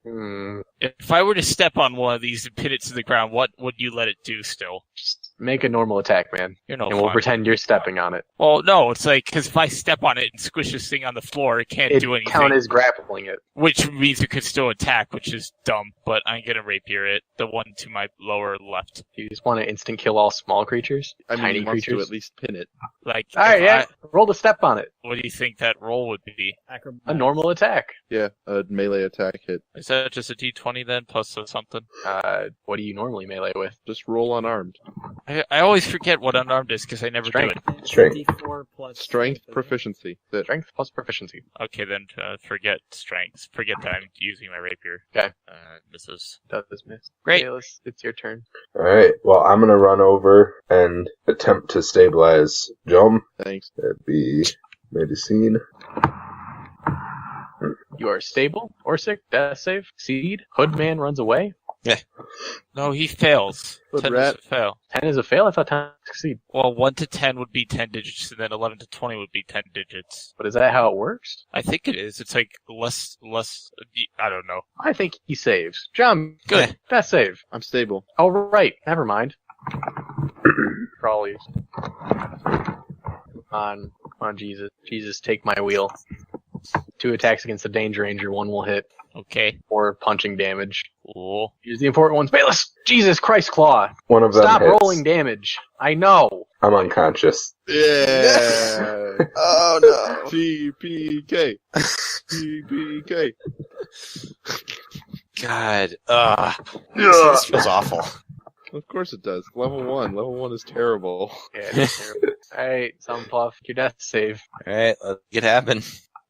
Hmm. If I were to step on one of these and pin it to the ground, what would you let it do still? Just make a normal attack, man. You're no And we'll fun. pretend you're stepping on it. Well, no, it's like, because if I step on it and squish this thing on the floor, it can't It do anything. count as grappling it. Which means it could still attack, which is dumb, but I'm gonna rapier it. The one to my lower left. You just want to instant kill all small creatures? I mean, Tiny he wants to creatures? at least pin it. Like, Alright, if yeah. Roll the step on it. what do you think that roll would be? Acrobat. A normal attack. Yeah, a melee attack hit. Is that just a d20 then, plus something? What do you normally melee with? Just roll unarmed. I always forget what unarmed is because I never Strength. do it. Strength. D4 plus Strength isn't it? proficiency. That Strength plus proficiency. Okay, then forget strength. Forget that I'm using my rapier. Okay. Misses. Does this miss? Great. Bayless, it's your turn. Alright, well, I'm gonna run over and attempt to stabilize Jom. thanks. That'd be medicine. You are stable. Orsic, death save. Succeed. Hoodman runs away. No, he fails. Hood 10 rat. is a fail. 10 is a fail. I thought 10 succeed. Well, 1 to 10 would be 10 digits, and then 11 to 20 would be 10 digits. But is that how it works? I think it is. It's like less. I don't know. I think he saves. John, Good. death save. I'm stable. Oh, right. Never mind. Crawlies. Come on, Jesus. Jesus, take my wheel. 2 attacks against the Danger Ranger. 1 will hit. Okay. 4 punching damage. Cool. Use the important ones. Bayless! Jesus Christ, Claw! One of them Stop hits. rolling damage. I know. I'm unconscious. Yeah. Oh no. TPK. TPK. God. This feels awful. Of course it does. Level 1. Level 1 is terrible. Yeah, that's terrible. Alright, Sunpuff, your death save. Alright, let's make it happen.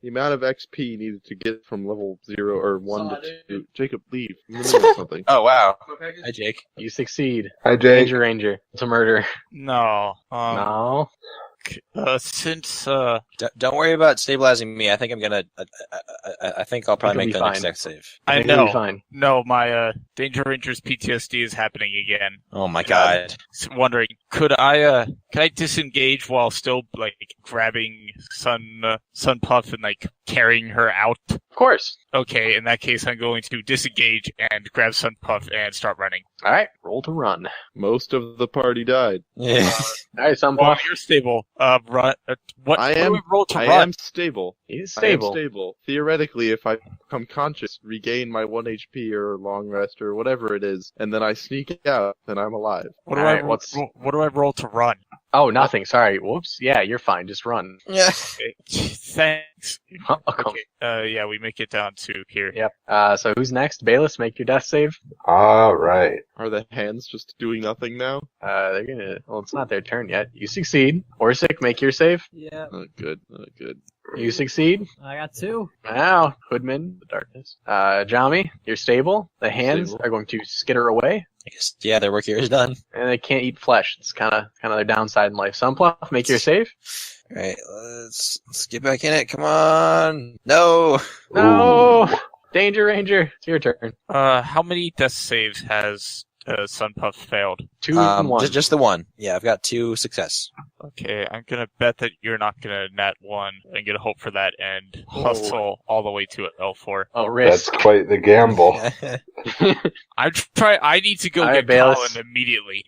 The amount of XP needed to get from level 0 or 1 to 2. Jacob, leave. I'm in the middle of something. Oh wow. Hi Jake. You succeed. Hi, Jake. Danger Ranger. It's a murder. No. No. Since Don't worry about stabilizing me. I think I'm gonna. I think I'll probably You'll make be the next fine. deck save. I think you'll be know. fine. No, my Danger Ranger's PTSD is happening again. Oh my god. Wondering, could I disengage while still like grabbing Sunpuff and like carrying her out? Of course. Okay, in that case, I'm going to disengage and grab Sunpuff and start running. Alright, roll to run. Most of the party died. Yeah. Alright, Well, Sunpuff. you're stable. Run. What? I what do am- we roll to I run? am stable. He's Stable. stable. I am stable. Theoretically, if I become conscious, regain my 1 HP or long rest or whatever it is, and then I sneak out, then I'm alive. What do Alright, I what's- what do I roll to run? Oh, nothing. Sorry. Whoops. Yeah, you're fine. Just run. Yeah. Okay. Thanks. Okay. Yeah, we make it down to here. Yep. So who's next? Bayless, make your death save. All right. Are the hands just doing nothing now? They're gonna. Well, it's not their turn yet. You succeed. Orsic, make your save. Yeah, Not good. Not good. You succeed. I got 2. Now, Hoodman, the darkness. Jami, you're stable. The hands Stable. are going to skitter away, I guess, yeah, their work here is done. and they can't eat flesh. It's kind of their downside in life. Sunpluff, make your save. Alright, let's get back in it. Come on. No. No, Danger Ranger, it's your turn. How many death saves has Sunpuff failed? 2 and 1. Just the one. Yeah, I've got 2 success. Okay, I'm gonna bet that you're not gonna nat 1. I'm gonna hope for that and hustle all the way to L4. Oh, That's risk. quite the gamble. I need to go All right, get Bayless. Colin immediately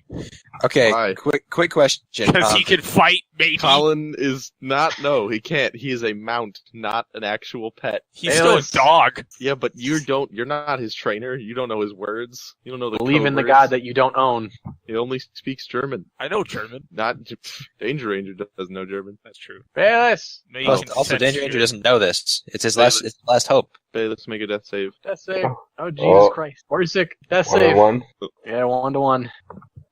Okay, Why? quick question. because he can fight. Maybe Colin is not. No, he can't. He is a mount, not an actual pet. he's still a Bayless. dog. Yeah, but you don't. You're not his trainer. You don't know his words. You don't know the. Believe code in the words. god that you don't own. He only speaks German. I know German. Not Danger Ranger does know German. That's true. Bayless, No, you Also, can also sense Danger Ranger your- doesn't know this. It's his last hope. Hey, let's make a death save. death save. Oh, Jesus Oh. Christ. Orsic, death 1 save. on 1. Yeah, 1 to 1.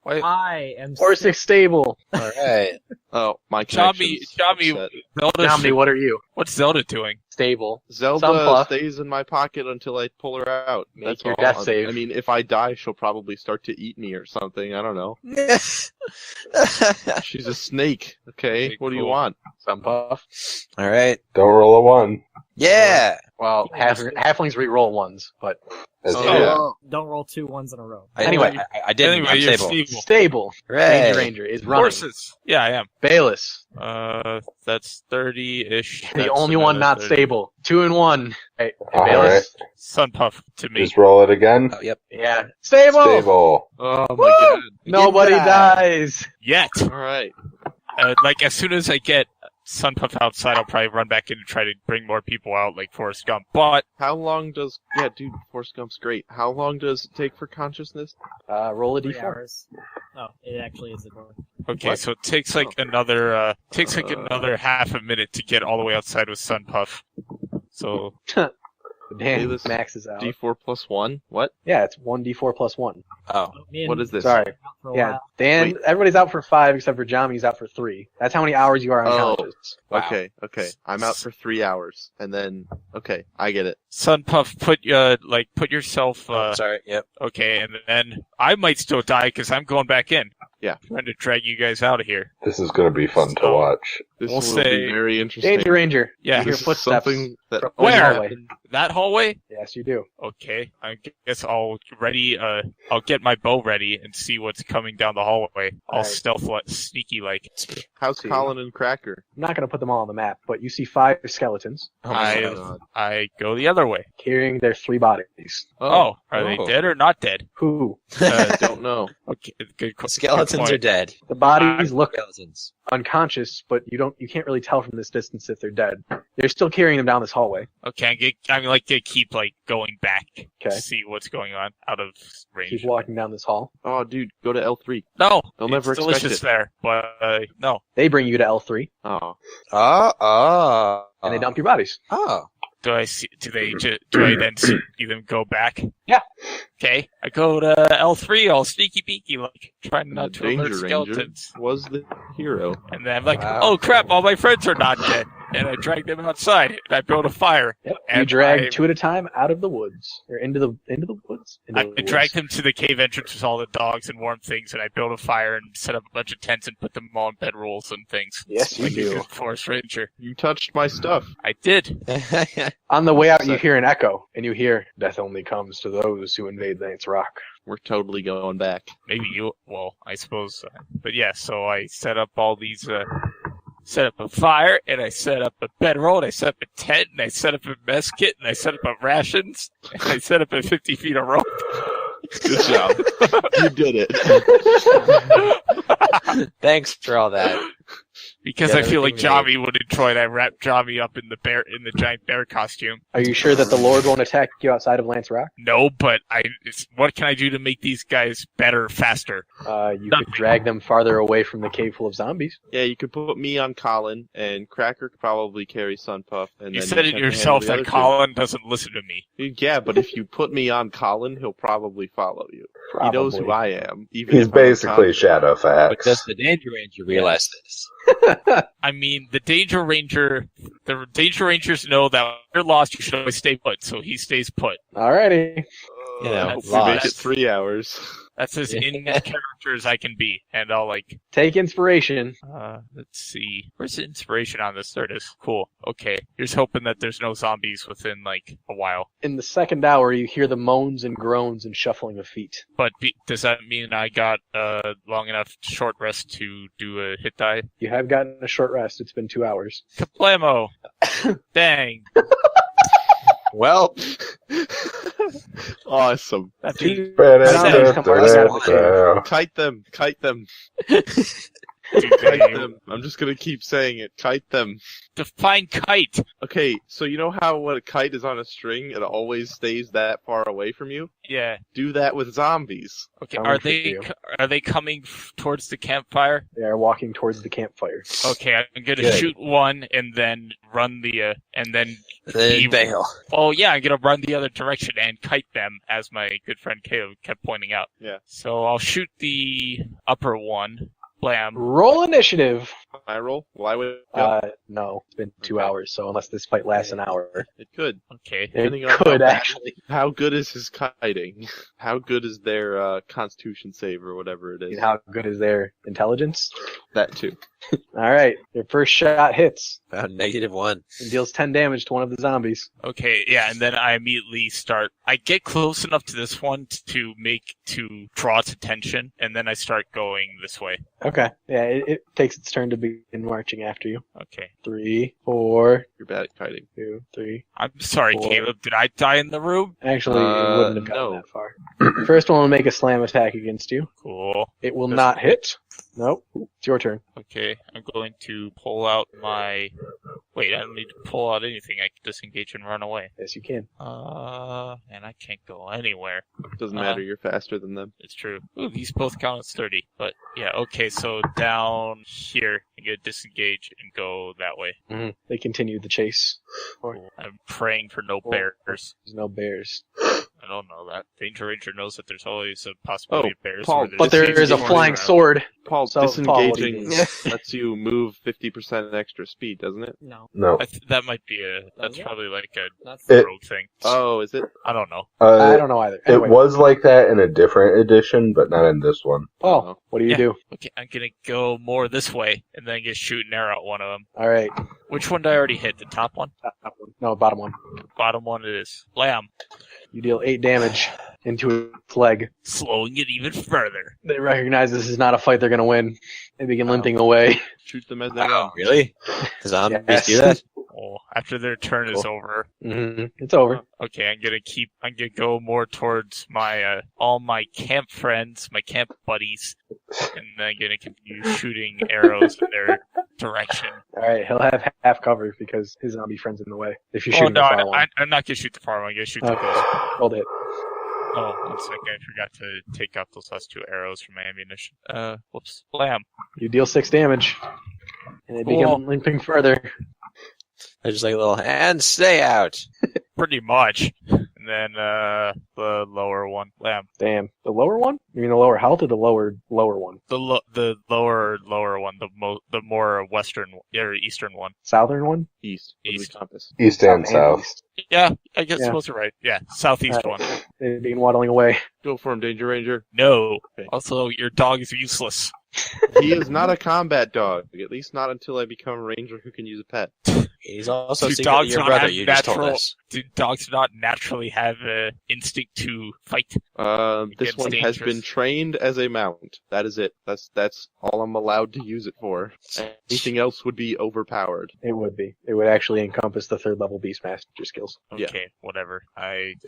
I am Orsic stable. Alright. Oh, my Jami, connection's Jami, upset. Zelda. Jami, what are you? What's Zelda doing? Stable. Zelda Sunpuff. stays in my pocket until I pull her out. Make That's your all. death save. I mean, if I die, she'll probably start to eat me or something. I don't know. She's a snake. Okay, Okay, what do you cool. want? Sunpuff. Alright. Don't roll a 1. Yeah. Well, halflings re-roll ones, but That's Oh, true. yeah. Don't roll 2 ones in a row. Anyway. I did. Anyway, I'm you're stable. stable. stable. Danger Hooray. Ranger is running. Horses. Yeah, I am. Bayless, That's 30-ish. the only one not stable. 2 and 1. Hey, All Bayless. Sunpuff to me. Just roll it again. Oh, yep. Yeah. Stable. Stable. Oh my Woo! god. Nobody Didn't dies. Yet. All right. Like, as soon as I get Sunpuff outside, I'll probably run back in and try to bring more people out, like Forrest Gump. But, How long does? Yeah, dude, Forrest Gump's great. How long does it take for consciousness? Roll a 3 d4. hours. Oh, it actually is a door. okay, What? so it takes like another half a minute to get all the way outside with Sunpuff. So, Dan, Bayless, Max is out. D4 plus 1? What? Yeah, it's 1d4 plus 1. Oh. Me and What is this? Sorry. out for a Yeah, while. Dan, Wait. everybody's out for 5 except for Jami's out for 3. That's how many hours you are Oh. unconscious. Wow. Okay. I'm out for 3 hours, and then okay, I get it. Sunpuff, put yourself. Oh, sorry. Yep. Okay, and then I might still die because I'm going back in. Yeah. Trying to drag you guys out of here. This is going to be fun to So- watch. This We'll will say- be very interesting. Danger Ranger. Yeah. You hear This is footsteps. something that from Where? the hallway. That hallway? Yes, you do. Okay, I guess I'll ready. I'll get my bow ready and see what's coming down the hallway. All Alright. stealth, sneaky like. How's See. Colin and Cracker? I'm not going to put them all on the map, but you see 5 skeletons Oh my I god. I go the other way. carrying their 3 bodies. Oh, are they dead or not dead? Who? I don't know. Okay, good. Skeletons good are point. dead. The bodies look Skeletons. unconscious, but you can't really tell from this distance if they're dead. They're still carrying them down this hallway. Okay, I'm like to keep like going back Okay. to see what's going on out of range. Keep walking down this hall. Oh, dude, go to L3. No, They'll it's never expect delicious it. there, but no. They bring you to L3 Oh. and they dump your bodies. Oh. Do I see? Do I then see them go back? Yeah. Okay, I go to L3, all sneaky beaky, like trying The not to Danger alert Ranger skeletons. was the hero. And then I'm like, Wow. oh crap, all my friends are not dead. And I drag them outside, and I build a fire. Yep. You And drag I- 2 at a time out of the woods or into the woods. Into I the woods. drag them to the cave entrance with all the dogs and warm things, and I build a fire and set up a bunch of tents and put them all on bedrolls and things. Yes, you Like a do. good forest ranger. You touched my stuff. I did. On the way out, you hear an echo, and you hear, "Death only comes to those who invade Lance Rock." We're totally going back. Maybe you. Well, I suppose. But yeah, so I set up all these. Set up a fire, and I set up a bedroll, and I set up a tent, and I set up a mess kit, and I set up a rations, and I set up a 50 feet of rope. Good job. You did it. Thanks for all that. Because Yeah, I feel like everything we Jami would enjoy that. Wrap Jami up in the giant bear costume. Are you sure that the Lord won't attack you outside of Lance Rock? No, but what can I do to make these guys better, faster? You could drag them farther away from the cave full of zombies. Yeah, you could put me on Colin, and Cracker could probably carry Sunpuff. And You then said just it have to yourself handle the that other Colin doesn't listen to me. two. Yeah, but if you put me on Colin, he'll probably follow you. He knows who I am. Even He's if I'm basically unconscious. But Shadowfax. does the Danger Ranger realize this? I mean, the Danger Rangers know that when you're lost, you should always stay put, so he stays put. Alrighty. You know, Hope we make lost. it 3 hours. That's as in character as I can be. And I'll like, Take inspiration. let's see. Where's the inspiration on this? There it is. Cool. Okay. Here's hoping that there's no zombies within like a while. In the second hour, you hear the moans and groans and shuffling of feet. But does that mean I got long enough short rest to do a hit die? You have gotten a short rest. It's been 2 hours. Kaplamo! Dang. Well, Awesome. That Two Zombies come out of the cave. Kite them. Kite them. dude, Kite them. I'm just gonna keep saying it. Kite them. define kite. Okay, so you know how when a kite is on a string, it always stays that far away from you? Yeah. Do that with zombies. Okay. Coming Are for they you. are they coming towards the campfire? They are walking towards the campfire. Okay, I'm gonna Good. shoot one and then run the and then. then bail. Oh yeah, I'm gonna run the other direction and kite them, as my good friend Caleb kept pointing out. Yeah. So I'll shoot the upper one. Blam. Roll initiative. I roll? Well, I would go. No, it's been 2 hours, so unless this fight lasts an hour, It could. Okay. Depending it on could how- actually. How good is his kiting? How good is their constitution save or whatever it is? And how good is their intelligence? That too. All right, your first shot hits About -1. and deals 10 damage to one of the zombies. Okay, yeah, and then I immediately start. I get close enough to this one to draw its attention, and then I start going this way. Okay, yeah, it takes its turn to begin marching after you. Okay. 3, 4, You're bad at kiting. 2, 3. I'm sorry, Four. Caleb. Did I die in the room? Actually, it wouldn't have gotten no. that far. First one will make a slam attack against you. Cool. It will not hit. Nope. It's your turn. Okay, I'm going to pull out my. Wait, I don't need to pull out anything. I can disengage and run away. Yes, you can. And I can't go anywhere. Doesn't matter. You're faster than them. It's true. Ooh, these both count as 30. But yeah, okay, so down here, I'm gonna disengage and go that way. They continue the chase. Cool. I'm praying for no Cool. bears. There's no bears. I don't know that. Danger Ranger knows that there's always a possibility of bears. Paul, where there's But there is a Disengaging flying around. sword. Paul, So, Paul, what do you disengaging do? lets you move 50% extra speed, doesn't it? No, No. that might be that's Does it? probably like a that's It- rogue thing. Oh, is it? I don't know. I don't know either. Anyway, It was like that in a different edition, but not in this one. Paul, what do you Yeah. do? Okay, I'm gonna go more this way and then just shoot an arrow at one of them. All right. Which one did I already hit? The top one? No, bottom one. Bottom one it is. Lamb. You deal 8 damage into its leg. Slowing it even further. They recognize this is not a fight they're going to win. They begin limping away. Shoot them as they run. Really? Zombies Yes. do that? Oh, after their turn is over. It's over. Okay, I'm gonna go more towards my, all my camp friends, my camp buddies, and then I'm gonna continue shooting arrows in their direction. All right, he'll have half cover because his zombie friend's in the way. If you're Oh, shooting no, the far one. I'm not gonna shoot the far one, I'm gonna shoot the Okay, close one. hold it. Oh, 1 second, I forgot to take out those last 2 arrows from my ammunition. Whoops. Blam. You deal 6 damage. And they begin Cool. limping further. They're just like a little, and stay out. Pretty much. And then, the lower one. Lamb. Damn. The lower one? You mean the lower health or the lower one? The lower one, the more western, or eastern one. Southern one? East. What do we East. compass? East and south. east. Yeah, I guess Yeah. those are right. Yeah, southeast Alright. one. They begin waddling away. Go for him, Danger Ranger. No. Okay. Also, your dog is useless. He is not a combat dog. At least not until I become a ranger who can use a pet. He's also Do secretly dogs your not brother, have you just told natural- us. Do dogs not naturally have an instinct to fight? This It's one has dangerous. been trained as a mount. That is it. That's all I'm allowed to use it for. Anything else would be overpowered. It would be. It would actually encompass the 3rd level Beastmaster skills. Yeah. Okay, whatever.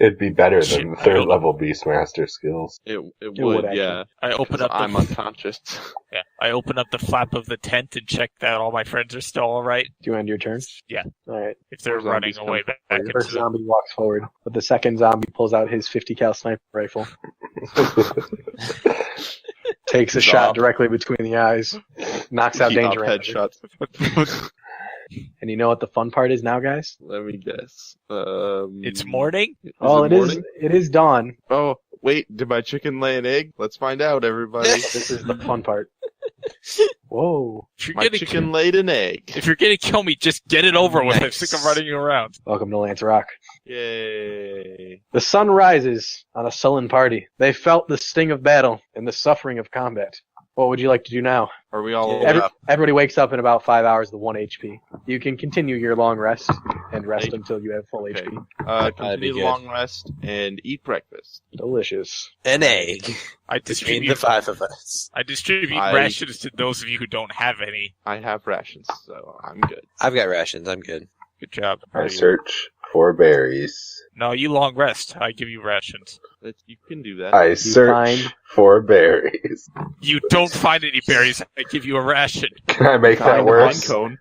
It'd be better Shit, than I third don't- level Beastmaster skills. It would would, actually. yeah. I open 'Cause up the I'm unconscious. yeah. I open up the flap of the tent and check that all my friends are still all right. Do you end your turn? Yeah. All right. If they're More running zombies away come back The into first the zombie walks forward, but the second zombie pulls out his 50 cal sniper rifle, takes a He's shot off. directly between the eyes, knocks out Keep Danger off Ranger. headshots. And you know what the fun part is now, guys? Let me guess. It's morning. Is Oh, it it is. morning? It is dawn. Oh, wait. Did my chicken lay an egg? Let's find out, everybody. This is the fun part. Whoa! If you're My gonna chicken laid an egg. if you're gonna kill me, just get it over with. I'm Nice. sick of running you around. Welcome to Lance Rock. Yay. The sun rises on a sullen party. They felt the sting of battle and the suffering of combat. What would you like to do now? Are we all Everybody wakes up in about 5 hours with 1 HP. You can continue your long rest and rest until you have full Okay. HP. That'd be Continue the good. long rest and eat breakfast. Delicious. An egg. I Between distribute the 5 of us. I distribute I- rations to those of you who don't have any. I have rations, so I'm good. I've got rations, I'm good. Good job. I search for berries. No, you long rest. I give you rations. You can do that. I search find- for berries. You don't find any berries. I give you a ration. Can I make that Find a pine worse? cone.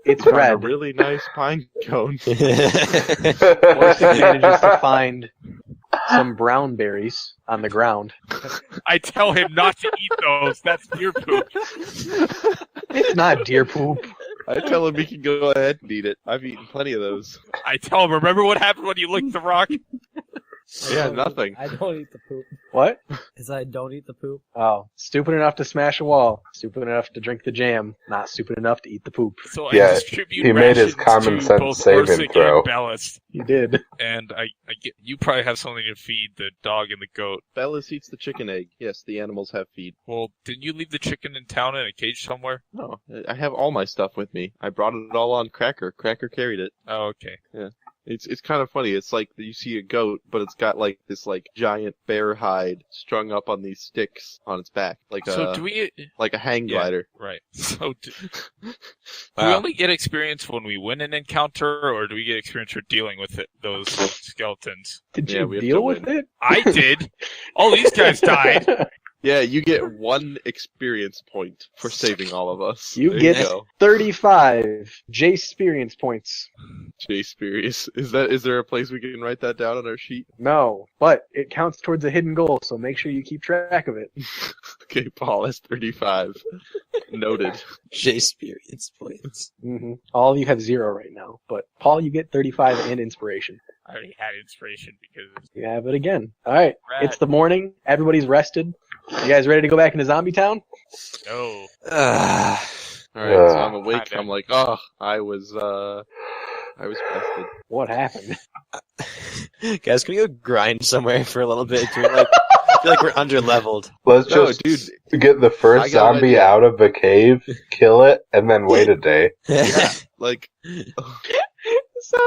It's Find a red. really nice pine cone. Worst advantage is to find some brown berries on the ground. I tell him not to eat those. That's deer poop. It's not deer poop. I tell him he can go ahead and eat it. I've eaten plenty of those. I tell him, remember what happened when you licked the rock? Yeah, nothing. I don't eat the poop. What? Is I don't eat the poop. Oh, stupid enough to smash a wall. Stupid enough to drink the jam. Not stupid enough to eat the poop. So Yeah, I distribute he made his rations common to sense both saving Orsic throw. and Bellis. You did. And I get, you probably have something to feed the dog and the goat. Bellis eats the chicken egg. Yes, the animals have feed. Well, didn't you leave the chicken in town in a cage somewhere? No, I have all my stuff with me. I brought it all on Cracker. Cracker carried it. Oh, okay. It's kind of funny. It's like you see a goat, but it's got like this like giant bear hide strung up on these sticks on its back, like So a do we? like a hang Yeah. glider. Right. So do we Wow. only get experience when we win an encounter, or do we get experience for dealing with it, those skeletons? Did Yeah, you we have deal to with win. it? I did. All these guys died. Yeah, you get 1 experience point for saving all of us. You There get go. 35 J experience points. J-Spurious. Is there a place we can write that down on our sheet? No, but it counts towards a hidden goal, so make sure you keep track of it. Okay, Paul, that's 35. Noted. J-Spurious points. All of you have 0 right now, but Paul, you get 35 and inspiration. I already had inspiration because You have it again. All right, Rad. it's the morning. Everybody's rested. You guys ready to go back into Zombie Town? no. Alright, so I'm awake. Kinda. I'm like, I was bested. What happened? Guys, can we go grind somewhere for a little bit? I feel like we're under-leveled. Let's No, just dude. get the I first got an zombie idea. out of the cave, kill it, and then wait a day. Yeah, like, So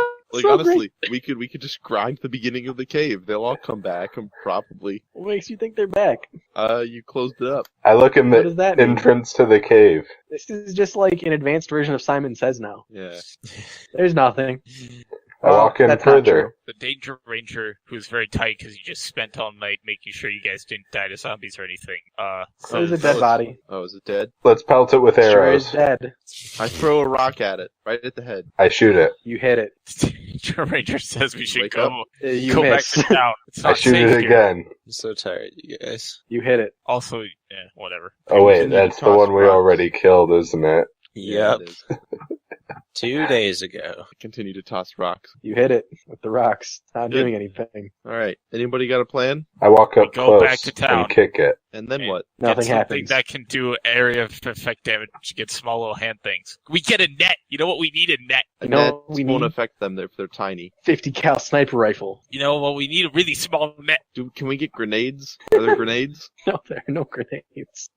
honestly, we could just grind the beginning of the cave. They'll all come back, and probably. What makes you think they're back? You closed it up. I look in What does the that mean? entrance to the cave. This is just like an advanced version of Simon Says Now. Yeah. There's nothing. I walk in that's not further. true. The Danger Ranger, who's very tight because he just spent all night making sure you guys didn't die to zombies or anything. There's a dead body. Oh, is it dead? Let's pelt it with Sure is arrows. dead. I throw a rock at it, right at the head. I shoot it. You hit it. Danger Ranger says we should Wake go up. You go back miss. to town. It's I not shoot safe it here. again. I'm so tired, you guys. You hit it. Also, whatever. Oh wait, Continue to that's the toss one we rocks. already killed, isn't it? Yep. it is. 2 days ago. Continue to toss rocks. You hit it with the rocks. It's not Good. doing anything. Alright, anybody got a plan? I walk up We go close back to town. and kick it. And then And- what? Nothing Get something happens. that can do area of effect damage. Get small little hand things. We get a net. You know what we need? A net. And know that what we won't need? affect them if they're tiny. 50 cal sniper rifle. You know what we need? A really small net. Can we get grenades? Are there grenades? No, there are no grenades.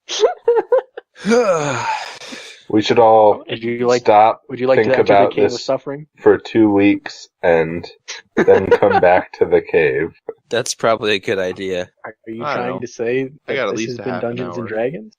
We should all Would you like? stop, Would you like think to enter about the cave of this suffering? for 2 weeks, and then come back to the cave. That's probably a good idea. Are you I don't trying know. to say I got that at this least has a been half an Dungeons and hour. Dragons?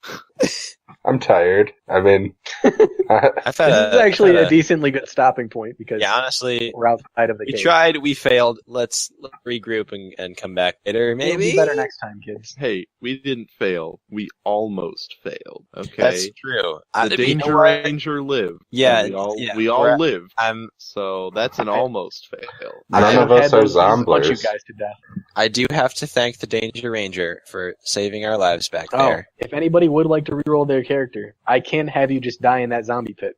I'm tired. I mean, I This thought is actually I a thought decently good stopping point because yeah, honestly, we're outside of the we cave. tried, we failed. Let's regroup and come back later, It'll maybe? be better next time, kids. Hey, we didn't fail. We almost failed. Okay? That's true. the I mean, you Danger know what? Ranger lived. Yeah, And yeah, we all we're- lived. I'm So that's an almost fail. None I of had us are those punch you zomblers. guys to death. I do have to thank the Danger Ranger for saving our lives back Oh, there. if anybody would like to reroll their character, I can have you just die in that zombie pit.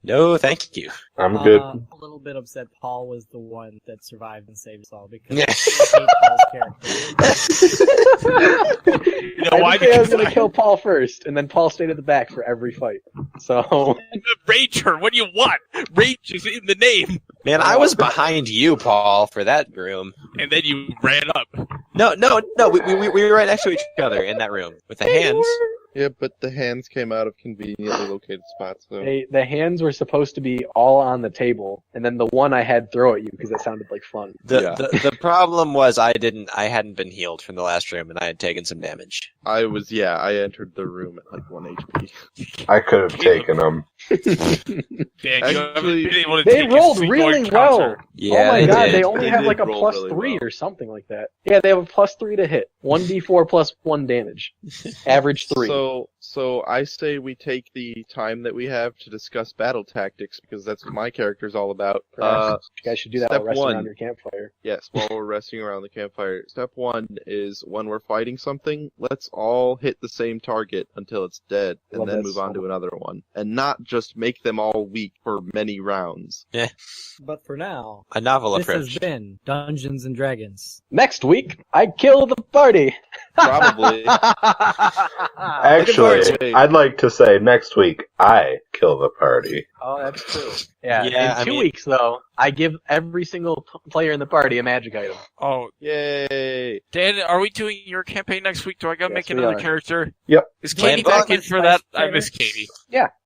No, thank you. I'm good. I'm a little bit upset Paul was the one that survived and saved us all because Yeah. I hate Paul's character. You know why? I did say I was Because going to kill Paul first, and then Paul stayed at the back for every fight. So, I'm the Ranger. What do you want? Rage is in the name. Man, I was behind you, Paul, for that room. And then you ran up. No, we were right next to each other in that room with the hands. Yeah, but the hands came out of conveniently located spots, so. the hands were supposed to be all on the table, and then the one I had throw at you because that sounded like fun. Yeah. The problem was I hadn't been healed from the last room and I had taken some damage. I entered the room at like 1 HP. I could have taken them. Dan, you haven't Actually, been able to They take a rolled single really encounter. well. Yeah, oh my they god, did. they only They have did like a roll plus really 3 well. or something like that. Yeah, they have a plus 3 to hit. 1d4 plus 1 damage. Average 3. So I say we take the time that we have to discuss battle tactics because that's what my character's all about. Perhaps you guys should do that while step resting one. around your campfire. Yes, while we're resting around the campfire. Step 1 is when we're fighting something, let's all hit the same target until it's dead, and Love then that move on so to another one. And not just make them all weak for many rounds. But for now, A novel this has approach. been Dungeons and Dragons. Next week, I kill the party. Probably. Actually, I'd like to say next week I kill the party. Oh, that's true. Yeah. Yeah, in I 2 mean- weeks, though, I give every single player in the party a magic item. Oh, Yay! Dan, are we doing your campaign next week? Do I gotta Yes, make we another are. character? Yep. Is Katie Well, back in for that? I miss Katie.